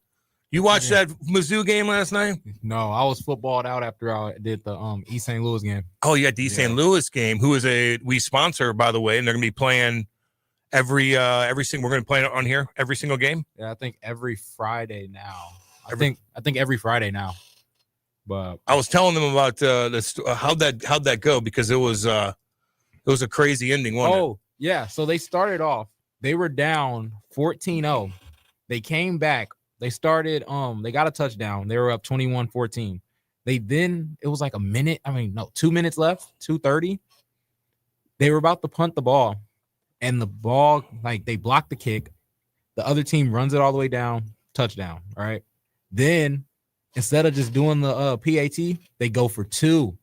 You watched that Mizzou game last night? No, I was footballed out after I did the East St. Louis game. Oh, yeah, the East St. Louis game, who is we sponsor, by the way, and they're going to be playing every single. We're going to play it on here every single game. Yeah, I think every Friday now. I think every Friday now. But I was telling them about this. How'd that go? Because it was a crazy ending, wasn't it? Yeah. So they started off. They were down 14-0. They came back. They started. They got a touchdown. They were up 21-14. It was like 2 minutes left. 2:30. They were about to punt the ball, and the ball, like, they blocked the kick. The other team runs it all the way down. Touchdown. All right. Then instead of just doing the PAT, they go for 2.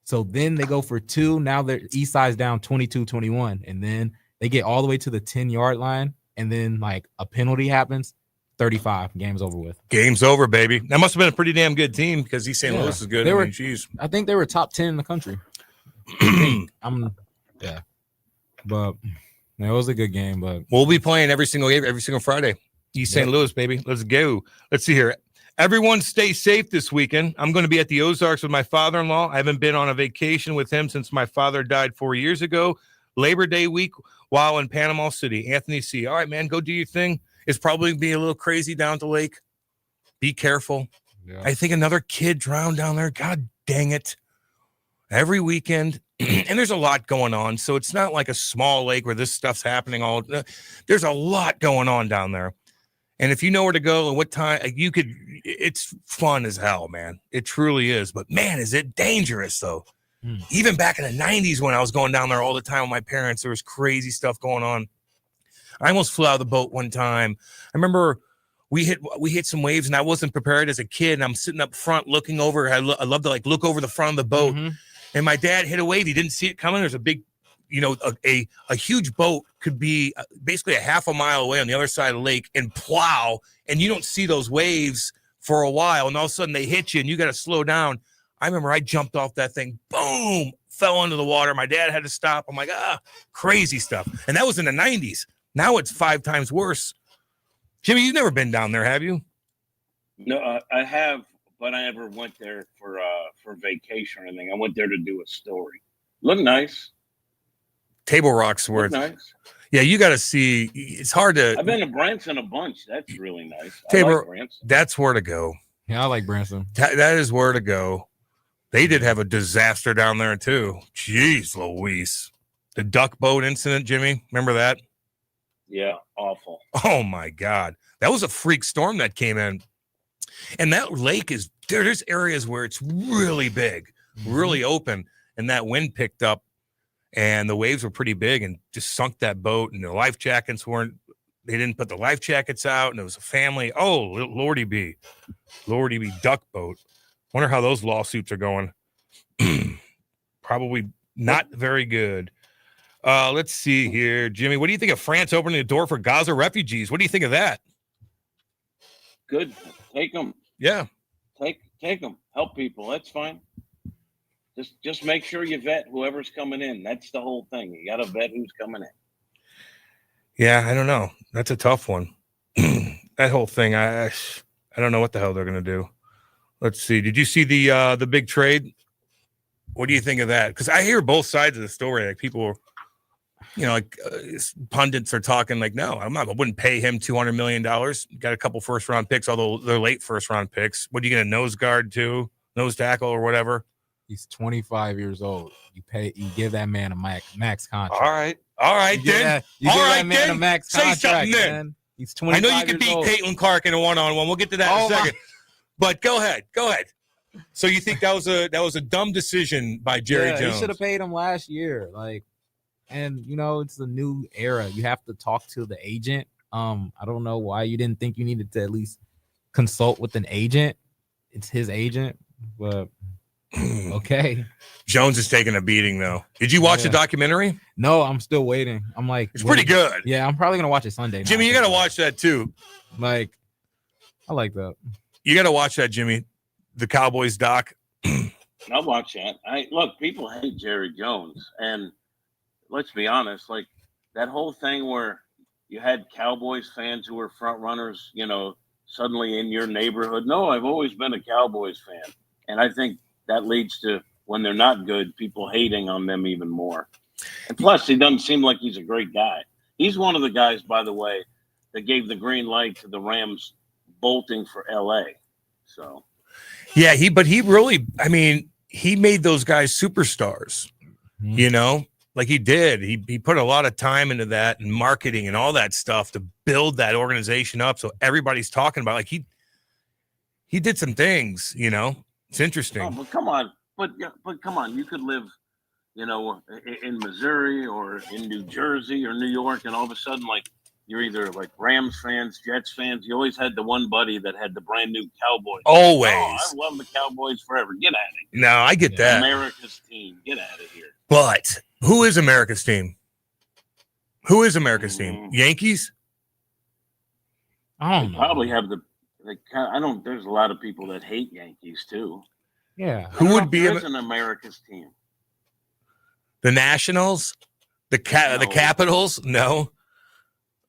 So then they go for 2. Now their East Side's down 22-21. And then they get all the way to the 10-yard line. And then, like, a penalty happens. 35. Game's over with. Game's over, baby. That must have been a pretty damn good team because East St. Louis is good. I think they were top 10 in the country. But it was a good game. But we'll be playing every single Friday. East St. Louis, baby. Let's go. Let's see here. Everyone stay safe this weekend. I'm going to be at the Ozarks with my father-in-law. I haven't been on a vacation with him since my father died 4 years ago. Labor Day week while in Panama City. Anthony C. All right, man, go do your thing. It's probably be a little crazy down at the lake. Be careful. Yeah. I think another kid drowned down there. God dang it. Every weekend. And there's a lot going on. So it's not like a small lake where this stuff's happening there's a lot going on down there. And if you know where to go and what time, it's fun as hell, man. It truly is. But, man, is it dangerous, though. Even back in the 90s when I was going down there all the time with my parents, there was crazy stuff going on. I almost flew out of the boat one time. I remember we hit some waves, and I wasn't prepared as a kid, and I'm sitting up front looking over. I love to, look over the front of the boat. Mm-hmm. And my dad hit a wave. He didn't see it coming. There's a big, a huge boat could be basically a half a mile away on the other side of the lake and plow, and you don't see those waves for a while, and all of a sudden they hit you, and you got to slow down. I remember I jumped off that thing, boom, fell into the water. My dad had to stop. I'm like, crazy stuff. And that was in the 90s. Now it's 5 times worse. Jimmy, you've never been down there, have you? No, I have, but I never went there for vacation or anything. I went there to do a story. Looked nice. Table Rock's where it's nice. Yeah, you got to see. It's hard to. I've been to Branson a bunch. That's really nice. Table, I like Branson. That's where to go. Yeah, I like Branson. That is where to go. They did have a disaster down there too. Jeez Louise. The duck boat incident, Jimmy. Remember that? Yeah, awful. Oh my God. That was a freak storm that came in. And that lake is there's areas where it's really big, really open, and that wind picked up and the waves were pretty big and just sunk that boat, and the life jackets they didn't put the life jackets out, and it was a family. Oh, Lordy B. Duck boat. Wonder how those lawsuits are going. Probably not very good. Let's see here. Jimmy, what do you think of France opening the door for Gaza refugees? What do you think of that? Good. Take them. Yeah. Take them. Help people. That's fine. Just make sure you vet whoever's coming in. That's the whole thing. You got to vet who's coming in. Yeah, I don't know. That's a tough one. That whole thing, I don't know what the hell they're going to do. Let's see. Did you see the big trade? What do you think of that? Because I hear both sides of the story. Like people, pundits are talking like, no, I wouldn't pay him $200 million. Got a couple first-round picks, although they're late first-round picks. What are you going to nose guard to? Nose tackle or whatever? He's 25 years old. You give that man a max contract. All right, you then. Give that man then. a max Say contract, something then. man. He's 25 I know you can beat old. Caitlin Clark in a one-on-one. We'll get to that in a second. But go ahead. So you think that was a dumb decision by Jerry Jones? He should have paid him last year. And it's a new era. You have to talk to the agent. I don't know why you didn't think you needed to at least consult with an agent. It's his agent, but okay. Jones is taking a beating though. Did you watch the documentary? No, I'm still waiting. I'm like, it's pretty good. Yeah, I'm probably gonna watch it Sunday. Jimmy, you gotta watch that too. I like that. You gotta watch that, Jimmy. The Cowboys doc. I'll watch that. Look, people hate Jerry Jones, and let's be honest, like that whole thing where you had Cowboys fans who were front runners, suddenly in your neighborhood. No, I've always been a Cowboys fan. And I think that leads to when they're not good, people hating on them even more. And plus, he doesn't seem like he's a great guy. He's one of the guys, by the way, that gave the green light to the Rams bolting for L.A. So, Yeah, he really, I mean, he made those guys superstars, you know, like he did. He put a lot of time into that and marketing and all that stuff to build that organization up. So everybody's talking about, like, he did some things, you know. It's interesting. Oh, but come on. But come on. You could live, you know, in Missouri or in New Jersey or New York, and all of a sudden, like, you're either like Rams fans, Jets fans. You always had the one buddy that had the brand new Cowboys. Always. Oh, I love the Cowboys forever. Get out of here. No, I get that. America's team. Get out of here. But who is America's team? Who is America's team? Yankees? I don't know. Probably have there's a lot of people that hate Yankees too. Yeah. Who would be an America's team? The Nationals? The Capitals? No.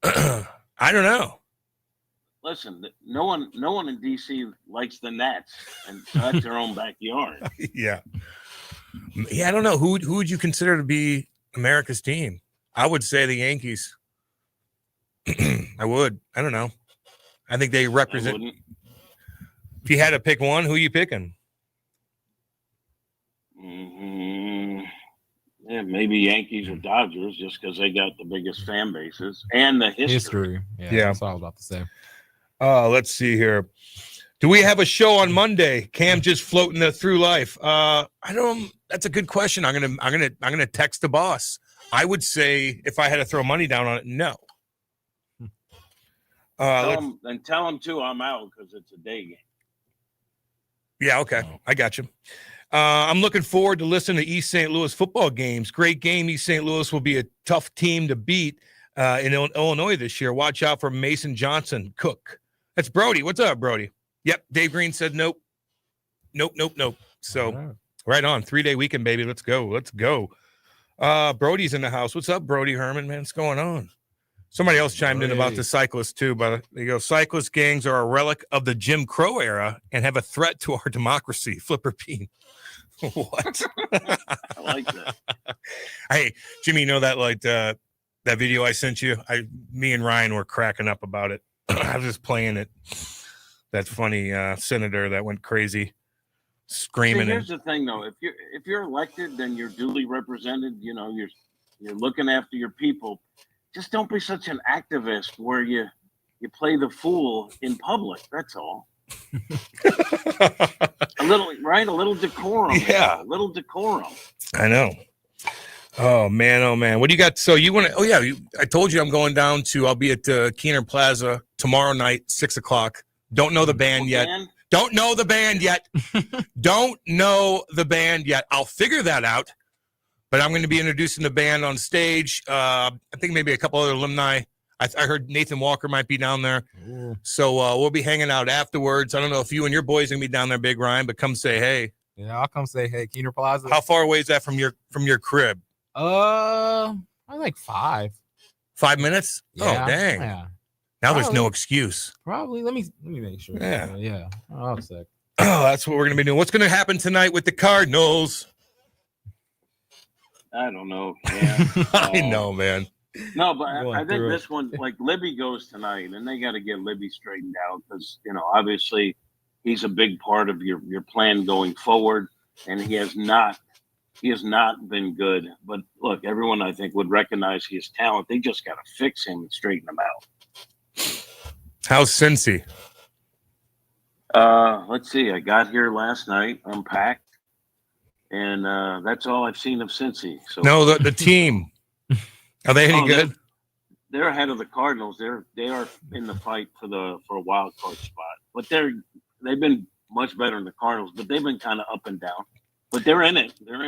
I don't know. Listen, no one in DC likes the Nats, and so that's their own backyard. Yeah, I don't know. Who would you consider to be America's team? I would say the Yankees. I would. I don't know. I think they represent. If you had to pick one, who are you picking? Yeah, maybe Yankees or Dodgers, just because they got the biggest fan bases and the history. Yeah, that's what I was about to say. Let's see here. Do we have a show on Monday? Cam just floating through life. I don't. That's a good question. I'm gonna text the boss. I would say if I had to throw money down on it, no. Tell him too. I'm out because it's a day game. Yeah, okay. I got you. I'm looking forward to listening to East St. Louis football games. Great game. East St. Louis will be a tough team to beat in Illinois this year. Watch out for Mason Johnson Cook. That's Brody. What's up, Brody? Yep. Dave Green said nope. Nope. So right on. 3-day weekend, baby. Let's go. Brody's in the house. What's up, Brody Herman, man? What's going on? Somebody else chimed in about the cyclists too, but they go, cyclist gangs are a relic of the Jim Crow era and have a threat to our democracy. Flipper Bean. What? I like that. Hey, Jimmy, you know that that video I sent you? Me and Ryan were cracking up about it. I was just playing it. That funny senator that went crazy, screaming. See, here's the thing, though. If you're elected, then you're duly represented. You know, you're looking after your people. Just don't be such an activist where you play the fool in public. That's all. A little decorum. Yeah, a little decorum. I know. Oh man. What do you got? So you want to? Oh yeah, I told you I'm going down to. I'll be at Keener Plaza tomorrow night, 6:00. Don't know the band yet. Don't know the band yet. Don't know the band yet. I'll figure that out. But I'm going to be introducing the band on stage. I think maybe a couple other alumni. I heard Nathan Walker might be down there. Ooh. So we'll be hanging out afterwards. I don't know if you and your boys are going to be down there, Big Ryan, but come say hey. Yeah, I'll come say hey. Keener Plaza. How far away is that from your crib? I'm like 5. 5 minutes? Yeah, oh, dang. Yeah. Now there's no excuse. Probably. Let me make sure. Yeah. I'll check. Oh, that's what we're going to be doing. What's going to happen tonight with the Cardinals? I don't know. Yeah. I know, man. No, but I think this one, like Libby goes tonight, and they got to get Libby straightened out because, you know, obviously he's a big part of your plan going forward, and he has not been good. But look, everyone I think would recognize his talent. They just got to fix him and straighten him out. How's Cincy? Let's see. I got here last night, unpacked. And that's all I've seen of Cincy. So no, the team. Are they any good? They're ahead of the Cardinals. They are in the fight for a wild card spot. But they've been much better than the Cardinals. But they've been kind of up and down. But they're in it. They're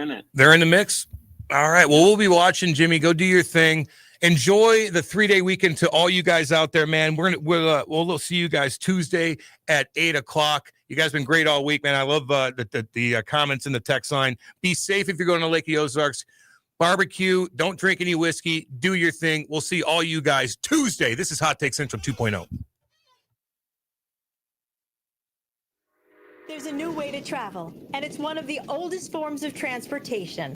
in the mix. All right. Well, we'll be watching, Jimmy. Go do your thing. Enjoy the 3-day weekend to all you guys out there, man. We'll see you guys Tuesday at 8:00. You guys been great all week, man. I love the comments in the text line. Be safe if you're going to Lake of the Ozarks. Barbecue. Don't drink any whiskey. Do your thing. We'll see all you guys Tuesday. This is Hot Take Central 2.0. There's a new way to travel, and it's one of the oldest forms of transportation.